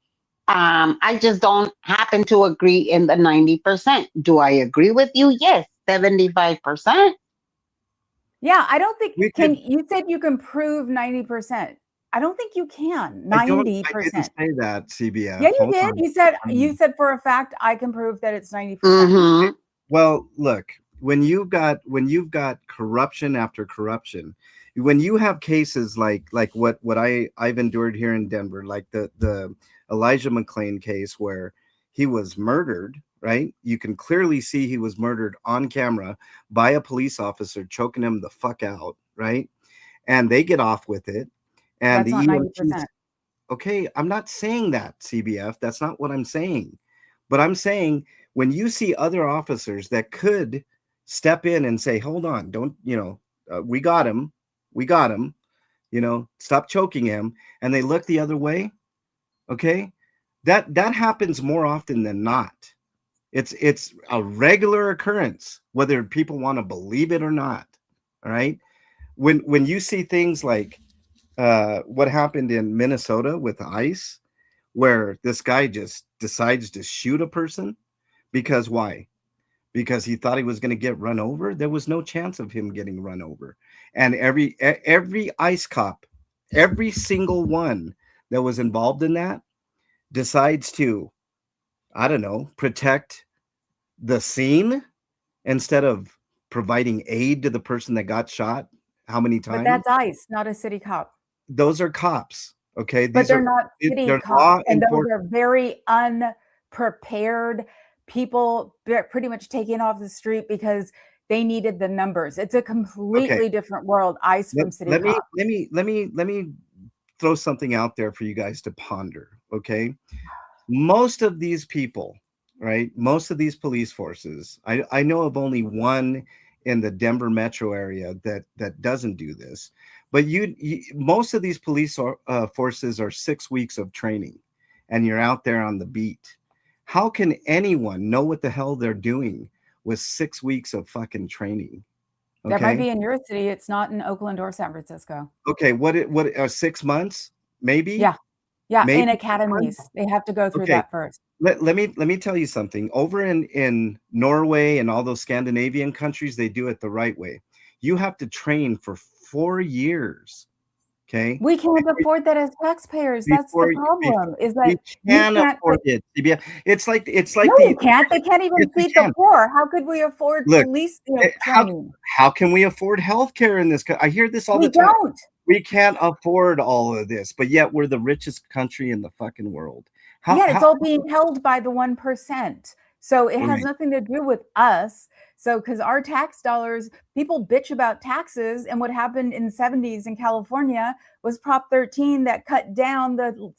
[SPEAKER 6] I just don't happen to agree in the 90%. Do I agree with you? Yes, 75%.
[SPEAKER 1] Yeah, I don't think
[SPEAKER 2] We
[SPEAKER 1] can
[SPEAKER 2] could.
[SPEAKER 1] you said you can prove 90%. I don't think you can.
[SPEAKER 2] I don't. I didn't
[SPEAKER 1] 90%.
[SPEAKER 2] say that.
[SPEAKER 1] Yeah,
[SPEAKER 2] CBF.
[SPEAKER 1] you
[SPEAKER 2] Hold
[SPEAKER 1] did.
[SPEAKER 2] on.
[SPEAKER 1] You said for a fact I can prove that it's 90%.
[SPEAKER 6] Mm-hmm.
[SPEAKER 2] Well, look, when you've got corruption after corruption, when you have cases like what I've endured here in Denver, like the Elijah McClain case where he was murdered, right? You can clearly see he was murdered on camera by a police officer choking him the fuck out, right? And they get off with it. And
[SPEAKER 1] That's
[SPEAKER 2] the
[SPEAKER 1] not
[SPEAKER 2] EMTs,
[SPEAKER 1] 90%.
[SPEAKER 2] okay, I'm not saying that, CBF. That's not what I'm saying. But I'm saying when you see other officers that could step in and say, hold on, don't, we got him. We got him. Stop choking him. And they look the other way. Okay. That happens more often than not. It's a regular occurrence, whether people want to believe it or not. All right. When you see things like what happened in Minnesota with ICE, where this guy just decides to shoot a person because why? Because he thought he was going to get run over. There was no chance of him getting run over. And every ICE cop, every single one that was involved in that decides to, I don't know, protect the scene instead of providing aid to the person that got shot how many
[SPEAKER 1] But
[SPEAKER 2] times?
[SPEAKER 1] that's ICE, not a city cop.
[SPEAKER 2] Those are cops. Okay.
[SPEAKER 1] But
[SPEAKER 2] These
[SPEAKER 1] they're
[SPEAKER 2] are
[SPEAKER 1] not city
[SPEAKER 2] they're
[SPEAKER 1] cops,
[SPEAKER 2] law
[SPEAKER 1] and those
[SPEAKER 2] enforcement.
[SPEAKER 1] are very unprepared people. They're pretty much taken off the street because they needed the numbers. It's a
[SPEAKER 2] Okay.
[SPEAKER 1] completely different world. ICE from city
[SPEAKER 2] Let me
[SPEAKER 1] cop.
[SPEAKER 2] throw something out there for you guys to ponder. Okay. Most of these people, right? Most of these police forces, I know of only one in the Denver metro area that doesn't do this. But most of these police forces are 6 weeks of training, and you're out there on the beat. How can anyone know what the hell they're doing with 6 weeks of fucking training?
[SPEAKER 1] That might
[SPEAKER 2] Okay.
[SPEAKER 1] be in your city. It's not in Oakland or San Francisco.
[SPEAKER 2] Okay. What 6 months? Maybe.
[SPEAKER 1] Yeah. Yeah.
[SPEAKER 2] Maybe
[SPEAKER 1] In
[SPEAKER 2] 6 months?
[SPEAKER 1] academies, they have to go through
[SPEAKER 2] Okay.
[SPEAKER 1] that first.
[SPEAKER 2] Let me tell you something. Over in Norway and all those Scandinavian countries, they do it the right way. You have to train for 4 years. Okay.
[SPEAKER 1] We can't afford that as taxpayers. That's the
[SPEAKER 2] Before
[SPEAKER 1] problem, is
[SPEAKER 2] we
[SPEAKER 1] that you
[SPEAKER 2] can
[SPEAKER 1] can't
[SPEAKER 2] afford it. CBS. It's like
[SPEAKER 1] No, we can't. They can't
[SPEAKER 2] yes,
[SPEAKER 1] even
[SPEAKER 2] we
[SPEAKER 1] feed the
[SPEAKER 2] can.
[SPEAKER 1] poor. How could we afford
[SPEAKER 2] Look,
[SPEAKER 1] police
[SPEAKER 2] how
[SPEAKER 1] training?
[SPEAKER 2] can we afford healthcare in this I hear this all
[SPEAKER 1] We
[SPEAKER 2] the time.
[SPEAKER 1] don't.
[SPEAKER 2] We can't afford all of this, but yet we're the richest country in the fucking world.
[SPEAKER 1] Yeah, it's
[SPEAKER 2] How
[SPEAKER 1] all being held by the 1%. So it has
[SPEAKER 2] right.
[SPEAKER 1] nothing to do with us. So because our tax dollars, people bitch about taxes, and what happened in the 70s in California was Prop 13 that cut down the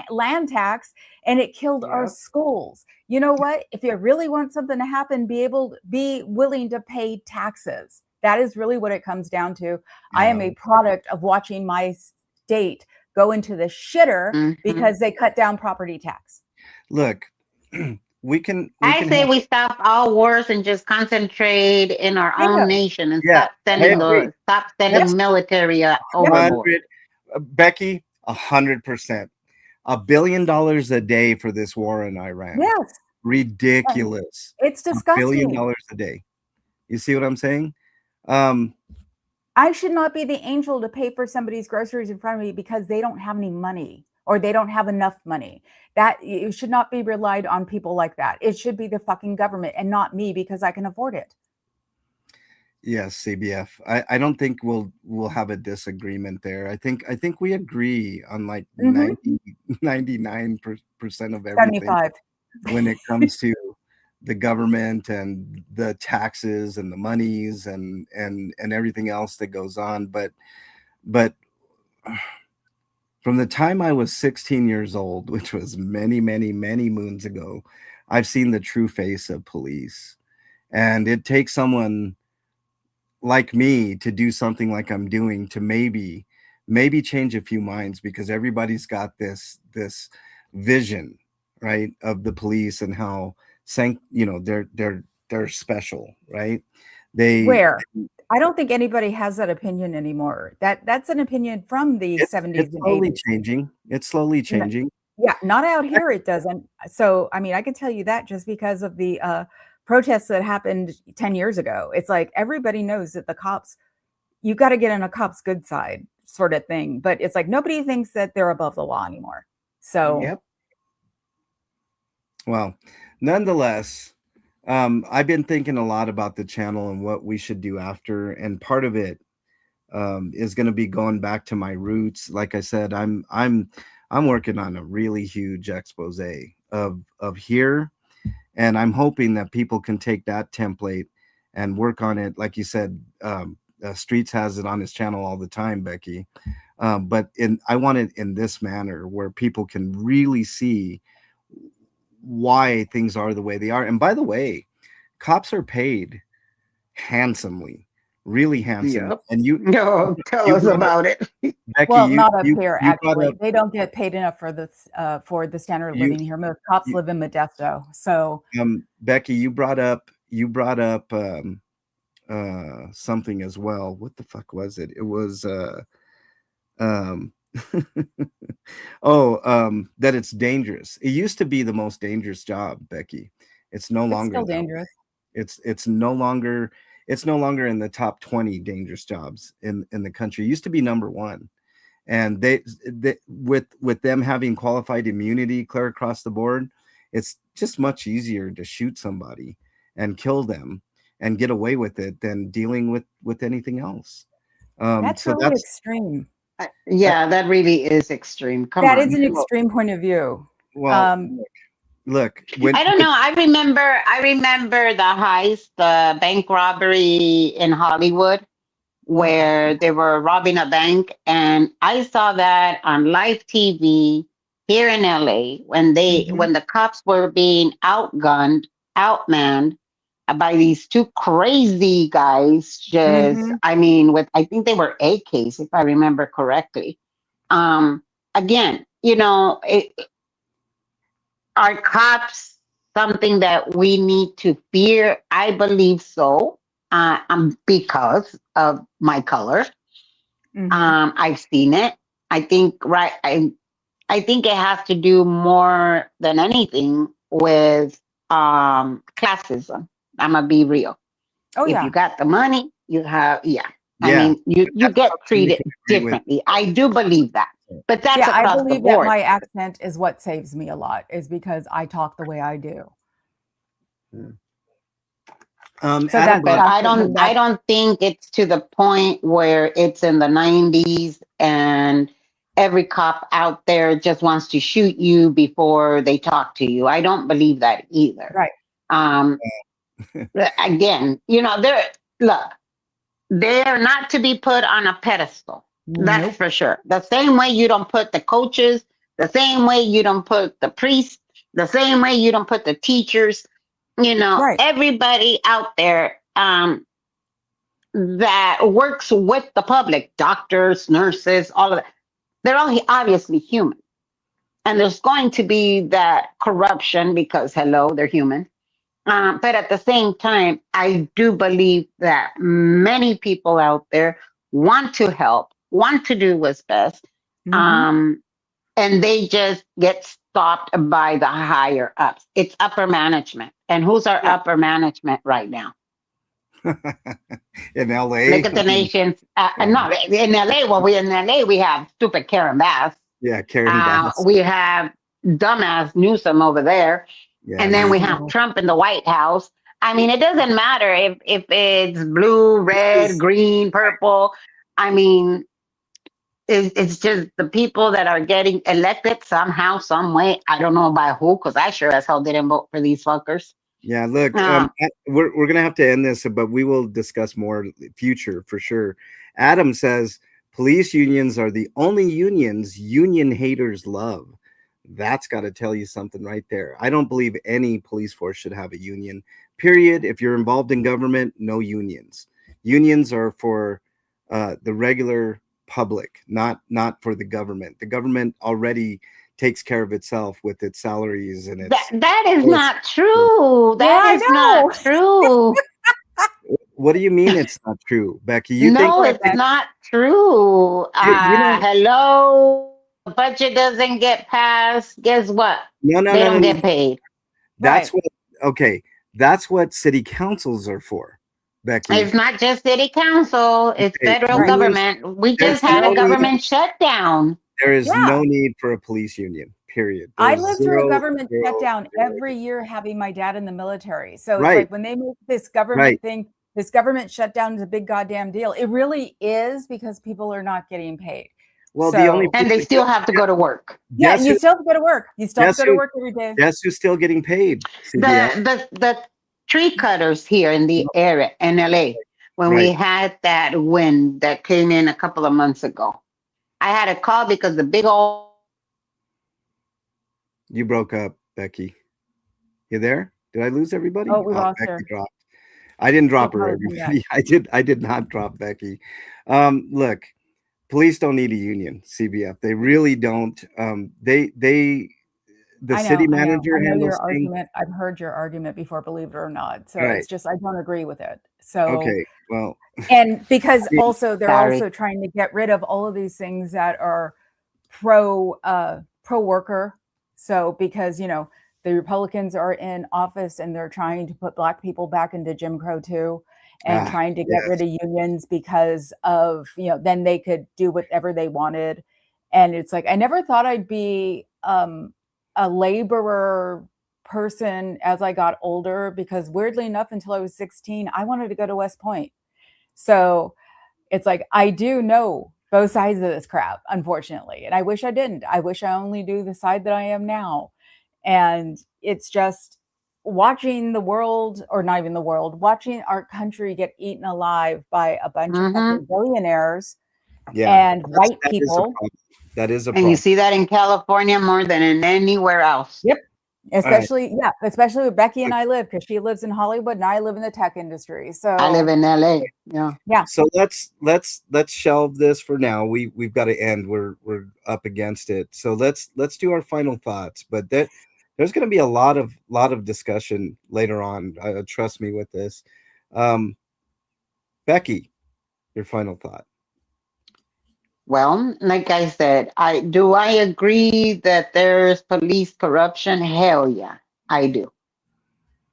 [SPEAKER 1] land tax, and it killed our
[SPEAKER 2] Yep.
[SPEAKER 1] schools. You know what? If you really want something to happen, be willing to pay taxes. That is really what it comes down to. I am a product of watching my state go into the shitter
[SPEAKER 6] Mm-hmm.
[SPEAKER 1] because they cut down property tax.
[SPEAKER 2] Look, we can
[SPEAKER 6] I say
[SPEAKER 2] have,
[SPEAKER 6] we stop all wars and just concentrate in our own
[SPEAKER 1] Bingo.
[SPEAKER 6] nation and
[SPEAKER 2] yeah, I agree.
[SPEAKER 6] stop sending military overboard.
[SPEAKER 2] 100 Becky, 100%. $1 billion a day for this war in Iran.
[SPEAKER 1] Yes.
[SPEAKER 2] Ridiculous.
[SPEAKER 1] It's
[SPEAKER 2] $1 billion
[SPEAKER 1] disgusting.
[SPEAKER 2] a day. You see what I'm saying?
[SPEAKER 1] I should not be the angel to pay for somebody's groceries in front of me because they don't have any money or they don't have enough money. That it should not be relied on people like that. It should be the fucking government and not me because I can afford it.
[SPEAKER 2] Yes, CBF. I don't think we'll have a disagreement there. I think we agree on like 99% of everything
[SPEAKER 1] 75.
[SPEAKER 2] when it comes to the government and the taxes and the monies and everything else that goes on. But from the time I was 16 years old, which was many moons ago, I've seen the true face of police. And it takes someone like me to do something like I'm doing to maybe change a few minds, because everybody's got this vision, right, of the police and how they're special, right? They
[SPEAKER 1] Where? I don't think anybody has that opinion anymore. That's an opinion from the 70s
[SPEAKER 2] it's
[SPEAKER 1] and
[SPEAKER 2] slowly
[SPEAKER 1] 80s.
[SPEAKER 2] changing. It's slowly changing.
[SPEAKER 1] Yeah, not out here it doesn't. So, I mean, I can tell you that just because of the protests that happened 10 years ago. It's like everybody knows that the cops, you got to get on a cop's good side sort of thing. But it's like nobody thinks that they're above the law anymore. So,
[SPEAKER 6] Yep.
[SPEAKER 2] Well, nonetheless, I've been thinking a lot about the channel and what we should do after, and part of it is going to be going back to my roots. Like I said, I'm working on a really huge expose of here, and I'm hoping that people can take that template and work on it. Like you said, Streets has it on his channel all the time, Becky. But I want it in this manner where people can really see why things are the way they are. And by the way, cops are paid handsomely, really handsome.
[SPEAKER 6] Yep.
[SPEAKER 2] And
[SPEAKER 6] No, tell us about it.
[SPEAKER 2] Becky,
[SPEAKER 1] well, not up here,
[SPEAKER 2] you brought
[SPEAKER 1] actually.
[SPEAKER 2] up-
[SPEAKER 1] They don't get paid enough for this for the standard of living here. Most cops live in Modesto. So,
[SPEAKER 2] Becky, you brought up something as well. What the fuck was it? It was that it's dangerous. It used to be the most dangerous job, Becky. It's no longer
[SPEAKER 1] still
[SPEAKER 2] that way.
[SPEAKER 1] dangerous.
[SPEAKER 2] It's no longer in the top 20 dangerous jobs in the country. It used to be number one. And they with them having qualified immunity clear across the board, it's just much easier to shoot somebody and kill them and get away with it than dealing with anything else.
[SPEAKER 1] That's
[SPEAKER 2] So
[SPEAKER 1] really extreme.
[SPEAKER 6] Yeah, that really is extreme. Come
[SPEAKER 1] That
[SPEAKER 6] on.
[SPEAKER 1] is an extreme point of view.
[SPEAKER 2] Well, look,
[SPEAKER 6] I don't know. I remember the heist, the bank robbery in Hollywood, where they were robbing a bank, and I saw that on live TV here in LA when the cops were being outgunned, outmanned by these two crazy guys. Just, I mean, I think they were AKs, if I remember correctly. Again, are cops something that we need to fear? I believe so. Because of my color. I've seen it. I think I think it has to do more than anything with classism. I'm gonna be real.
[SPEAKER 1] Oh,
[SPEAKER 6] if
[SPEAKER 1] yeah.
[SPEAKER 6] you got the money, you have I mean, you get treated differently. I do believe that. But that's
[SPEAKER 1] I
[SPEAKER 6] across the
[SPEAKER 1] believe that
[SPEAKER 6] board.
[SPEAKER 1] my accent is what saves me a lot, is because I talk the way I do.
[SPEAKER 6] But I don't think it's to the point where it's in the 90s and every cop out there just wants to shoot you before they talk to you. I don't believe that either.
[SPEAKER 1] Right.
[SPEAKER 6] Again, they're not to be put on a pedestal. That's for sure. The same way you don't put the coaches, the same way you don't put the priests, the same way you don't put the teachers, everybody out there that works with the public, doctors, nurses, all of that, they're all obviously human. And there's going to be that corruption because, hello, they're human. But at the same time, I do believe that many people out there want to help, want to do what's best, and they just get stopped by the higher ups. It's upper management. And who's our upper management right now?
[SPEAKER 2] In LA?
[SPEAKER 6] Look at the nations. No, in LA, in LA, we have stupid Karen Bass.
[SPEAKER 2] Yeah, Karen Bass.
[SPEAKER 6] We have dumbass Newsom over there.
[SPEAKER 2] Yeah,
[SPEAKER 6] and then we have Trump in the White House. I mean, it doesn't matter if it's blue, red, green, purple. I mean, it's just the people that are getting elected somehow, some way. I don't know by who, because I sure as hell didn't vote for these fuckers.
[SPEAKER 2] Yeah, look, we're gonna have to end this, but we will discuss more future for sure. Adam says police unions are the only unions union haters love. That's got to tell you something right there. I don't believe any police force should have a union Period. If you're involved in government, no unions. Unions are for the regular public, not for the government. The government already takes care of itself with its salaries and its.
[SPEAKER 6] That is not true.
[SPEAKER 1] Yeah,
[SPEAKER 6] That
[SPEAKER 1] I
[SPEAKER 6] is not
[SPEAKER 1] know.
[SPEAKER 6] true.
[SPEAKER 2] What do you mean it's not true, Becky? You think
[SPEAKER 6] No,
[SPEAKER 1] Right
[SPEAKER 6] it's
[SPEAKER 1] back.
[SPEAKER 6] not true.
[SPEAKER 2] you know?
[SPEAKER 6] Hello, the budget doesn't get passed. Guess what?
[SPEAKER 2] No, no,
[SPEAKER 6] They
[SPEAKER 2] no, no,
[SPEAKER 6] don't
[SPEAKER 2] no.
[SPEAKER 6] get paid.
[SPEAKER 2] That's
[SPEAKER 1] Right.
[SPEAKER 2] what. Okay, that's what city councils are for, Becky.
[SPEAKER 6] It's not just city council, it's
[SPEAKER 2] Okay,
[SPEAKER 6] federal
[SPEAKER 1] Right.
[SPEAKER 6] government. We
[SPEAKER 2] there's
[SPEAKER 6] just had
[SPEAKER 2] no
[SPEAKER 6] a
[SPEAKER 2] need.
[SPEAKER 6] government shutdown.
[SPEAKER 2] There is
[SPEAKER 1] Yeah.
[SPEAKER 2] no need for a police union. Period.
[SPEAKER 1] I
[SPEAKER 2] There's
[SPEAKER 1] lived through a
[SPEAKER 2] zero,
[SPEAKER 1] government
[SPEAKER 2] zero,
[SPEAKER 1] shutdown
[SPEAKER 2] zero.
[SPEAKER 1] every year having my dad in the military. So it's
[SPEAKER 2] Right,
[SPEAKER 1] like when they make this
[SPEAKER 2] right.
[SPEAKER 1] government thing, this government shutdown is a big goddamn deal. It really is because people are not getting paid.
[SPEAKER 2] Well, the only
[SPEAKER 1] So
[SPEAKER 6] And they still have to go to work.
[SPEAKER 1] yeah,
[SPEAKER 2] guess
[SPEAKER 1] you
[SPEAKER 2] who
[SPEAKER 1] still have to go to work. You still have
[SPEAKER 2] guess
[SPEAKER 1] to go to
[SPEAKER 2] who
[SPEAKER 1] work every day.
[SPEAKER 2] guess who's still getting paid? CBS.
[SPEAKER 6] The tree cutters here in the area in LA, when we
[SPEAKER 2] Right.
[SPEAKER 6] had that wind that came in a couple of months ago, I had a call because the big old
[SPEAKER 2] You broke up, Becky. You there? Did I lose everybody?
[SPEAKER 1] Oh, we
[SPEAKER 2] Oh,
[SPEAKER 1] lost
[SPEAKER 2] Becky
[SPEAKER 1] her.
[SPEAKER 2] dropped. I didn't drop
[SPEAKER 1] She'll
[SPEAKER 2] her,
[SPEAKER 1] probably come back.
[SPEAKER 2] everybody. I did not drop Becky. Look, police don't need a union, CBF. They really don't. The
[SPEAKER 1] I
[SPEAKER 2] city
[SPEAKER 1] know, I know.
[SPEAKER 2] manager
[SPEAKER 1] I know your
[SPEAKER 2] handles things.
[SPEAKER 1] argument. I've heard your argument before, believe it or not. So
[SPEAKER 2] Right.
[SPEAKER 1] it's just I don't agree with it. So
[SPEAKER 2] Okay. Well,
[SPEAKER 1] and because
[SPEAKER 2] Yeah.
[SPEAKER 1] also they're
[SPEAKER 6] Sorry.
[SPEAKER 1] also trying to get rid of all of these things that are pro worker. So because the Republicans are in office and they're trying to put black people back into Jim Crow too, and trying to get rid
[SPEAKER 2] yes.
[SPEAKER 1] of unions because of then they could do whatever they wanted. And it's like I never thought I'd be a laborer person as I got older, because weirdly enough, until I was 16, I wanted to go to West Point. So it's like I do know both sides of this crap, unfortunately. And I wish I didn't. I wish I only do the side that I am now. And it's just watching the world, or not even the world, watching our country get eaten alive by a bunch of fucking billionaires
[SPEAKER 2] Yeah.
[SPEAKER 1] and white
[SPEAKER 2] That is a
[SPEAKER 1] people.
[SPEAKER 2] problem. That is a
[SPEAKER 6] and you
[SPEAKER 2] problem.
[SPEAKER 6] see that in California more than in anywhere else.
[SPEAKER 1] Yep. Especially where Becky and I live, because she lives in Hollywood and I live in the tech industry. So
[SPEAKER 6] I live in LA. Yeah.
[SPEAKER 2] So let's shelve this for now. We've got to end. We're up against it. So let's do our final thoughts. But there's going to be a lot of discussion later on. Trust me with this. Becky, your final thought.
[SPEAKER 6] Well, like I said, I agree that there's police corruption. Hell yeah, I do.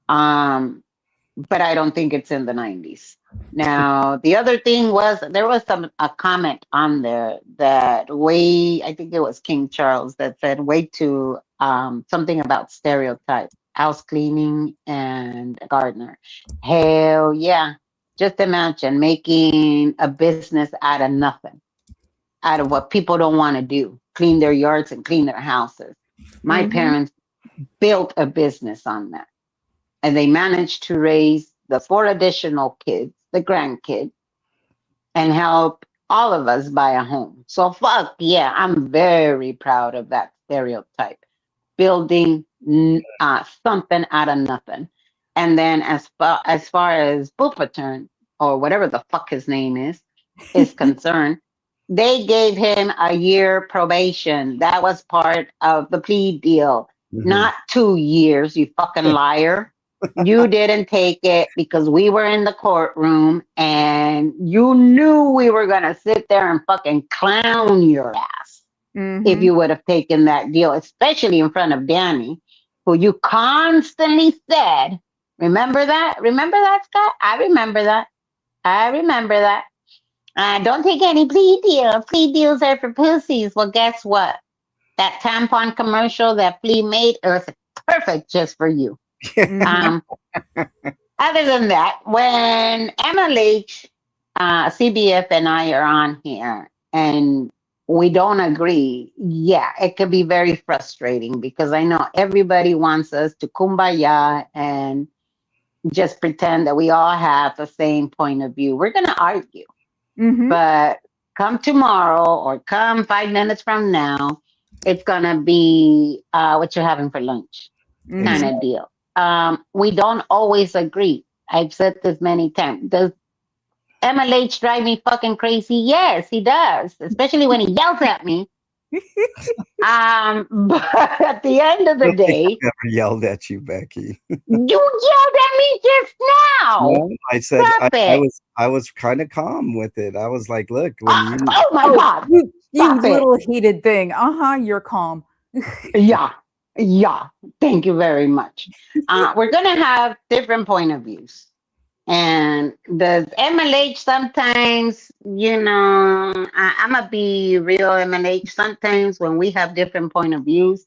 [SPEAKER 6] But I don't think it's in the 90s. Now, the other thing was there was a comment on there that I think it was King Charles that said to something about stereotype, house cleaning and gardener. Hell yeah. Just imagine making a business out of nothing, out of what people don't want to do, clean their yards and clean their houses. My parents built a business on that. And they managed to raise the 4 additional kids, the grandkids, and help all of us buy a home. So fuck yeah, I'm very proud of that stereotype. Building something out of nothing. And then as far as Boopaturn, or whatever the fuck his name is concerned, they gave him a year probation. That was part of the plea deal. Not 2 years, you fucking liar. You didn't take it because we were in the courtroom and you knew we were going to sit there and fucking clown your ass if you would have taken that deal, especially in front of Danny, who you constantly said, remember that? Remember that, Scott? I remember that. Don't take any plea deals. Plea deals are for pussies. Well, guess what? That tampon commercial that Flea made, it was perfect just for you. Other than that, when MLH, CBF, and I are on here and we don't agree, yeah, it could be very frustrating because I know everybody wants us to kumbaya and just pretend that we all have the same point of view. We're going to argue, but come tomorrow or come 5 minutes from now, it's going to be what you're having for lunch kind of deal. We don't always agree. I've said this many times. Does MLH drive me fucking crazy? Yes, he does, especially when he yells at me. But at the end of
[SPEAKER 2] I
[SPEAKER 6] the
[SPEAKER 2] don't think
[SPEAKER 6] day,
[SPEAKER 2] I ever yelled at you, Becky.
[SPEAKER 6] you yelled at me just now.
[SPEAKER 2] No, I said
[SPEAKER 6] Stop
[SPEAKER 2] I
[SPEAKER 6] it.
[SPEAKER 2] was kind of calm with it. I was like, look, when
[SPEAKER 6] Oh,
[SPEAKER 2] you
[SPEAKER 6] oh my
[SPEAKER 1] Oh,
[SPEAKER 6] God.
[SPEAKER 1] you
[SPEAKER 6] Stop it.
[SPEAKER 1] little heated thing. You're calm.
[SPEAKER 6] Yeah. Yeah. Thank you very much. We're going to have different point of views. And the MLH sometimes, I'm going to be real MLH. Sometimes when we have different point of views,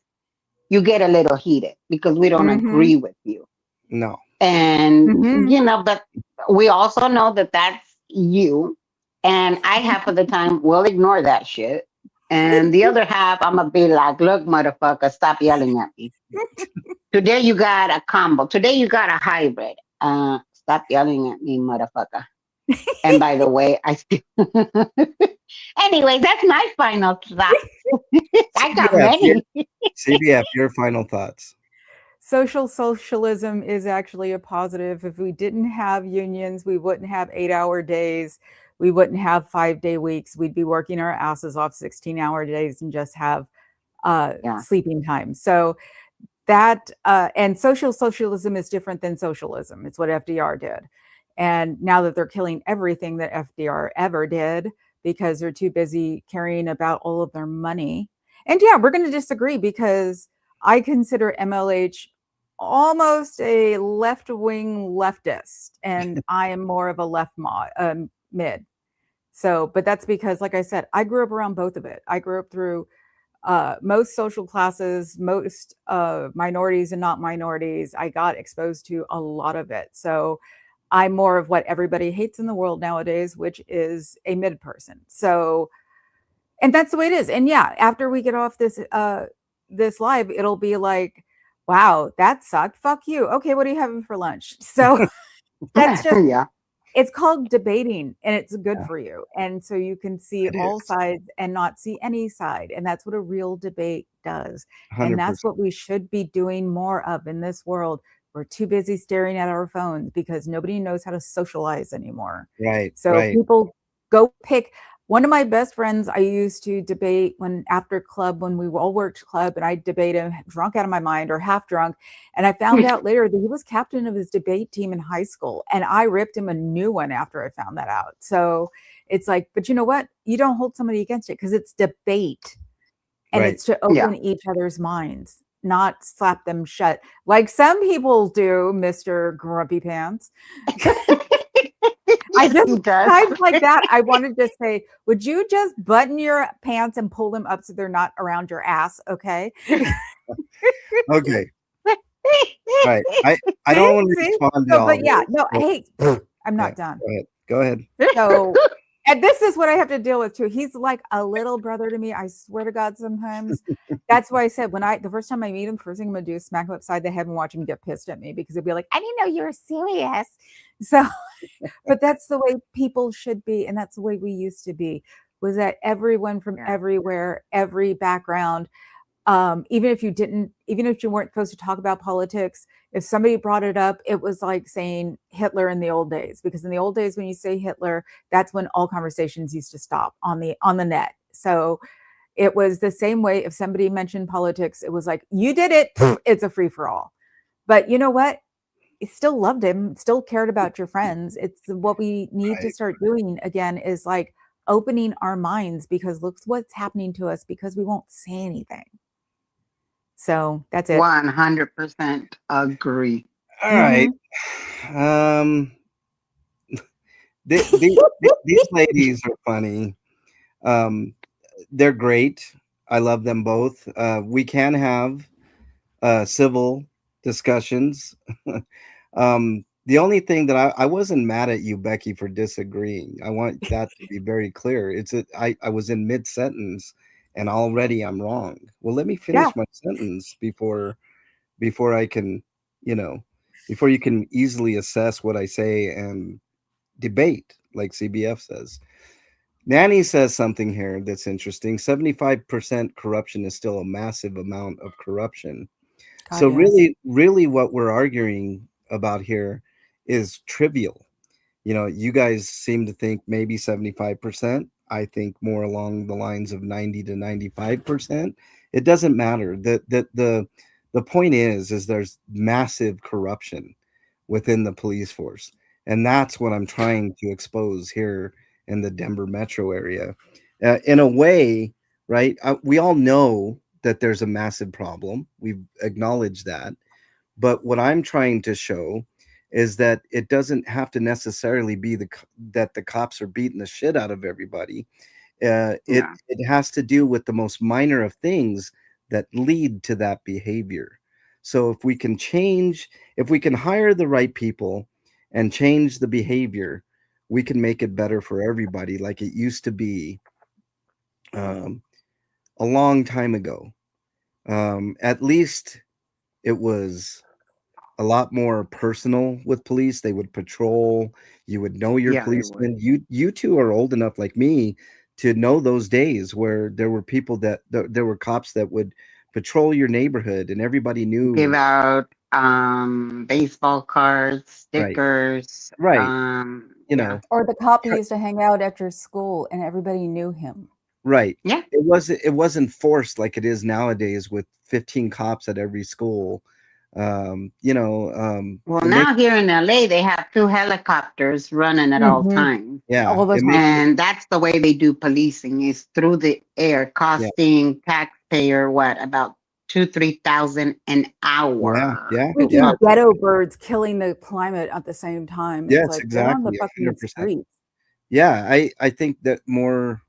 [SPEAKER 6] you get a little heated because we don't
[SPEAKER 1] Mhm.
[SPEAKER 6] agree with you.
[SPEAKER 2] no.
[SPEAKER 6] And,
[SPEAKER 1] Mhm.
[SPEAKER 6] but we also know that that's you. And I half of the time will ignore that shit. And the other half, I'm going to be like, look, motherfucker, stop yelling at me. Today you got a combo. Today you got a hybrid. Stop yelling at me, motherfucker. And by the way, I still. Anyway, that's my final thought. I got
[SPEAKER 2] CBF,
[SPEAKER 6] many.
[SPEAKER 2] CBF, your final thoughts.
[SPEAKER 1] Socialism is actually a positive. If we didn't have unions, we wouldn't have 8-hour days. We wouldn't have 5-day weeks. We'd be working our asses off 16-hour days and just have
[SPEAKER 6] Yeah.
[SPEAKER 1] sleeping time. So that and socialism is different than socialism. It's what FDR did. And now that they're killing everything that FDR ever did because they're too busy caring about all of their money. And yeah, we're going to disagree because I consider MLH almost a left-wing leftist, and I am more of a mid. So, but that's because, like I said, I grew up around both of it. I grew up through most social classes, most minorities and not minorities. I got exposed to a lot of it. So I'm more of what everybody hates in the world nowadays, which is a mid person. So, and that's the way it is. And yeah, after we get off this live, it'll be like, wow, that sucked. Fuck you. Okay, what are you having for lunch? So that's just
[SPEAKER 6] Yeah.
[SPEAKER 1] it's called debating, and it's good for you. And so you can see
[SPEAKER 2] It
[SPEAKER 1] all
[SPEAKER 2] is
[SPEAKER 1] sides and not see any side. And that's what a real debate does. And that's
[SPEAKER 2] 100%.
[SPEAKER 1] what we should be doing more of in this world. We're too busy staring at our phones because nobody knows how to socialize anymore.
[SPEAKER 2] Right,
[SPEAKER 1] So
[SPEAKER 2] right.
[SPEAKER 1] people go pick. One of my best friends I used to debate when after club, when we all worked club, and I debate him drunk out of my mind or half drunk. And I found out later that he was captain of his debate team in high school. And I ripped him a new one after I found that out. So it's like, but you know what? You don't hold somebody against it because it's debate. And
[SPEAKER 2] Right.
[SPEAKER 1] it's to
[SPEAKER 6] Yeah.
[SPEAKER 1] open each other's minds, not slap them shut. Like some people do, Mr. Grumpy Pants. I
[SPEAKER 6] Yes,
[SPEAKER 1] just
[SPEAKER 6] he does.
[SPEAKER 1] times like that, I wanted to say, would you just button your pants and pull them up so they're not around your ass? Okay.
[SPEAKER 2] Okay. Right. I don't want to
[SPEAKER 1] See?
[SPEAKER 2] respond to
[SPEAKER 1] So,
[SPEAKER 2] all
[SPEAKER 1] but yeah,
[SPEAKER 2] this.
[SPEAKER 1] no,
[SPEAKER 2] but-
[SPEAKER 1] hey, I'm
[SPEAKER 2] yeah,
[SPEAKER 1] not done.
[SPEAKER 2] Go ahead. Go ahead.
[SPEAKER 1] So, and this is what I have to deal with too. He's like a little brother to me. I swear to God, sometimes. That's why I said the first time I meet him, first thing I'm gonna do is smack him upside the head and watch him get pissed at me because he'll be like, I didn't know you were serious. So, but that's the way people should be, and that's the way we used to be. Was that everyone from everywhere, every background, even if you weren't supposed to talk about politics, if somebody brought it up, it was like saying Hitler in the old days, because in the old days when you say Hitler, that's when all conversations used to stop on the net. So it was the same way. If somebody mentioned politics, it was like, you did it, it's a free for all. But you know what? You still loved him, still cared about your friends. It's what we need to start doing again, is like opening our minds, because look what's happening to us because we won't say anything. So that's it.
[SPEAKER 6] 100% agree.
[SPEAKER 2] All right. These ladies are funny. They're great. I love them both. We can have civil discussions. The only thing that I wasn't mad at you, Becky, for disagreeing. I want that to be very clear. I was in mid sentence and already I'm wrong. Well, let me finish my sentence before I can, before you can easily assess what I say and debate, like CBF says. Nanny says something here that's interesting. 75% corruption is still a massive amount of corruption.
[SPEAKER 1] God,
[SPEAKER 2] So
[SPEAKER 1] yes.
[SPEAKER 2] really what we're arguing about here is trivial. You guys seem to think maybe 75%. I think more along the lines of 90 to 95%. It doesn't matter. The point is there's massive corruption within the police force. And that's what I'm trying to expose here in the Denver metro area. In a way, right? We all know that there's a massive problem. We've acknowledged that. But what I'm trying to show is that it doesn't have to necessarily be that the cops are beating the shit out of everybody. It has to do with the most minor of things that lead to that behavior. So if we can hire the right people and change the behavior, we can make it better for everybody, like it used to be um, a long time ago. At least it was a lot more personal with police. They would patrol. You would know your
[SPEAKER 6] Yeah, they would.
[SPEAKER 2] policeman. You two are old enough, like me, to know those days where there were people there were cops that would patrol your neighborhood, and everybody
[SPEAKER 6] Give
[SPEAKER 2] knew.
[SPEAKER 6] out baseball cards,
[SPEAKER 2] Right,
[SPEAKER 6] stickers.
[SPEAKER 2] right. You
[SPEAKER 6] Yeah.
[SPEAKER 2] know,
[SPEAKER 1] Or the cop who
[SPEAKER 2] tr-
[SPEAKER 1] used to hang out after school and everybody knew him.
[SPEAKER 2] right.
[SPEAKER 6] Yeah.
[SPEAKER 2] It wasn't forced like it is nowadays with 15 cops at every school.
[SPEAKER 6] Well,
[SPEAKER 2] It makes
[SPEAKER 6] now here in LA, they have 2 helicopters running at all
[SPEAKER 1] Mhm.
[SPEAKER 6] times.
[SPEAKER 2] yeah,
[SPEAKER 1] All the
[SPEAKER 2] it makes
[SPEAKER 1] time.
[SPEAKER 6] And that's the way they do policing is through the air,
[SPEAKER 2] yeah,
[SPEAKER 6] costing taxpayer about 2-3 thousand an
[SPEAKER 2] yeah,
[SPEAKER 6] hour.
[SPEAKER 2] yeah,
[SPEAKER 6] It's
[SPEAKER 2] yeah.
[SPEAKER 1] Freaking
[SPEAKER 6] not
[SPEAKER 1] ghetto birds killing the climate at the same time. It's
[SPEAKER 2] Yes,
[SPEAKER 1] like, get on the
[SPEAKER 2] exactly,
[SPEAKER 1] fucking
[SPEAKER 2] 100%.
[SPEAKER 1] streets.
[SPEAKER 2] Yeah, I think that more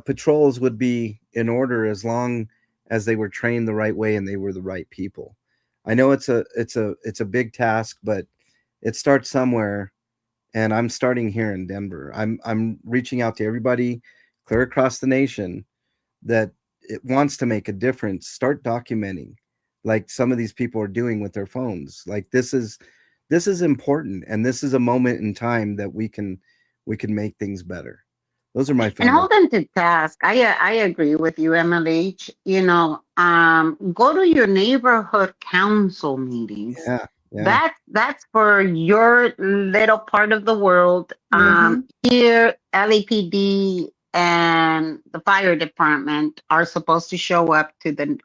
[SPEAKER 2] patrols would be in order as long as they were trained the right way and they were the right people. I know it's a big task, but it starts somewhere, and I'm starting here in Denver. I'm reaching out to everybody clear across the nation that it wants to make a difference. Start documenting, like some of these people are doing with their phones. Like this is important, and this is a moment in time that we can make things better. Those are my
[SPEAKER 6] and
[SPEAKER 2] final.
[SPEAKER 6] hold them to task. I agree with you, MLH. Go to your neighborhood council meetings.
[SPEAKER 2] Yeah, yeah,
[SPEAKER 6] That's for your little part of the world.
[SPEAKER 2] yeah,
[SPEAKER 1] Mhm.
[SPEAKER 6] Here, LAPD and the fire department are supposed to show up to the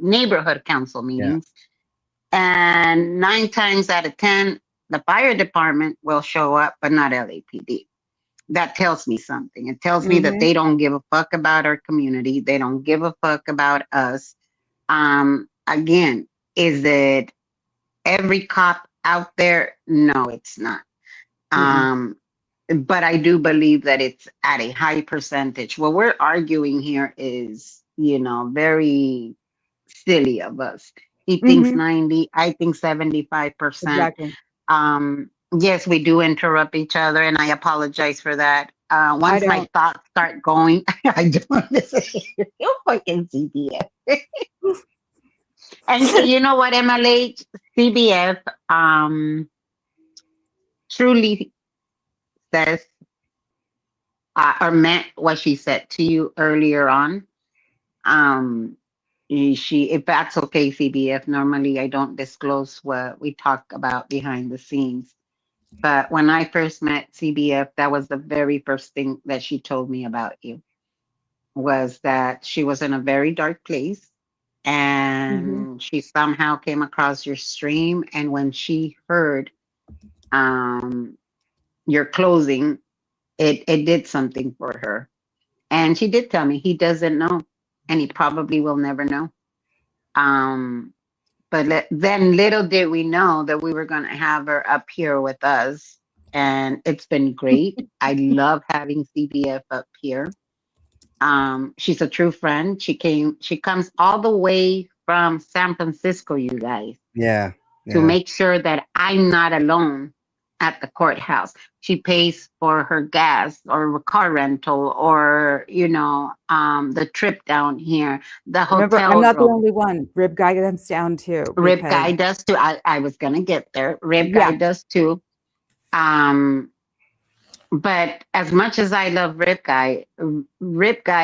[SPEAKER 6] neighborhood council
[SPEAKER 2] yeah.
[SPEAKER 6] meetings, and 9 times out of 10, the fire department will show up, but not LAPD. That tells me something. It tells me that
[SPEAKER 1] Mhm.
[SPEAKER 6] they don't give a fuck about our community. They don't give a fuck about us. Again, is it every cop out there? No, it's not.
[SPEAKER 1] Mm-mm.
[SPEAKER 6] Um, but I do believe that it's at a high percentage. What we're arguing here is, very silly of us. He thinks
[SPEAKER 1] Mhm.
[SPEAKER 6] 90, I think 75%.
[SPEAKER 1] Exactly.
[SPEAKER 6] Yes, we do interrupt each other, and I apologize for that.
[SPEAKER 1] I
[SPEAKER 6] Once my
[SPEAKER 1] don't.
[SPEAKER 6] thoughts start going, I don't want to say, you fucking CBF. And you know what, MLH? CBF truly says or meant what she said to you earlier on. Um, if that's okay, CBF, normally I don't disclose what we talk about behind the scenes. But when I first met CBF, that was the very first thing that she told me about you, was that she was in a very dark place
[SPEAKER 1] Mhm.
[SPEAKER 6] and she somehow came across your stream. And when she heard um, your closing, it did something for her. And she did tell me he doesn't know, and he probably will never know. Um, but then little did we know that we were going to have her up here with us. And it's been great. I love having CBF up here. She's a true friend. She comes all the way from San Francisco, you guys,
[SPEAKER 2] Yeah,
[SPEAKER 6] to
[SPEAKER 2] yeah,
[SPEAKER 6] make sure that I'm not alone at the courthouse. She pays for her gas or car rental or, the trip down here, the
[SPEAKER 1] Remember, I'm
[SPEAKER 6] hotel
[SPEAKER 1] not the
[SPEAKER 6] room.
[SPEAKER 1] only one. Rib guy comes down too
[SPEAKER 6] Rib
[SPEAKER 1] because
[SPEAKER 6] Guy does too. I was gonna get there. Rib Guy
[SPEAKER 1] yeah.
[SPEAKER 6] does too. Um, but as much as I love Rib Guy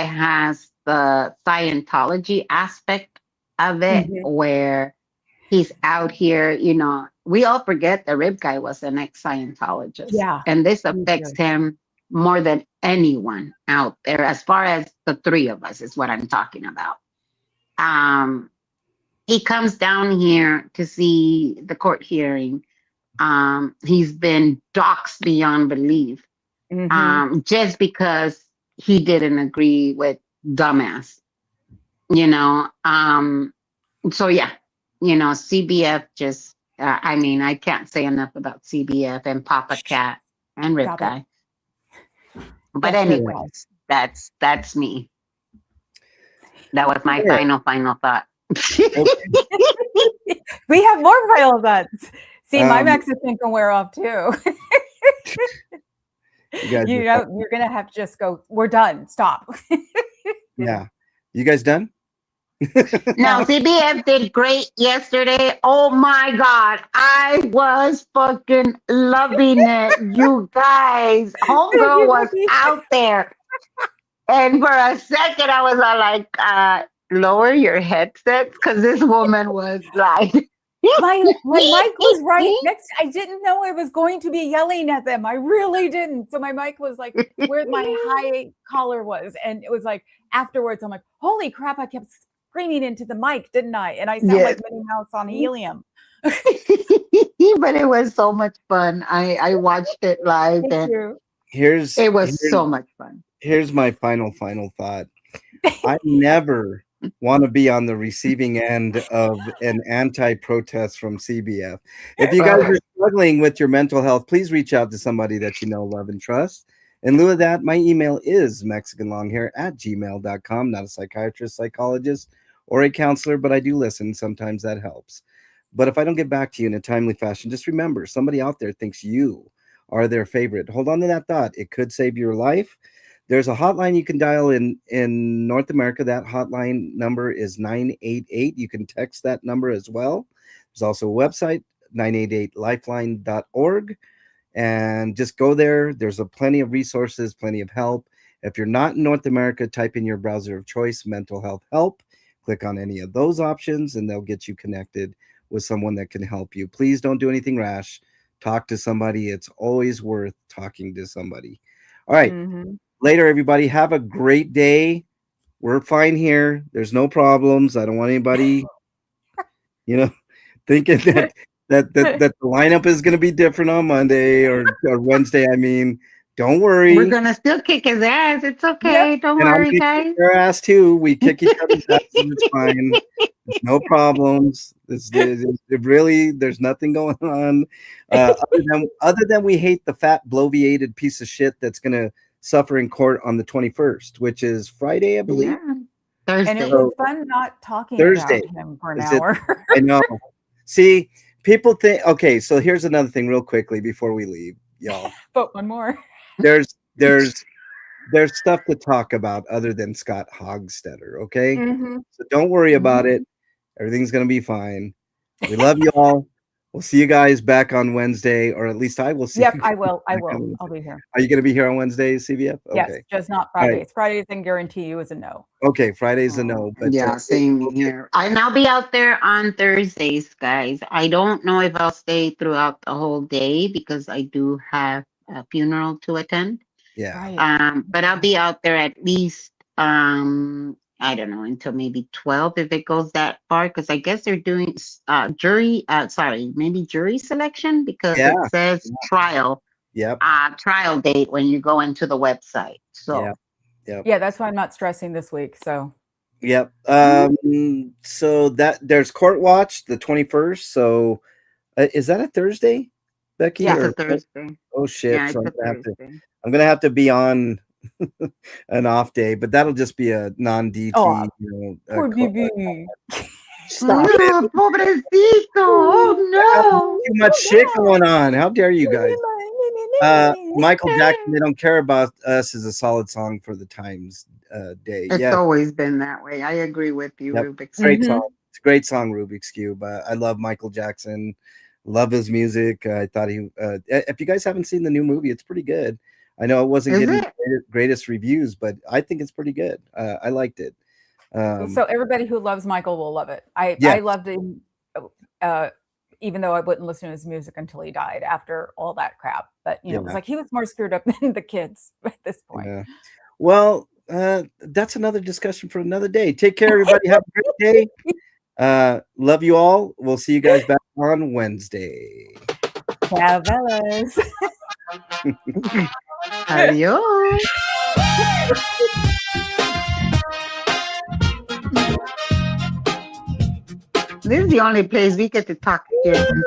[SPEAKER 6] has the Scientology aspect of it,
[SPEAKER 1] Mhm.
[SPEAKER 6] where he's out here, we all forget the rib guy was an ex-Scientologist.
[SPEAKER 1] Yeah,
[SPEAKER 6] And this
[SPEAKER 1] me
[SPEAKER 6] affects
[SPEAKER 1] too.
[SPEAKER 6] him more than anyone out there, as far as the three of us is what I'm talking about. Um, he comes down here to see the court hearing. He's been doxxed beyond belief,
[SPEAKER 1] Mhm.
[SPEAKER 6] just because he didn't agree with dumbass, you know. So yeah, CBF just, I mean, I can't say enough about CBF and Papa Cat and Rip
[SPEAKER 1] Stop it.
[SPEAKER 6] Guy. But
[SPEAKER 1] Yes, Rip Guy.
[SPEAKER 6] anyways, that's me. That was my
[SPEAKER 2] Yeah.
[SPEAKER 6] final thought.
[SPEAKER 1] We have more final thoughts. See, my
[SPEAKER 2] Um,
[SPEAKER 1] Mexican can wear off too.
[SPEAKER 2] you guys,
[SPEAKER 1] You know, you're gonna have to just go. We're done. Stop.
[SPEAKER 2] yeah. You guys done?
[SPEAKER 6] Now, CBF did great yesterday. Oh my God. I was fucking loving it. You guys, Homegirl was out there. And for a second, I was all like, lower your headsets, because this woman was like,
[SPEAKER 1] My mic was right next. I didn't know I was going to be yelling at them. I really didn't. So my mic was like where my high collar was, and it was like afterwards. I'm like, holy crap! I kept screaming into the mic, didn't I? And I sound like Minnie Mouse on helium.
[SPEAKER 6] But it was so much fun. I watched it live,
[SPEAKER 1] Thank
[SPEAKER 6] and
[SPEAKER 1] you.
[SPEAKER 6] it was so much fun.
[SPEAKER 2] Here's my final thought. I never want to be on the receiving end of an anti-protest from CBF. If you guys are struggling with your mental health, please reach out to somebody that you know, love, and trust. In lieu of that, my email is mexicanlonghair@gmail.com. Not a psychiatrist, psychologist, or a counselor, but I do listen. Sometimes that helps. But if I don't get back to you in a timely fashion, just remember, somebody out there thinks you are their favorite. Hold on to that thought. It could save your life. There's a hotline you can dial in North America. That hotline number is 988. You can text that number as well. There's also a website, 988lifeline.org. And just go there. There's plenty of resources, plenty of help. If you're not in North America, type in your browser of choice, mental health help. Click on any of those options, and they'll get you connected with someone that can help you. Please don't do anything rash. Talk to somebody. It's always worth talking to somebody. All right. Later, everybody. Have a great day. We're fine here. There's no problems. I don't want anybody, thinking that the lineup is going to be different on Monday or Wednesday. I mean, don't worry.
[SPEAKER 6] We're gonna still kick his ass. It's okay. Don't
[SPEAKER 2] And I'm
[SPEAKER 6] worry,
[SPEAKER 2] gonna
[SPEAKER 6] guys.
[SPEAKER 2] kick their ass too. We kick each other's ass. It's fine. There's no problems. There's nothing going on. Other than we hate the fat, bloviated piece of shit that's gonna suffer in court on the 21st, which is Friday, I believe.
[SPEAKER 6] Yeah. Thursday.
[SPEAKER 1] And it was fun not talking
[SPEAKER 2] Thursday.
[SPEAKER 1] about him for an
[SPEAKER 2] Is it-
[SPEAKER 1] hour.
[SPEAKER 2] I know. See, people think. Okay, so here's another thing, real quickly, before we leave, y'all.
[SPEAKER 1] But one more.
[SPEAKER 2] There's stuff to talk about other than Scott Hogstetter. Okay, so don't worry about it. Everything's gonna be fine. We love you all. We'll see you guys back on Wednesday, or at least I will see.
[SPEAKER 1] Yep,
[SPEAKER 2] you
[SPEAKER 1] I will.
[SPEAKER 2] back on Wednesday.
[SPEAKER 1] I'll be here.
[SPEAKER 2] Are you gonna be here on Wednesday, CBF? Okay.
[SPEAKER 1] Yes, just not
[SPEAKER 2] All right.
[SPEAKER 1] Fridays. Fridays, I can guarantee you is a no.
[SPEAKER 2] Okay, Friday's a no. But
[SPEAKER 6] Yeah, same here. And I'll be out there on Thursdays, guys. I don't know if I'll stay throughout the whole day, because I do have a funeral to attend.
[SPEAKER 2] Yeah.
[SPEAKER 1] Right.
[SPEAKER 6] But I'll be out there at least, I don't know, until maybe 12, if it goes that far, because I guess they're doing jury selection, because
[SPEAKER 2] Yeah.
[SPEAKER 6] it says trial
[SPEAKER 2] Yep.
[SPEAKER 6] trial date when you go into the website. So
[SPEAKER 1] Yeah, that's why I'm not stressing this week. So
[SPEAKER 2] Yep. So that there's Court Watch the 21st. So is that a Thursday, Becky?
[SPEAKER 6] yeah,
[SPEAKER 2] or-
[SPEAKER 6] it's a Thursday.
[SPEAKER 2] Oh shit!
[SPEAKER 6] Yeah, it's
[SPEAKER 2] So
[SPEAKER 6] a Thursday.
[SPEAKER 2] I'm gonna have to be on an off day, but that'll just be a non-DT.
[SPEAKER 1] Oh,
[SPEAKER 2] court-
[SPEAKER 1] poor BB.
[SPEAKER 2] Stop it!
[SPEAKER 6] No, pobrecito. Oh
[SPEAKER 2] Too much shit going on. How dare you guys? Michael Jackson, They Don't Care About Us is a solid song for the Times Day.
[SPEAKER 6] no. It's
[SPEAKER 2] Yeah,
[SPEAKER 6] always been that way. I agree with you,
[SPEAKER 2] Yep.
[SPEAKER 6] Rubik's.
[SPEAKER 2] great song. It's a great song, Rubik's Cube. I love Michael Jackson. Love his music. I thought he. If you guys haven't seen the new movie, it's pretty good. I know it wasn't
[SPEAKER 6] Is
[SPEAKER 2] getting
[SPEAKER 6] it?
[SPEAKER 2] the greatest reviews, but I think it's pretty good. I liked it.
[SPEAKER 1] So everybody who loves Michael will love it. I
[SPEAKER 2] Yeah.
[SPEAKER 1] loved him, even though I wouldn't listen to his music until he died after all that crap. But you know, it was
[SPEAKER 2] Yeah.
[SPEAKER 1] like he was more screwed up than the kids at this point.
[SPEAKER 2] Yeah. Well, that's another discussion for another day. Take care, everybody. Have a great day. Love you all. We'll see you guys back on Wednesday.
[SPEAKER 1] Ciao, fellas.
[SPEAKER 6] Adios. This is the only place we get to talk here.